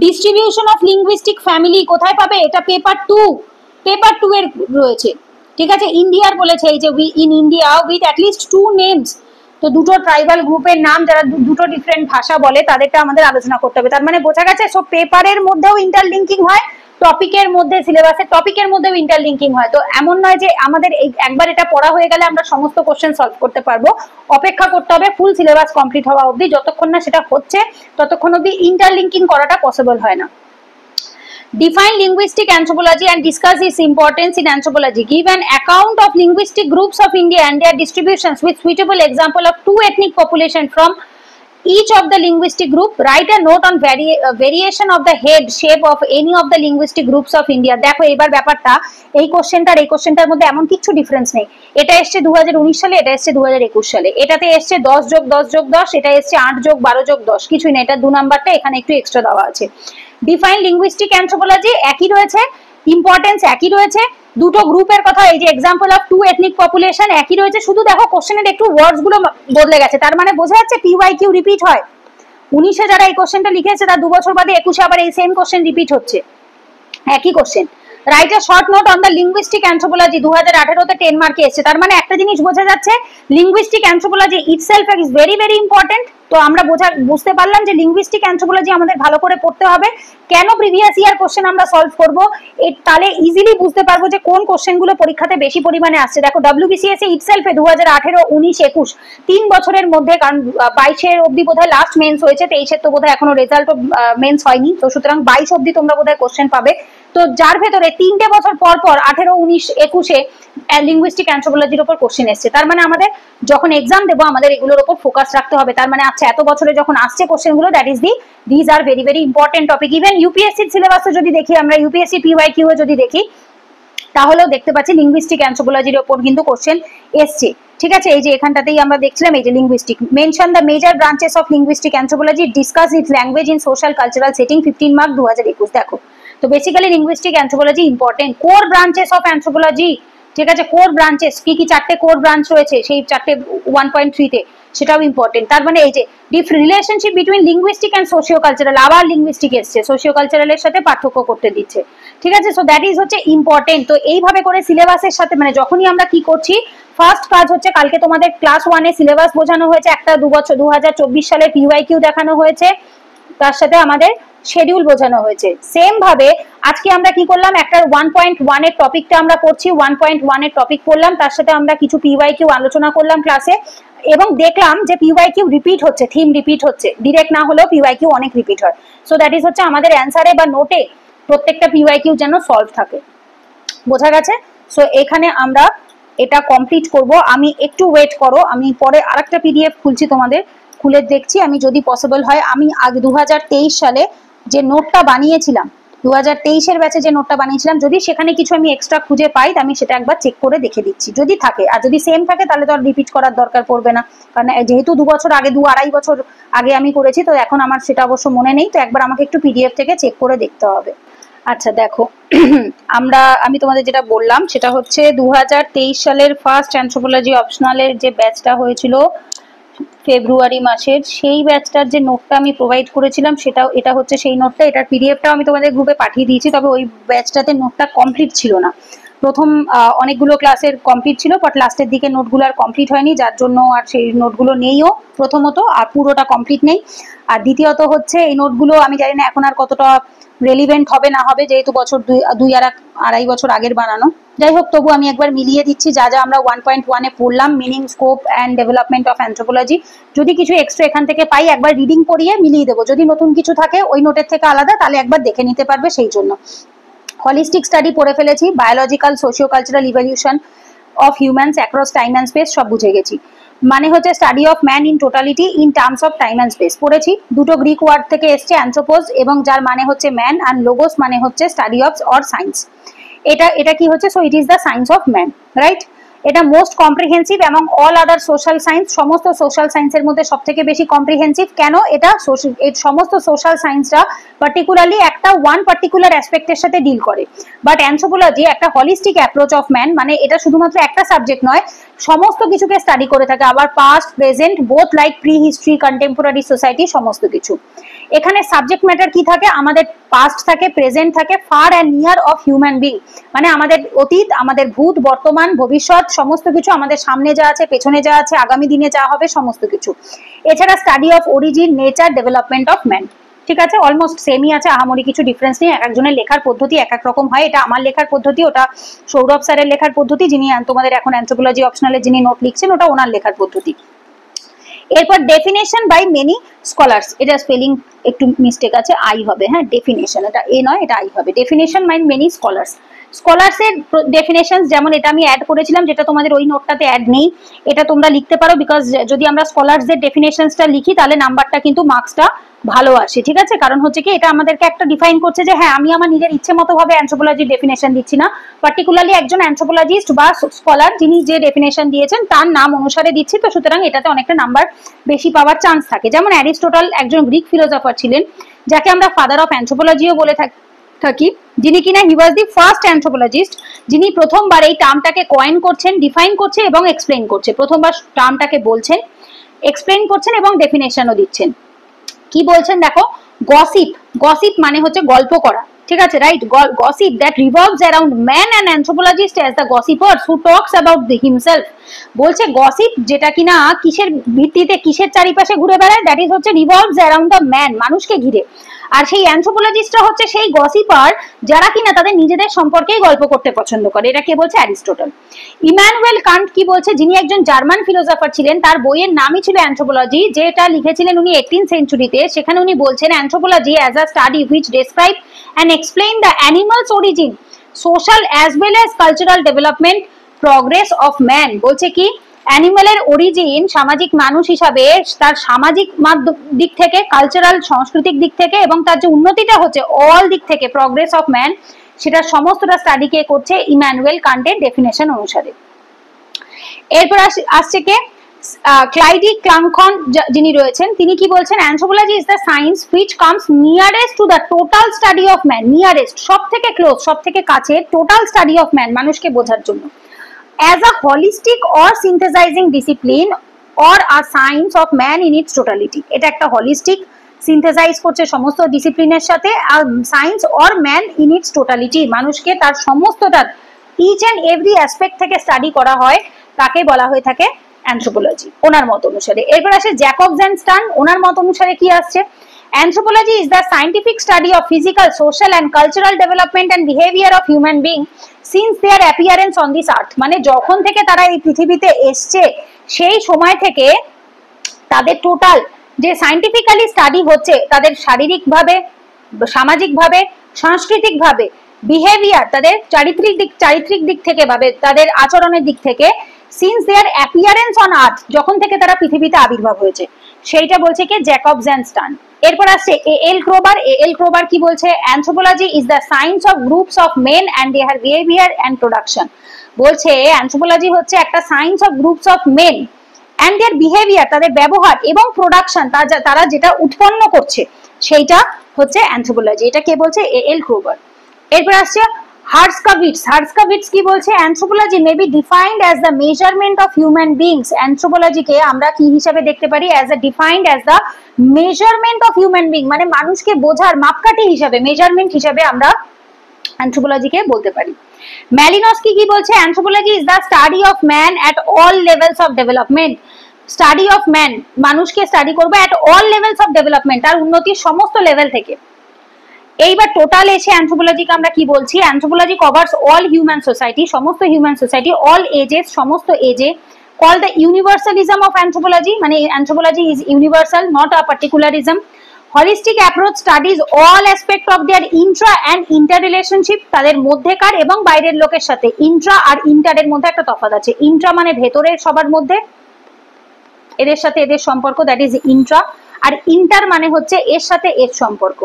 ডিস্ট্রিবিউশন অফ লিঙ্গুইস্টিক ফ্যামিলি কোথায় পাবে, এটা পেপার 2 এর রয়েছে, ঠিক আছে। ইন্ডিয়ার বলেছে এই যে in India with at least 2 names তো দুটো ট্রাইবাল গ্রুপের নাম যারা দুটো ডিফারেন্ট ভাষা বলে তাদেরটা আমাদের আলোচনা করতে হবে। তার মানে বোঝা গেছে সো পেপারের মধ্যেও ইন্টারলিঙ্কিং হয়, টপিকের মধ্যে সিলেবাসের টপিকের মধ্যেও ইন্টারলিঙ্কিং হয়। তো এমন নয় যে আমাদের একবার এটা পড়া হয়ে গেলে আমরা সমস্ত কোশ্চেন সলভ করতে পারবো, অপেক্ষা করতে হবে ফুল সিলেবাস কমপ্লিট হওয়া অবধি। যতক্ষণ না সেটা হচ্ছে ততক্ষণ অবধি ইন্টারলিঙ্কিং করাটা পসিবল হয় না। Define linguistic anthropology and discuss its importance in anthropology. Give an account of linguistic groups of India and their distributions with suitable example of two ethnic population from each of the linguistic group. Write a note on variation of the head shape of any of the linguistic groups of India. দেখো এবার ব্যাপারটা এই কোশ্চেনটার মধ্যে এমন কিছু difference নেই। এটা এসছে 2019 সালে, এটা এসছে 2021 সালে। এটাতে এসছে 10 যোগ 10 যোগ 10, এটা এসছে 8 যোগ 12 যোগ 10, কিছুই না। এটা 2 নাম্বারটা এখানে একটু এক্সট্রা দেওয়া আছে। ডিফাইন লিঙ্গুইস্টিক অ্যানথ্রোপোলজি একই রয়েছে, ইম্পর্টেন্স একই রয়েছে, দুটো গ্রুপের কথা এই যে example of two ethnic population একই রয়েছে, শুধু দেখো কোশ্চেনের একটু ওয়ার্ডস গুলো বদলে গেছে। তার মানে বোঝা যাচ্ছে PYQ রিপিট হয়। 19-এ যারা এই কোশ্চেনটা লিখেছে তার 2 বছর বাদে 21-এ আবার এই সেম কোশ্চেন রিপিট হচ্ছে, একই question. Write a short note on the linguistic anthropology 2018-তে 10 মার্কে এসেছে। তার মানে একটা জিনিস বোঝা যাচ্ছে linguistic anthropology itself is very very important. তো আমরা বুঝতে পারলাম যে লিঙ্গুইস্টিক অ্যানথ্রোপোলজি আমাদের ভালো করে পড়তে হবে। কেন প্রিভিয়াস ইয়ার কোশ্চেন আমরা সলভ করব, তাহলে ইজিলি বুঝতে পারবো যে কোন কোশ্চেনগুলো পরীক্ষাতে বেশি পরিমাণে আসছে। দেখো WBCS ইটসেলফে 2018, 19, 21 3 বছরের মধ্যে, কারণ 22-এর অবধি বোধহয় লাস্ট মেন্স হয়েছে, 23-এর তো বোধহয় এখনো রেজাল্ট মেন্স হয়নি, তো সুতরাং 22 অবধি তোমরা বোধহয় কোশ্চেন পাবে। তো যার ভেতরে 3টে বছর পর পর 18, 19, 21-এ লিঙ্গুইস্টিক অ্যানথ্রোপোলজির উপর কোশ্চেন এসছে। তার মানে আমাদের যখন এক্সাম দেবো আমাদের এগুলোর উপর ফোকাস রাখতে হবে। তার মানে আচ্ছা এত বছরে যখন আসছে কোশ্চেনগুলো, that is these are very very important topic. Even ইউপিএসসির সিলেবাসে যদি দেখি আমরা, ইউপিএসসি PYQ যদি দেখি, তাহলেও দেখতে পাচ্ছি লিঙ্গুইস্টিক অ্যানথ্রোপোলজির উপর কিন্তু কোশ্চেন এসছে। ঠিক আছে, এই যে এখানটাতেই আমরা দেখছিলাম এই যে linguistic, mention the major branches of linguistic anthropology, discuss it's language in social cultural setting, 15 mark 2021। দেখো তো basically linguistic anthropology important. Core branches of anthropology, ঠিক আছে, কোর ব্রাঞ্চেস কি কি 4টে কোর ব্রাঞ্চ রয়েছে সেই 4টে 1.3-তে, সেটাও ইম্পর্টেন্ট। তার মানে এই যে relationship between linguistic and socio cultural, আবার লিঙ্গুইস্টিক এসছে, সোশিও কালচারালের সাথে পার্থক্য করতে দিচ্ছে। ঠিক আছে, সো দ্যাট ইজ হচ্ছে ইম্পর্টেন্ট। তো এইভাবে করে সিলেবাসের সাথে মানে যখনই আমরা কি করছি, ফার্স্ট কাজ হচ্ছে কালকে তোমাদের ক্লাস 1-এ সিলেবাস বোঝানো হয়েছে, একটা 2024 সালে PYQ দেখানো হয়েছে, তার সাথে আমাদের শিডিউল বোঝানো হয়েছে। সেম ভাবে আজকে আমরা কি করলাম, একটা 1.1 এর টপিকটা আমরা পড়ছি, 1.1 এর টপিক পড়লাম, তার সাথে আমরা কিছু PYQ আলোচনা করলাম ক্লাসে, এবং দেখলাম যে PYQ রিপিট হচ্ছে, থিম রিপিট হচ্ছে, ডিরেক্ট না হলেও PYQ অনেক রিপিট হয়। সো দ্যাট ইজ হচ্ছে আমাদের অ্যান্সারে বা নোটে প্রত্যেকটা PYQ যেন সলভ থাকে। বোঝা গেছে? সো এখানে আমরা এটা কমপ্লিট করব। আমি একটু ওয়েট করো, আমি পরে আরেকটা PDF খুলছি, তোমাদের খুলে দেখছি আমি, যদি পসিবল হয়। আমি আগে 2023 সালে যে নোটটা বানিয়েছিলাম, 2023-এর ব্যাচে যে নোটটা বানিয়েছিলাম, যদি সেখানে কিছু আমি এক্সট্রা খুঁজে পাই আমি সেটা একবার চেক করে দেখে দিচ্ছি, যদি থাকে। আর যদি সেম থাকে তাহলে তো আর রিপিট করার দরকার পড়বে না, কারণ যেহেতু 2 বছর আগে, 2-2.5 বছর আগে আমি করেছি, তো এখন আমার সেটা অবশ্য মনে নেই। তো একবার আমাকে একটু PDF থেকে চেক করে দেখতে হবে। আচ্ছা দেখো, আমি তোমাদের যেটা বললাম সেটা হচ্ছে 2023 সালের ফার্স্ট অ্যানথ্রোপোলজি অপশনালের যে ব্যাচটা হয়েছিল ফেব্রুয়ারি মাসের, সেই ব্যাচটার যে নোটটা আমি প্রোভাইড করেছিলাম এটা হচ্ছে সেই নোটটা। এটার PDFটাও আমি তোমাদের গ্রুপে পাঠিয়ে দিয়েছি, তবে ওই ব্যাচটাতে নোটটা কমপ্লিট ছিল না। প্রথম অনেকগুলো ক্লাসের কমপ্লিট ছিল, বাট লাস্টের দিকে নোটগুলো আর কমপ্লিট হয়নি, যার জন্য আর সেই নোটগুলো নেইও প্রথমত, আর পুরোটা কমপ্লিট নেই। আর দ্বিতীয়ত হচ্ছে এই নোটগুলো আমি জানি না এখন আর কতটা রেলিভেন্ট হবে না হবে, যেহেতু বছর 2-2.5 বছর আগের বানানো। যাই হোক, তবু আমি একবার মিলিয়ে দিচ্ছি যা যা আমরা 1.1-এ পড়লাম, meaning, scope and development of anthropology. যদি কিছু এক্সট্রা এখান থেকে পাই একবার রিডিং পড়িয়ে মিলিয়ে দেবো, যদি নতুন কিছু থাকে ওই নোটের থেকে আলাদা তাহলে একবার দেখে নিতে পারবে। সেই জন্য হলিস্টিক স্টাডি পড়ে ফেলেছি, biological, socio cultural evolution of humans across time and space সব বুঝে গেছি। মানে হচ্ছে study of man in totality in terms of time and space পড়েছি। দুটো গ্রিক ওয়ার্ড থেকে এসছে, অ্যানথ্রোপোজ, এবং যার মানে হচ্ছে ম্যান, আর লোগোস মানে হচ্ছে স্টাডি অফ অর সায়েন্স। এটা কি হচ্ছে, so it is the science of man, right. এটা most comprehensive among all other social science, সমস্ত সোশ্যাল সায়েন্সের মধ্যে সব থেকে বেশি কম্প্রিহেন্সিভ। কেন? এটা সমস্ত সোশ্যাল সায়েন্সরা পার্টিকুলারলি একটা ওয়ান পার্টিকুলার অ্যাসপেক্টের সাথে ডিল করে, বাট অ্যানথ্রোপোলজি একটা হলিস্টিক অ্যাপ্রোচ অফ ম্যান, মানে এটা শুধুমাত্র একটা সাবজেক্ট নয়, সমস্ত কিছুকে স্টাডি করে থাকে, আবার past, present, both like pre history, contemporary society, সমস্ত কিছু। এখানে সাবজেক্ট ম্যাটার কি থাকে, আমাদের পাস্ট থাকে, প্রেজেন্ট থাকে, fur and near of human being, মানে আমাদের অতীত, আমাদের ভূত, বর্তমান, ভবিষ্যৎ সমস্ত কিছু, আমাদের সামনে যা আছে, পেছনে যা আছে, আগামী দিনে যা হবে সমস্ত কিছু। এছাড়া study of origin, nature, development of man. ঠিক আছে, অলমোস্ট সেমই আছে, আহামরি কিছু ডিফারেন্স নেই। এক একজনের লেখার পদ্ধতি এক এক রকম হয়, এটা আমার লেখার পদ্ধতি, ওটা সৌরভ স্যারের লেখার পদ্ধতি, যিনি তোমাদের এখন অ্যানথ্রোপোলজি অপশনালে যিনি নোট লিখছেন ওটা ওনার লেখার পদ্ধতি। এরপর ডেফিনেশন বাই মেনি স্কলার্স, এটা স্পেলিং একটু মিস্টেক আছে, আই হবে, হ্যাঁ ডেফিনেশন, এটা এ নয়, এটা আই হবে। ডেফিনেশন বাই মেনি স্কলার্স, স্কলার্সের ডেফিনেশন যেমন এটা আমি অ্যাড করেছিলাম, যেটা তোমাদের ওই নোটটাতে অ্যাড নেই, এটা তোমরা লিখতে পারো, বিকজ যদি আমরা স্কলার্সদের ডেফিনেশনসটা লিখি তাহলে নাম্বারটা কিন্তু মার্কসটা ভালো আসে। ঠিক আছে, কারণ হচ্ছে কি এটা আমাদেরকে একটা ডিফাইন করছে যে হ্যাঁ আমি আমার নিজের ইচ্ছে মতো ভাবে অ্যানথ্রোপোলজির ডেফিনেশন দিচ্ছি না, পার্টিকুলারলি একজন অ্যানথ্রোপোলজিস্ট বা স্কলার যিনি যে ডেফিনেশন দিয়েছেন তার নাম অনুসারে দিচ্ছি, তো সুতরাং এটাতে অনেকটা নাম্বার বেশি পাওয়ার চান্স থাকে। যেমন অ্যারিস্টটল একজন গ্রিক ফিলোসফার ছিলেন, যাকে আমরা ফাদার অফ অ্যানথ্রোপোলজিও বলে থাকি, যিনি কিনা হি ওয়াজ দি ফার্স্ট অ্যানথ্রোপোলজিস্ট, যিনি প্রথমবার এই টার্মটাকে কয়েন করছেন, ডিফাইন করছে এবং এক্সপ্লেইন করছে, প্রথমবার টার্মটাকে বলছেন, এক্সপ্লেইন করছেন এবং ডেফিনেশনও দিচ্ছেন। কি বলছেন দেখো, গসিপ, গসিপ মানে হচ্ছে গল্প করা, ঠিক আছে, right, gossip that revolves around man and anthropologist as the gossipers who talks about himself. বলছে গসিপ যেটা কিনা কিসের ভিত্তিতে, কিসের চারিপাশে ঘুরে বেড়ায়, দ্যাট ইজ হচ্ছে রিভলভস অ্যারাউন্ড দ্য ম্যান, মানুষকে ঘিরে। আর সেই অ্যানথ্রোপোলজিস্টরা হচ্ছে সেই গসিপার যারা কিনা তাদের নিজেদের সম্পর্কেই গল্প করতে পছন্দ করে। এটা কে বলছে? অ্যারিস্টটল। ইমানুয়েল কান্ট কি বলছে, যিনি একজন জার্মান ফিলোসফার ছিলেন, তার বইয়ের নামই ছিল অ্যানথ্রোপোলজি, যেটা লিখেছিলেন উনি 18th সেঞ্চুরিতে। সেখানে উনি বলছেন anthropology as a study which describe and explain the animals origin, social as well as cultural development, progress of man. বলছে কি অ্যানিমালের অরিজিন, সামাজিক মানুষ হিসাবে তার সামাজিক দিক থেকে, কালচারাল সাংস্কৃতিক দিক থেকে, এবং তার যে উন্নতিটা হচ্ছে অল দিক থেকে, প্রগ্রেস অফ ম্যান, সেটা সমস্তটা স্টাডি কে করছে ইমানুয়েল কান্টের ডেফিনেশন অনুসারে। এরপর আসছে কে ক্লাইডি ক্লাংখন যিনি রয়েছেন, তিনি কি বলছেন, anthropology is the science which comes nearest to the total study of man, nearest সব থেকে ক্লোজ, সব থেকে কাছে, টোটাল স্টাডি অফ ম্যান মানুষকে বোঝার জন্য, as a holistic or synthesizing discipline or a science of man in its totality। এটা একটা holistic, synthesize করছে সমস্ত ডিসিপ্লিনের সাথে, আর science or man in its totality, মানুষকে তার সমস্তটার ইচ অ্যান্ড এভরি অ্যাসপেক্ট থেকে স্টাডি করা হয়, তাকে বলা হয়ে থাকে অ্যানথ্রোপোলজি, ওনার মত অনুসারে। এরপর আসে জ্যাকবস এন্ড স্টার্ন, ওনার মত অনুসারে কি আসছে, anthropology is the scientific study of physical, social and cultural development and behavior of human being since their appearance on this earth। মানে যখন থেকে তারা এই পৃথিবীতে এসছে সেই সময় থেকে তাদের টোটাল যে সায়েন্টিফিক্যালি স্টাডি হচ্ছে, তাদের শারীরিক ভাবে, সামাজিক ভাবে, সাংস্কৃতিক ভাবে, বিহেভিয়ার, তাদের চারিত্রিক দিক থেকে ভাবে, তাদের আচরণের দিক থেকে, since their appearance on earth, যখন থেকে তারা পৃথিবীতে আবির্ভাব হয়েছে, সেইটা বলছে কি জ্যাকবস এন্ড স্টার্ন। এরপর আসছে এল ক্রোবার। এল ক্রোবার কি বলছে, anthropology is the science of groups of men and there behaviour and production. বলছে অ্যানথ্রোপোলজি হচ্ছে একটা science of groups of men and there behaviour, তাদের ব্যবহার এবং প্রোডাকশন, তারা যেটা উৎপন্ন করছে সেইটা হচ্ছে অ্যানথ্রোপোলজি। এটা কে বলছে? L Kroeber. এরপর আসছে হার্সকাভিটস। হার্সকাভিটস কি বলছে, anthropology may be defined as the measurement of human beings. অ্যানথ্রোপোলজিকে আমরা কি হিসাবে দেখতে পারি? As a defined as the measurement of human being, মানে মানুষকে বোঝার মাপকাঠি হিসাবে, মেজারমেন্ট হিসাবে আমরা অ্যানথ্রোপোলজিকে বলতে পারি। ম্যালিনস্কি কি বলছে, anthropology is the study of man at all levels of development. Study of man, মানুষকে স্টাডি করবো at all levels of development, তার উন্নতির সমস্ত লেভেল থেকে। এইবার টোটাল এসে অ্যানথ্রোপোলজিকে আমরা কি বলছি, anthropology covers all human society, সমস্ত হিউম্যান সোসাইটি, অল এজেস, সমস্ত এজে। Call the universalism of anthropology, মানে anthropology is universal, not a particularism. Holistic approach studies all aspect of their intra and inter relationship, তাদের মধ্যেকার এবং বাইরের লোকের সাথে। ইন্ট্রা আর ইন্টারের মধ্যে একটা তফাৎ আছে। ইন্ট্রা মানে ভেতরের সবার মধ্যে, এদের সাথে এদের সম্পর্ক, দ্যাট ইজ ইন্ট্রা। আর ইন্টার মানে হচ্ছে এর সাথে এর সম্পর্ক,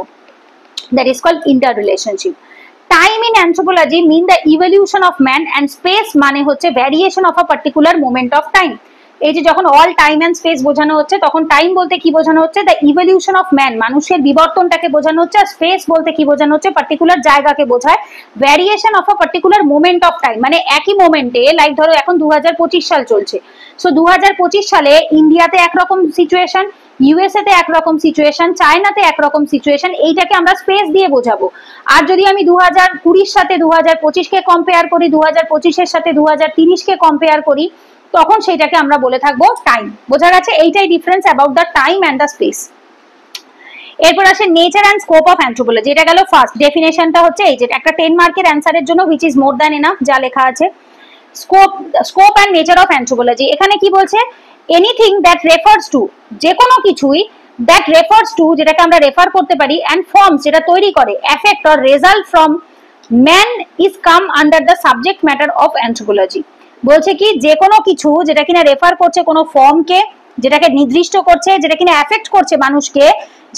that is called interrelationship. Time in anthropology mean the evolution of man, and space মানে হচ্ছে variation of a particular moment of time। এই যে যখন all time and space বোঝানো হচ্ছে, তখন time বলতে কি বোঝানো হচ্ছে? the evolution of man, মানুষের বিবর্তনটাকে বোঝানো হচ্ছে। আর space বলতে কি বোঝানো হচ্ছে? particular জায়গাকে বোঝায়। variation of a particular moment of time, মানে একই মোমেন্টে, লাইক ধরো এখন 2025 সাল চলছে, সো 2025 সালে ইন্ডিয়াতে একরকম সিচুয়েশন, ইউএসএ তে একরকম সিচুয়েশন, চায়নাতে একরকম সিচুয়েশন, এইটাকে আমরা স্পেস দিয়ে বোঝাবো। আর যদি আমি 2020 সাথে 2025 কে কম্পেয়ার করি, 2025 এর সাথে 2030 কে কম্পেয়ার করি, তখন সেইটাকে আমরা বলে থাকবো টাইম। বোঝা গেছে? এইটাই difference about the time and the space. এরপর আসে nature and scope of anthropology. এটা গেল ফার্স্ট ডেফিনেশনটা, হচ্ছে এই যে একটা 10 মার্কের অ্যান্সারের জন্য which is more than enough যা লেখা আছে। Scope and nature of anthropology, এখানে কি বলছে, এনিথিং দ্যাট রেফার্স টু, যে কোনো কিছুই দ্যাট রেফার্স টু, যেটাকে আমরা রেফার করতে পারি, অ্যান্ড ফর্মস, যেটা তৈরি করে, effect or result from man is come under the subject matter of anthropology. বলছে কি যে কোনো কিছু যেটা কিনা রেফার করছে কোনো ফর্মকে, যেটাকে নির্দিষ্ট করছে, যেটা কিনা এফেক্ট করছে মানুষকে,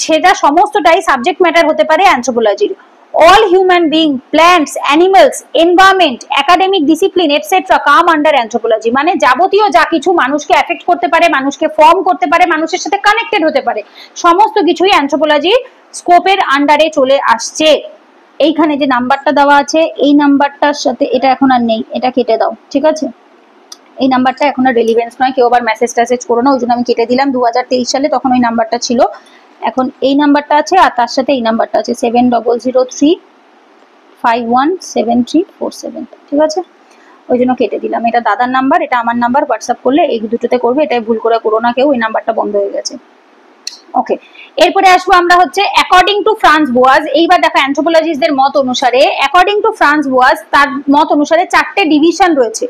সেটা সমস্তটাই সাবজেক্ট ম্যাটার হতে পারে অ্যানথ্রোপোলজির। all human being, plants, animals, environment, academic discipline etc. come under anthropology। মানে যাবতীয় যা কিছু মানুষকে এফেক্ট করতে পারে, মানুষকে ফর্ম করতে পারে, মানুষের সাথে কানেক্টেড হতে পারে, সমস্ত কিছুই অ্যানথ্রোপোলজি স্কোপের আন্ডারে চলে আসছে। এইখানে যে নাম্বারটা দেওয়া আছে, এই নাম্বারটার সাথে এটা এখন আর নেই, এটা কেটে দাও, ঠিক আছে? এই নাম্বারটা এখন আর রেলিভেন্স নয়, কেউ আবার মেসেজ টেসেজ করো না, ওই জন্য আমি কেটে দিলাম। 2023 সালে তখন ওই নাম্বারটা ছিল, এখন এই নাম্বারটা আছে, আর তার সাথে এই নাম্বারটা আছে 7003517347, ঠিক আছে? ওই জন্য কেটে দিলাম। এটা দাদার নাম্বার, এটা আমার নাম্বার, হোয়াটসঅ্যাপ করলে এই দুটোতে করবে, এটাই ভুল করে করো না কেউ, এই নাম্বারটা বন্ধ হয়ে গেছে। ওকে, এরপরে আসবো আমরা হচ্ছে অ্যাকর্ডিং টু ফ্রান্স বোয়াজ। এইবার দেখো অ্যানথ্রোপোলজিস্টদের মত অনুসারে, অ্যাকর্ডিং টু ফ্রান্স বোয়াজ, তার মত অনুসারে 4টে ডিভিশন রয়েছে,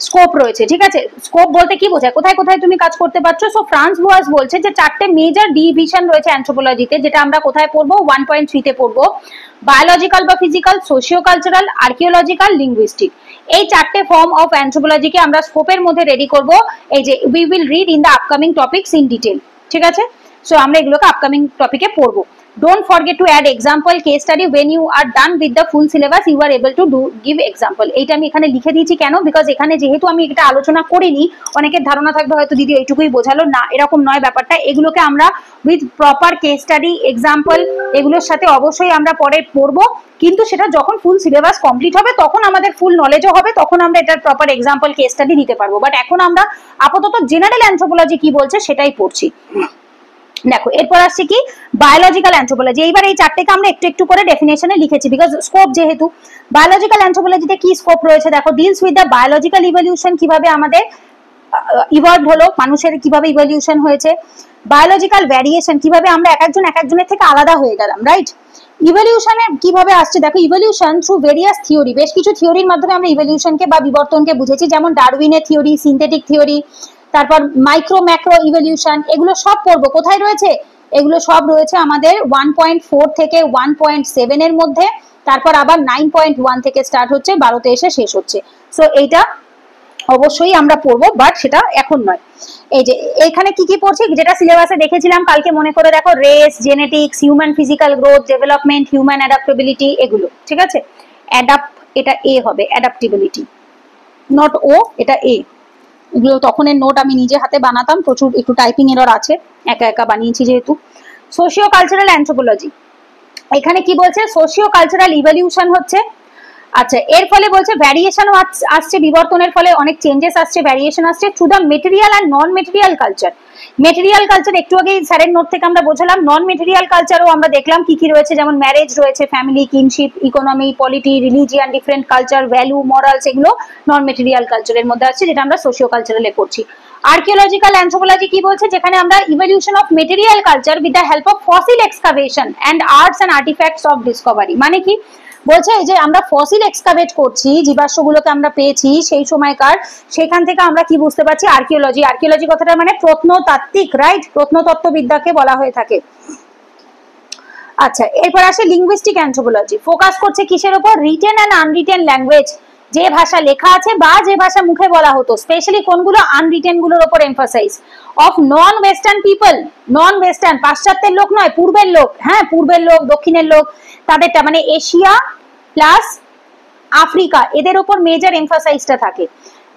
স্কোপ রয়েছে, ঠিক আছে? স্কোপ বলতে কি বোঝায়, কোথায় কোথায় তুমি কাজ করতে পারছো। সো ফ্রান্স বোয়াজ বলছে যে 4টে মেজর ডিভিশন রয়েছে অ্যানথ্রোপোলজিতে, যেটা আমরা কোথায় পড়বো, 1.3 তে পড়বো। বায়োলজিক্যাল বা physical, socio cultural, archaeological, linguistic. এই 4টে ফর্ম অফ অ্যানথ্রোপোলজিকে আমরা স্কোপের মধ্যে রেডি করব। এই যে we will read in the upcoming topics in detail, ঠিক আছে? সো আমরা এগুলোকে আপকামিং টপিকে পড়বো। Don't forget to add example case study when you are done with the full syllabus, you are able to give example। এইটা আমি এখানে লিখে দিয়েছি কেন, বিকজ এখানে যেহেতু আমি এটা আলোচনা করিনি, অনেকের ধারণা থাকবে হয়তো দিদি এইটুকুই বোঝালো, না, এরকম নয় ব্যাপারটা। এগুলোকে আমরা with proper case study, example, এগুলোর সাথে অবশ্যই আমরা পরে পড়বো, কিন্তু সেটা যখন ফুল সিলেবাস কমপ্লিট হবে তখন আমাদের ফুল নলেজও হবে, তখন আমরা এটার প্রপার এক্সাম্পল কেস স্টাডি দিতে পারবো। বাট এখন আমরা আপাতত জেনারেল অ্যানথ্রোপোলজি কি বলছে সেটাই পড়ছি। দেখো এরপর আসছে কি, বায়োলজিক্যাল অ্যানথ্রোপোলজি। এইবার এই 4টেকে আমরা একটু একটু করে ডেফিনেশনে লিখেছি, বিকজ স্কোপ যেহেতু। বায়োলজিক্যাল অ্যানথ্রোপোলজিতে কি স্কোপ রয়েছে দেখো, deals with the biological evolution, কিভাবে আমাদের ইভলভ হলো, মানুষের কিভাবে ইভলিউশন হয়েছে। বায়োলজিক্যাল ভ্যারিয়েশন, কিভাবে আমরা একজনের থেকে আলাদা হয়ে গেলাম, রাইট? ইভলিউশনে কিভাবে আসছে দেখো, ইভলিউশন থ্রু ভেরিয়াস থিওরি, বেশ কিছু থিওরির মাধ্যমে আমরা ইভলিউশনকে বা বিবর্তনকে বুঝেছি, যেমন ডারউইনের থিওরি, সিনথেটিক থিওরি, তারপর মাইক্রো ম্যাক্রো ইভলিউশন, এগুলো সব পড়বো। কোথায় রয়েছে এগুলো? সব রয়েছে আমাদের 1.4 থেকে 1.7 এর মধ্যে, তারপর আবার 9.1 থেকে স্টার্ট হচ্ছে, 12তে এসে শেষ হচ্ছে। সো এইটা অবশ্যই আমরা পড়বো, বাট সেটা এখন নয়। এই যে এখানে কি কি পড়ছি, যেটা সিলেবাসে দেখেছিলাম কালকে, মনে করে দেখো, race, genetics, human physical growth, development, human adaptability, এগুলো, ঠিক আছে? অ্যাডাপ্ট, এটা এ হবে, অ্যাডাপ্টেবিলিটি, নট ও, এটা এ। এগুলো তখনের নোট আমি নিজে হাতে বানাতাম, প্রচুর একটু টাইপিং এরর আছে, একা একা বানিয়েছি যেহেতু। সোশিও কালচারাল অ্যানথ্রোপোলজি, এখানে কি বলছে, সোশিও কালচারাল ইভলিউশন হচ্ছে। আচ্ছা, এর ফলে বলছে ভ্যারিয়েশনও আসছে, বিবর্তনের ফলে অনেক চেঞ্জেস আসছে, ভ্যারিয়েশন আসছে through the material and non material culture. Material culture একটু আগে স্যারের নোট থেকে আমরা বোঝালাম, নন মেটেরিয়াল কালচারও আমরা দেখলাম কি কি রয়েছে, যেমন ম্যারেজ রয়েছে, family, kinship, economy, polity, religion, different culture, value, morals, এগুলো নন মেটেরিয়াল কালচারের মধ্যে আসছে, যেটা আমরা সোশিও কালচারালে পড়ছি। আর্কিওলজিক্যাল অ্যানথ্রোপোলজি কি বলছে, যেখানে আমরা evolution of material culture with the help of fossil excavation and arts and artefacts of Discovery. মানে কি বলছে, এই যে আমরা ফসিল এক্সকাভেট করছি, জীবাশ্মগুলোকে আমরা পেয়েছি সেই সময়কার, সেখান থেকে আমরা কি বুঝতে পারছি, আর্কিওলজি। আর্কিওলজি কথাটা মানে প্রত্নতাত্ত্বিক, রাইট? প্রত্নতত্ত্ববিদ্যাকে বলা হয়ে থাকে। আচ্ছা, এরপর আসে লিঙ্গুইস্টিক অ্যানথ্রোপোলজি, ফোকাস করছে কিসের উপর, রিটেন অ্যান্ড আনরিটেন ল্যাঙ্গুয়েজ, যে ভাষা লেখা আছে বা যে ভাষা মুখে বলা হতো, স্পেশালি কোনগুলো, আনরিটেন গুলোর উপর emphasise, of non western people, non western, পাশ্চাত্যের লোক নয়, পূর্বের লোক, হ্যাঁ, পূর্বের লোক, দক্ষিণের লোক, তাদেরটা মানে এশিয়া প্লাস আফ্রিকা, এদের উপর মেজর এমফাসাইজটা থাকে।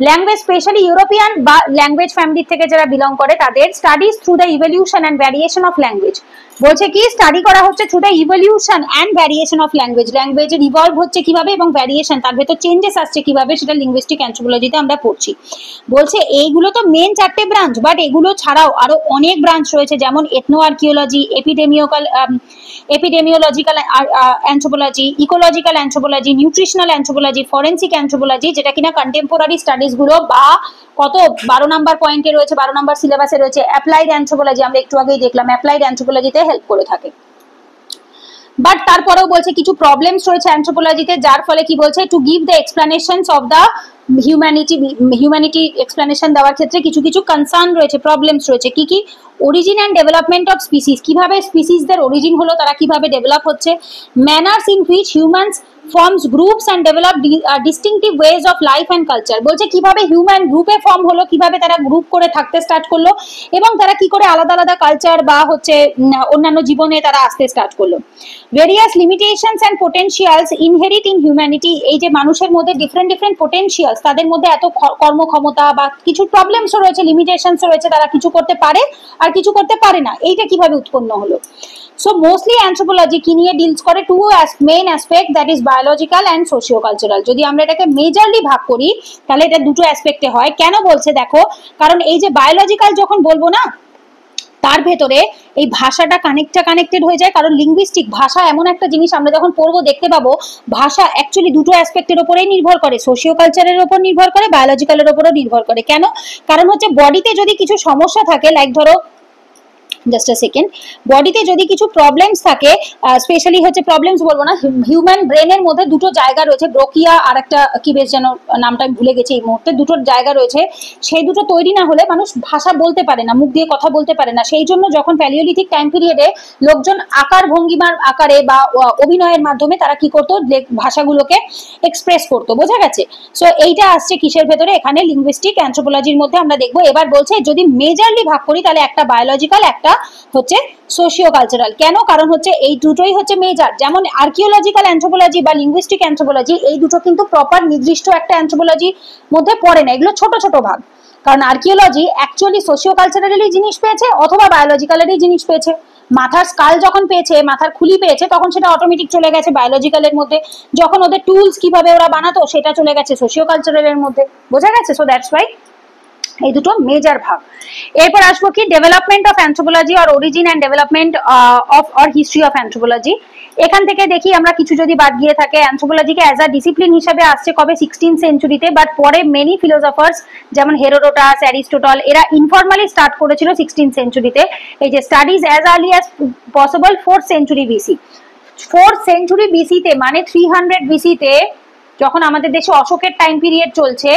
ল্যাঙ্গুয়েজ, স্পেশালি ইউরোপিয়ান বা ল্যাঙ্গুয়েজ ফ্যামিলি থেকে যারা বিলং করে তাদের, studies through the evolution and variation of language, বলছে কি স্টাডি করা হচ্ছে through the evolution and variation of language, ল্যাঙ্গুয়েজের ইভলভ হচ্ছে কিভাবে এবং ভ্যারিয়েশন তার ভেতর চেঞ্জেস আসছে কিভাবে, সেটা লিঙ্গুইস্টিক অ্যানথ্রোপোলজিতে আমরা পড়ছি। বলছে এইগুলো তো মেন 4টে ব্রাঞ্চ, বাট এগুলো ছাড়াও আরো অনেক ব্রাঞ্চ রয়েছে, যেমন ethno archaeology, epidemiological anthropology, ecological anthropology, nutritional anthropology, forensic anthropology, যেটা কিনা কন্টেম্পোরারি স্টাডিজ গুলো বা কত 12 নাম্বার পয়েন্টে রয়েছে, 12 নাম্বার সিলেবাসে রয়েছে। অ্যাপ্লাইড অ্যানথ্রোপোলজি আমরা একটু আগেই দেখলাম, অ্যাপ্লাইড অ্যানথ্রোপোলজিতে হেল্প করে থাকে। বাট তারপরেও বলছে কিছু প্রবলেমস রয়েছে অ্যানথ্রোপোলজিতে, যার ফলে কি বলছে to give the explanations of the humanity explanation দেওয়ার ক্ষেত্রে কিছু কিছু কনসার্ন রয়েছে, প্রবলেমস রয়েছে। কি কি? Origin and development of species, কিভাবে স্পিসিসদের অরিজিন হলো, তারা কিভাবে ডেভেলপ হচ্ছে। Manners in which humans forms groups and develop distinctive ways of life and culture, বলছে কিভাবে হিউম্যান গ্রুপে ফর্ম হলো, কিভাবে তারা গ্রুপ করে থাকতে স্টার্ট করলো এবং তারা কি করে আলাদা আলাদা কালচার বা হচ্ছে অন্যান্য জীবনে তারা আসতে স্টার্ট করলো। Various limitations and potentials inherit in humanity, এই যে মানুষের মধ্যে ডিফারেন্ট পোটেনশিয়ালস, তাদের মধ্যে এত কর্মক্ষমতা বা কিছু প্রবলেমসও রয়েছে, লিমিটেশনসও রয়েছে, তারা কিছু করতে পারে আর কিছু করতে পারে না, এইটা কিভাবে উৎপন্ন হলো। সো মোস্টলি অ্যানথ্রোপোলজি কি নিয়ে ডিলস করে? Two main aspect, that is biological and socio cultural. যদি আমরা এটাকে মেজরলি ভাগ করি তাহলে এটা দুটো অ্যাসপেক্টে হয়। কেন বলছে দেখো, কারণ এই যে বায়োলজিক্যাল যখন বলবো না, তার ভেতরে এই ভাষাটা কানেক্টেড হয়ে যায়, কারণ লিঙ্গুইস্টিক ভাষা এমন একটা জিনিস আমরা যখন পড়বো দেখতে পাবো ভাষা অ্যাকচুয়ালি দুটো অ্যাসপেক্টের উপরেই নির্ভর করে, সোশিও কালচারের উপর নির্ভর করে, বায়োলজিক্যালের উপরও নির্ভর করে। কেন? কারণ হচ্ছে বডিতে যদি কিছু সমস্যা থাকে, লাইক ধরো জাস্ট আ সেকেন্ড, বডিতে যদি কিছু প্রবলেমস থাকে, স্পেশালি হচ্ছে প্রবলেমস বলবো না, হিউম্যান ব্রেনের মধ্যে দুটো জায়গা রয়েছে, ব্রোকিয়া আর একটা কি বেশ যেন নামটা আমি ভুলে গেছি এই মুহূর্তে, দুটো জায়গা রয়েছে, সেই দুটো তৈরি না হলে মানুষ ভাষা বলতে পারে না, মুখ দিয়ে কথা বলতে পারে না। সেই জন্য যখন প্যালিওলিথিক টাইম পিরিয়ডে লোকজন আকার ভঙ্গিমার আকারে বা অভিনয়ের মাধ্যমে তারা কি করতো, ভাষাগুলোকে এক্সপ্রেস করতো, বোঝা গেছে? সো এইটা আসছে কিসের ভেতরে, এখানে লিঙ্গুইস্টিক অ্যানথ্রোপোলজির মধ্যে আমরা দেখবো। এবার বলছে যদি মেজরলি ভাগ করি তাহলে একটা বায়োলজিক্যাল, একটা হচ্ছে সোশিও কালচারাল। কেন? কারণ হচ্ছে এই দুটোই হচ্ছে মেজর। যেমন আর্কিওলজিক্যাল অ্যানথ্রোপোলজি বা লিঙ্গুইস্টিক অ্যানথ্রোপোলজি, এই দুটো কিন্তু প্রপার নির্দিষ্ট একটা অ্যানথ্রোপোলজির মধ্যে পড়ে না, এগুলো ছোট ছোট ভাগ। কারণ আর্কিওলজি অ্যাকচুয়ালি সোশিও কালচারালেরই জিনিস পেয়েছে অথবা বায়োলজিক্যালেরই জিনিস পেয়েছে। মাথার স্কাল যখন পেয়েছে, মাথার খুলি পেয়েছে, তখন সেটা অটোমেটিক চলে গেছে বায়োলজিক্যালের মধ্যে। যখন ওদের টুলস কিভাবে ওরা বানাতো সেটা চলে গেছে সোশিও কালচারালের মধ্যে, বোঝা গেছে? সো দ্যাটস ওয়াই এই দুটো মেজর ভাগ। এরপর আসবো কি ডেভেলপমেন্ট অফ অ্যানথ্রোপোলজি আর origin and development of or history of anthropology. এখান থেকে দেখি আমরা কিছু যদি বাদ গিয়ে থাকে, অ্যানথ্রোপোলজিকে অ্যাজ আ ডিসিপ্লিন হিসেবে আসছে কবে 16th সেঞ্চুরিতে, বাট পরে মেনি ফিলোসফার্স যেমন হেরোডোটাস, অ্যারিস্টোটল এরা ইনফরমালি স্টার্ট করেছিল 16th সেঞ্চুরিতে। এই যে studies as early as possible 4th century BC. 4th century বিসিতে মানে 300 বিসিতে যখন আমাদের দেশে অশোকের টাইম পিরিয়ড চলছে,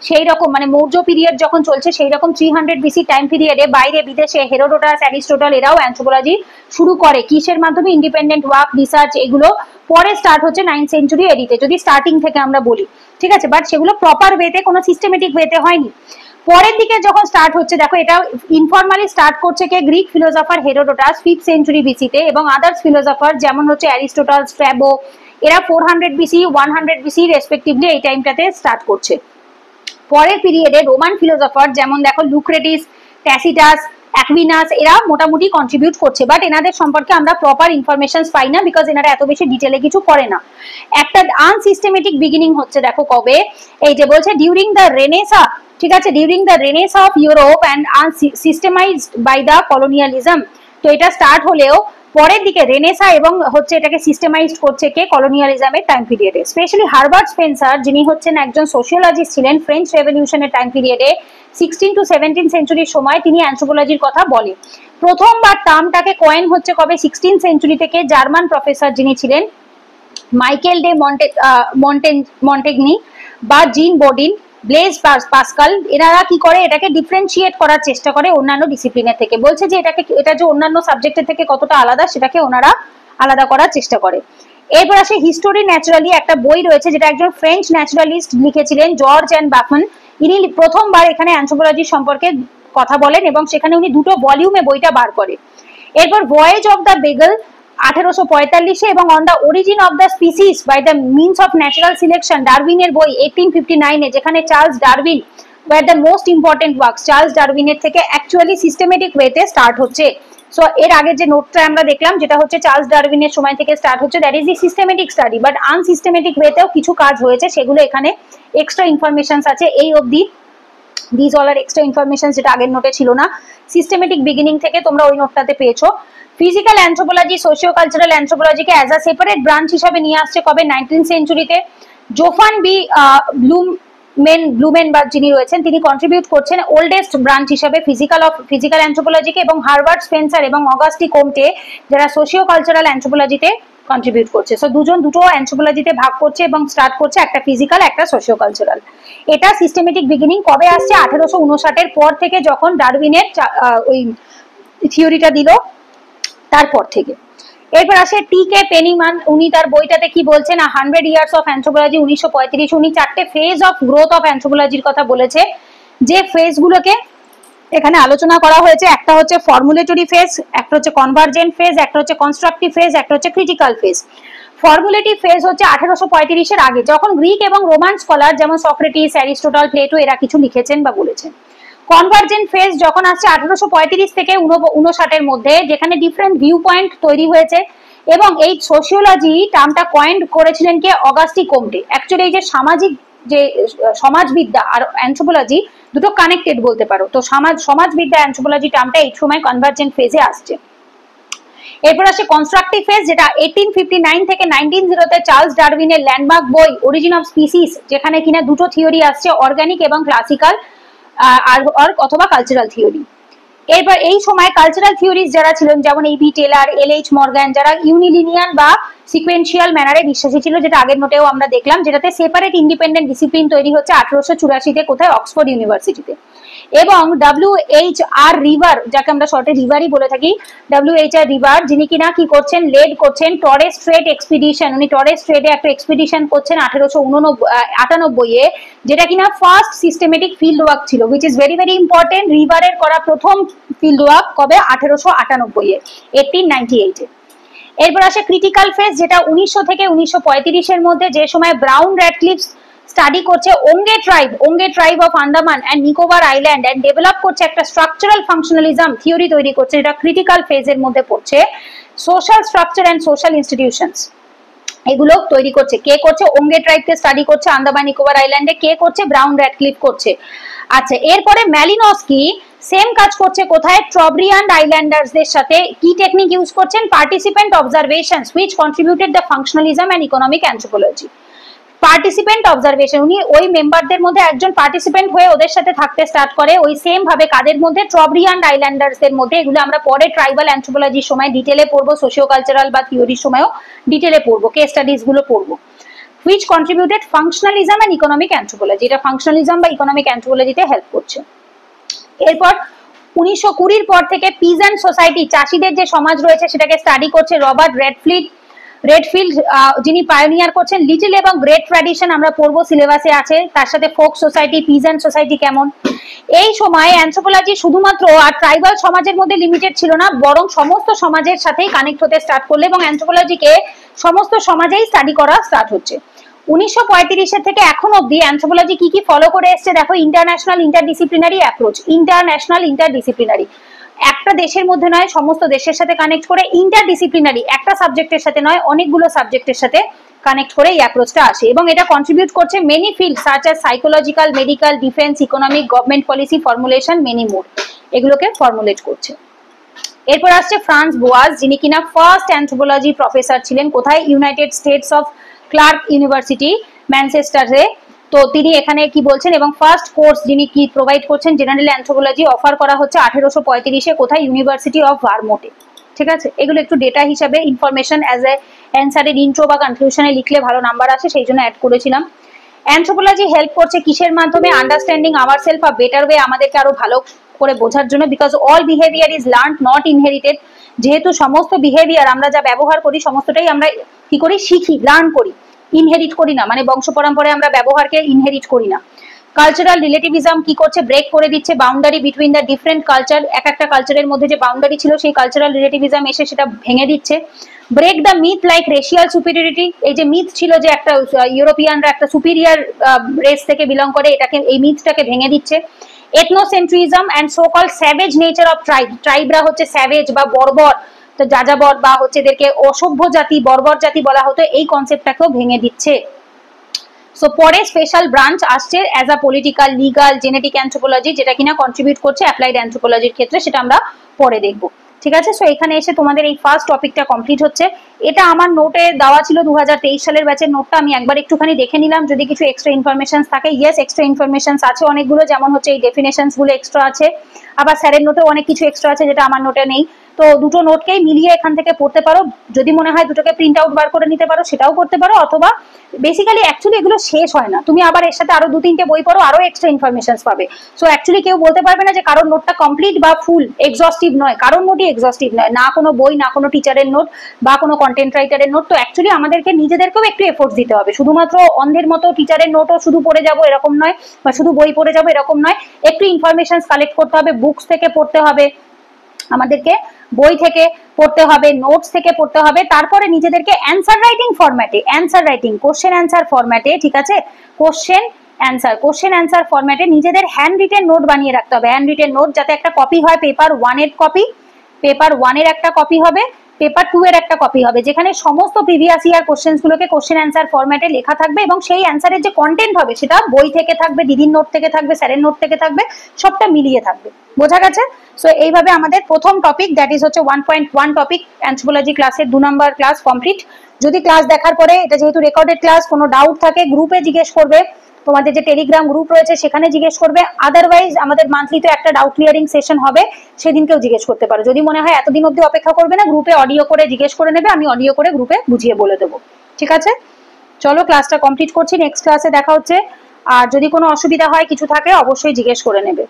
সেই রকম মানে মৌর্য পিরিয়ড যখন চলছে, সেই রকম 300 বিসি টাইম পিরিয়ডে বাইরে বিদেশে হেরোডোটাস, অ্যারিস্টোটল এরাও অ্যানথ্রোপোলজি শুরু করে। কিসের মাধ্যমে? ইন্ডিপেন্ডেন্ট ওয়ার্ক, রিসার্চ, এগুলো পরে স্টার্ট হচ্ছে 9th সেঞ্চুরি এডিতে, যদি স্টার্টিং থেকে আমরা বলি, ঠিক আছে? বাট সেগুলো প্রপার ওয়েতে, কোনো সিস্টেমেটিক ওয়েতে হয়নি। পরের দিকে যখন স্টার্ট হচ্ছে, দেখো এটা ইনফরমালি স্টার্ট করছে কে? Greek philosopher Herodotus 5th century বিসিতে, এবং আদার্স ফিলোসফার যেমন হচ্ছে অ্যারিস্টোটল, স্ট্র্যাবো এরা 400 বিসি 100 বিসি রেসপেক্টিভলি এই টাইমটাতে স্টার্ট করছে। পরের পিরিয়ডে রোমান ফিলোসফার যেমন দেখো লুক্রেটিস, ট্যাসিটাস, অ্যাকুইনাস এরা মোটামুটি কন্ট্রিবিউট করছে, বাট এনাদের সম্পর্কে আমরা প্রপার ইনফরমেশন পাই না, বিকজ এনারা এত বেশি ডিটেলে কিছু করে না। একটা আনসিস্টেমেটিক বিগিনিং হচ্ছে দেখো কবে, এই যে বলছে ডিউরিং দ্য রেনেসা, ঠিক আছে, during the renaissance of Europe and systematized by the colonialism. তো এটা স্টার্ট হলেও পরের দিকে রেনেসা এবং হচ্ছে এটাকে সিস্টেমাইজড করছে কে? কলোনিয়ালিজমের টাইম পিরিয়ডে। স্পেশালি হার্বার্ট স্পেন্সার যিনি হচ্ছেন একজন সোশিওলজিস্ট ছিলেন, ফ্রেঞ্চ রেভলিউশনের টাইম পিরিয়ডে 16 to 17 সেঞ্চুরির সময় তিনি অ্যানথ্রোপোলজির কথা বলে। প্রথমবার টার্মটাকে কয়েন হচ্ছে কবে? 16th সেঞ্চুরি থেকে জার্মান প্রফেসর যিনি ছিলেন মাইকেল ডে মন্টেগনি বা জিন বোডিন, ব্লেজ পাস্কাল, এনারা কি করে? এটাকে ডিফারেন্সিয়েট করার চেষ্টা করে অন্যান্য ডিসিপ্লিনের থেকে। বলছে যে এটা যে অন্যান্য সাবজেক্টের থেকে কতটা আলাদা সেটাকে ওনারা আলাদা করার চেষ্টা করে। এরপর আসে হিস্টোরি ন্যাচারালি, একটা বই রয়েছে যেটা একজন ফ্রেঞ্চ ন্যাচারালিস্ট লিখেছিলেন জর্জ অ্যান্ড বাফন। ইনি প্রথমবার এখানে অ্যানথ্রোপোলজি সম্পর্কে কথা বলেন এবং সেখানে উনি 2টো ভলিউমে বইটা বার করে। এরপর ভয়েজ অফ দ্য বেগল 1845 এবং on the origin of the species by the means of natural selection ডারউইনের বই 1859 যেখানে Charles Darwin were the most important works. Charles ডারউইনের থেকে অ্যাকচুয়ালি সিস্টেমেটিক ওয়েতে স্টার্ট হচ্ছে। সো এর আগে যে নোটটা আমরা দেখলাম যেটা হচ্ছে চার্লস ডারউইনের সময় থেকে স্টার্ট হচ্ছে, that is the systematic study, but unsystematic ওয়েতেও কিছু কাজ হয়েছে, সেগুলো এখানে এক্সট্রা ইনফরমেশন আছে এই অবধি। This all are extra information যেটা আগের নোটে ছিল না। সিস্টেমেটিক বিগিনিং থেকে তোমরা ওই নোটটাতে পেয়েছো। ফিজিক্যাল অ্যানথ্রোপোলজি সোশিও কালচারাল অ্যানথ্রোপোলজিকে অ্যাজ আ সেপারেট ব্রাঞ্চ হিসাবে নিয়ে আসছে কবে, 19th সেঞ্চুরিতে। জোফান বি ব্লুমেন বা যিনি রয়েছেন তিনি কন্ট্রিবিউট করছেন ওল্ডেস্ট ব্রাঞ্চ হিসাবে ফিজিক্যাল অ্যানথ্রোপোলজিকে, এবং হার্বার্ট স্পেন্সার এবং অগাস্টি কোমটে যারা সোশিও কালচারাল অ্যানথ্রোপোলজিতে কন্ট্রিবিউট করছে। সো দুটো অ্যানথ্রোপোলজিতে ভাগ করছে এবং স্টার্ট করছে, একটা ফিজিক্যাল একটা সোশিও কালচারাল। এটা সিস্টেমেটিক বিগিনিং কবে আসছে, 1859 পর থেকে, যখন ডারউইনের ওই থিওরিটা দিল তারপর থেকে। এরপর আসে টি.কে. পেনিম্যান, উনি তার বইটাতে কি বলছেন, 100 ইয়ার্স অফ অ্যানথ্রোপোলজি 1935, উনি 4টে ফেজ অফ গ্রোথ অফ অ্যানথ্রোপোলজির কথা বলেছে, যে ফেজগুলোকে এখানে আলোচনা করা হয়েছে। একটা হচ্ছে ফর্মুলেটরি ফেজ, একটা হচ্ছে কনভার্জেন্ট ফেজ, একটা হচ্ছে কনস্ট্রাকটিভ ফেজ, একটা হচ্ছে ক্রিটিক্যাল ফেজ। ফর্মুলেটিভ ফেজ হচ্ছে 1835 আগে, যখন গ্রিক এবং রোমান স্কলার যেমন সক্রেটিস, অ্যারিস্টটল, প্লেটো এরা কিছু লিখেছেন বা বলেছেন। কনভার্জেন্ট ফেজ যখন আসছে 1835 থেকে 1959 মধ্যে, যেখানে ডিফারেন্ট ভিউ পয়েন্ট তৈরি হয়েছে, এবং এই সোশিওলজি টার্মটা কয়েন্ড করেছিলেন কে, অগাস্টি কোমটে। অ্যাকচুয়ালি এই যে সামাজিক যে সমাজবিদ্যা আর অ্যানথ্রোপোলজি দুটো কানেক্টেড বলতে পারো, তো সমাজবিদ্যা অ্যানথ্রোপোলজি টার্মটা এই সময় কনভার্জেন্ট ফেজে আসছে। এরপর আসে কনস্ট্রাকটিভ ফেজ, যেটা 1859 থেকে 1900 চার্লস ডারউইনের ল্যান্ডমার্ক বই অরিজিন অফ স্পিসিস, যেখানে কিনা দুটো থিওরি আসছে, অর্গানিক এবং ক্লাসিক্যাল অথবা কালচারাল থিওরি। এরপর এই সময় কালচারাল থিওরিজ যারা ছিলেন, যেমন এই.ভি. টেলর, এল.এইচ. মর্গান, যারা ইউনিলিনিয়ান বা সিকোয়েন্সিয়াল ম্যানারে বিশ্বাসী ছিল, যেটা আগের নোটেও আমরা দেখলাম, যেটাতে সেপারেট ইন্ডিপেন্ডেন্ট ডিসিপ্লিন তৈরি হচ্ছে 1884-তে, কোথায়, অক্সফোর্ড ইউনিভার্সিটিতে। এবং ডব্লিউ.এইচ.আর. রিভার, যাকে আমরা শর্টে রিভারই বলে থাকি, ডব্লিউ.এইচ.আর. রিভার, যিনি কিনা কি করছেন, লেড করছেন টরেস স্ট্রেট এক্সপিডিশন। উনি টরেস স্ট্রেটে একটা এক্সপিডিশন করছেন 1898-এ, যেটা কিনা ফার্স্ট সিস্টেমেটিক ফিল্ড ওয়ার্ক ছিল, which is very very important. রিভারের করা প্রথম ফিল্ড ওয়ার্ক কবে, 1898-এ, 1898-এ। এরপর আসে ক্রিটিক্যাল ফেজ, যেটা 1900 থেকে 1935-এর মধ্যে, যে সময় ব্রাউন র্যাডক্লিফ স্টাডি করছে Onge tribe of Andaman and Nicobar island, and develop করছে একটা স্ট্রাকচারাল ফাংশনালিজম থিওরি তৈরি করছে, যেটা ক্রিটিক্যাল ফেজের মধ্যে পড়ছে। Social structure and social institutions এগুলো তৈরি করছে, কে করছে, ওঙ্গে ট্রাইবকে স্টাডি করছে আন্দামান নিকোবর আইল্যান্ডে, কে করছে, ব্রাউন র্যাডক্লিফ করছে। আচ্ছা, এরপরে ম্যালিনস্কি সেম কাজ করছে কোথায়, ট্রব্রিয়ান্ড আইল্যান্ডার্সদের সাথে। কি টেকনিক ইউজ করছেন, participant observations which contributed the functionalism and economic anthropology. Participant observation, উনি ওই মেম্বারদের মধ্যে একজন পার্টিসিপেন্ট হয়ে ওদের সাথে থাকতে স্টার্ট করে, ওই সেম ভাবে কাদের মধ্যে, ট্রব্রিয়ান্ড আইল্যান্ডার্সদের মধ্যে। এগুলো আমরা পরে ট্রাইবাল অ্যানথ্রোপোলজির সময় ডিটেলে পড়বো, সোশিও কালচারাল বা থিওরির সময়ও ডিটেলে পড়বো, কেস স্টাডিজ গুলো পড়বো। Which contributed functionalism and economic anthropology, এটা ফাংশনালিজম বা ইকোনমিক অ্যানথ্রোপোলজিতে হেল্প করছে। এরপর 1920 পর থেকে পিজেন্ট সোসাইটি, চাষিদের যে সমাজ রয়েছে সেটাকে স্টাডি করছে রবার্ট রেডফিল্ড, যিনি পায়োনিয়ার করছেন। লিটল এবং গ্রেট ট্র্যাডিশন আমরা পড়বো, সিলেবাসে আছে, তার সাথে ফোক সোসাইটি, পিজেন্ট সোসাইটি কেমন। এই সময় অ্যানথ্রোপোলজি শুধুমাত্র আর ট্রাইবাল সমাজের মধ্যে লিমিটেড ছিল না, বরং সমস্ত সমাজের সাথেই কানেক্ট হতে স্টার্ট করলো, এবং অ্যানথ্রোপোলজিকে সমস্ত সমাজেই স্টাডি করা স্টার্ট হচ্ছে। 1935 থেকে এখন অব্দি অ্যানথ্রোপোলজি কি ফলো করে এসছে দেখো, ইন্টারন্যাশনাল ইন্টারডিসিপ্লিনারি অ্যাপ্রোচ, ইন্টারডিসিপ্লিনারি, একটা দেশের মধ্যে নয়, সমস্ত দেশের সাথে কানেক্ট করে, ইন্টারডিসিপ্লিনারি, একটা সাবজেক্টের সাথে নয়, অনেকগুলো সাবজেক্টের সাথে কানেক্ট করে এই অ্যাপ্রোচটা আসে, এবং এটা কন্ট্রিবিউট করছে many field such as psychological, medical, defence, economic, government policy formulation, many more, এগুলোকে ফর্মুলেট করছে। এরপর আসছে ফ্রান্স বোয়াজ, যিনি কিনা ফার্স্ট অ্যানথ্রোপোলজি প্রফেসর ছিলেন, কোথায়, United States of Clark University, ম্যানচেস্টারে। তো তিনি এখানে কি বলছেন, এবং ফার্স্ট কোর্স যিনি কি প্রোভাইড করছেন, জেনারেল অ্যানথ্রোপোলজি অফার করা হচ্ছে 1835-এ, কোথায়, ইউনিভার্সিটি অফ ভারমোন্টে। ঠিক আছে, এগুলো একটু ডেটা হিসাবে ইনফরমেশন অ্যাজ এ অ্যান্সারের ইন্ট্রো বা কনক্লুশনে লিখলে ভালো নাম্বার আসে, সেই জন্য অ্যাড করেছিলাম। অ্যানথ্রোপোলজি হেল্প করছে কিসের মাধ্যমে, understanding ourself a better way, আমাদেরকে আরো ভালো করে বোঝার জন্য, because all behaviour is learned not inherited, যেহেতু সমস্ত বিহেভিয়ার আমরা যা ব্যবহার করি সমস্তটাই আমরা কি করি, শিখি, লার্ন করি, ইনহেরিট করি না, মানে বংশ পরম্পরায় আমরা ব্যবহারকে ইনহেরিট করি না। কালচারাল রিলেটিভিজম কি করছে, ব্রেক করে দিচ্ছে boundary between the different culture, এক একটা কালচারের মধ্যে যে বাউন্ডারি ছিল সেই কালচারাল রিলেটিভিজম এসে সেটা ভেঙে দিচ্ছে। Break the myth like racial superiority, এই যে মিথ ছিল যে একটা ইউরোপিয়ানরা একটা সুপিরিয়ার রেস থেকে বিলং করে, এটাকে, এই মিথটাকে ভেঙে দিচ্ছে। Ethnocentrism and so call savage nature of ট্রাইবরা হচ্ছে স্যাভেজ বা বর্বর, তো যাযাবর বা হচ্ছে এদেরকে অসভ্য জাতি, বর্বর জাতি বলা হতো, এই কনসেপ্টটাকেও ভেঙে দিচ্ছে। সো পরে স্পেশাল ব্রাঞ্চ আসছে as a political, legal, genetic anthropology, যেটা কিনা কন্ট্রিবিউট করছে অ্যাপ্লাইড অ্যানথ্রোপোলজির ক্ষেত্রে, সেটা আমরা পরে দেখবো। ঠিক আছে, সো এখানে এসে তোমাদের এই ফার্স্ট টপিকটা কমপ্লিট হচ্ছে। এটা আমার নোটে দেওয়া ছিল 2023 সালের ব্যাচের নোটটা, আমি একবার একটুখানি দেখে নিলাম যদি কিছু এক্সট্রা ইনফরমেশন থাকে। ইয়েস, এক্সট্রা ইনফরমেশন আছে অনেকগুলো, যেমন হচ্ছে এই ডেফিনেশনস গুলো এক্সট্রা আছে, আবার স্যারের নোটেও অনেক কিছু এক্সট্রা আছে যেটা আমার নোটে নেই। তো দুটো নোটকেই মিলিয়ে এখান থেকে পড়তে পারো, যদি মনে হয় দুটোকে প্রিন্ট আউট বার করে নিতে পারো সেটাও করতে পারো, অথবা বেসিক্যালি অ্যাকচুয়ালি এগুলো শেষ হয় না, তুমি আবার এর সাথে আরো 2-3টে বই পড়ো, আরো এক্সট্রা ইনফরমেশন পাবে। সো অ্যাকচুয়ালি কেউ বলতে পারবে না যে কারোর নোটটা কমপ্লিট বা ফুল এক্সস্টিভ নয়, কারোর নোটই এক্সস্টিভ নয়, না কোনো বই, না কোনো টিচারের নোট বা কোনো কন্টেন্ট রাইটারের নোট। তো অ্যাকচুয়ালি আমাদেরকে নিজেদেরকেও একটু এফোর্টস দিতে হবে, শুধুমাত্র অন্ধের মতো টিচারের নোটও শুধু পড়ে যাবো এরকম নয়, বা শুধু বই পড়ে যাবো এরকম নয়, একটু ইনফরমেশন কালেক্ট করতে হবে, বুকস থেকে পড়তে হবে আমাদেরকে, বই থেকে পড়তে হবে, নোটস থেকে পড়তে হবে, তারপরে নিজেদেরকে অ্যান্সার রাইটিং ফরম্যাটে, অ্যান্সার রাইটিং কোশ্চেন অ্যান্সার ফরম্যাটে, ঠিক আছে, কোশ্চেন অ্যান্সার ফরম্যাটে নিজেদের হ্যান্ড রিটেন নোট বানিয়ে রাখতে হবে। হ্যান্ড রিটেন নোট যাতে একটা কপি হয়, পেপার 1 এর কপি, পেপার 1 এর একটা কপি হবে, পেপার 2 এর একটা কপি হবে, যেখানে সমস্ত প্রিভিয়াস ইয়ার কোশ্চেন্স গুলোকে কোশ্চেন অ্যান্সার ফরম্যাটে লেখা থাকবে, এবং সেই অ্যান্সারের যে কন্টেন্ট হবে সেটা বই থেকে থাকবে, দিদির নোট থেকে থাকবে, স্যারের নোট থেকে থাকবে, সবটা মিলিয়ে থাকবে। বোঝা গেছে? সো এইভাবে আমাদের প্রথম টপিক, দ্যাট ইজ হচ্ছে 1.1 টপিক অ্যানথ্রোপোলজি ক্লাসের 2 নম্বর ক্লাস কমপ্লিট। যদি ক্লাস দেখার পরে, এটা যেহেতু রেকর্ডেড ক্লাস, কোনো ডাউট থাকে গ্রুপে জিজ্ঞেস করবে, তোমাদের যে টেলিগ্রাম গ্রুপ রয়েছে সেখানে জিজ্ঞেস করবে, আদারওয়াইজ আমাদের মান্থলি তো একটা ডাউট ক্লিয়ারিং সেশন হবে, সেদিনকেও জিজ্ঞেস করতে পারো। যদি মনে হয় এতদিন অবধি অপেক্ষা করবে না, গ্রুপে অডিও করে জিজ্ঞেস করে নেবে, আমি অডিও করে গ্রুপে বুঝিয়ে বলে দেবো। ঠিক আছে, চলো ক্লাসটা কমপ্লিট করছি, নেক্সট ক্লাসে দেখা হচ্ছে। আর যদি কোনো অসুবিধা হয়, কিছু থাকে, অবশ্যই জিজ্ঞেস করে নেবে।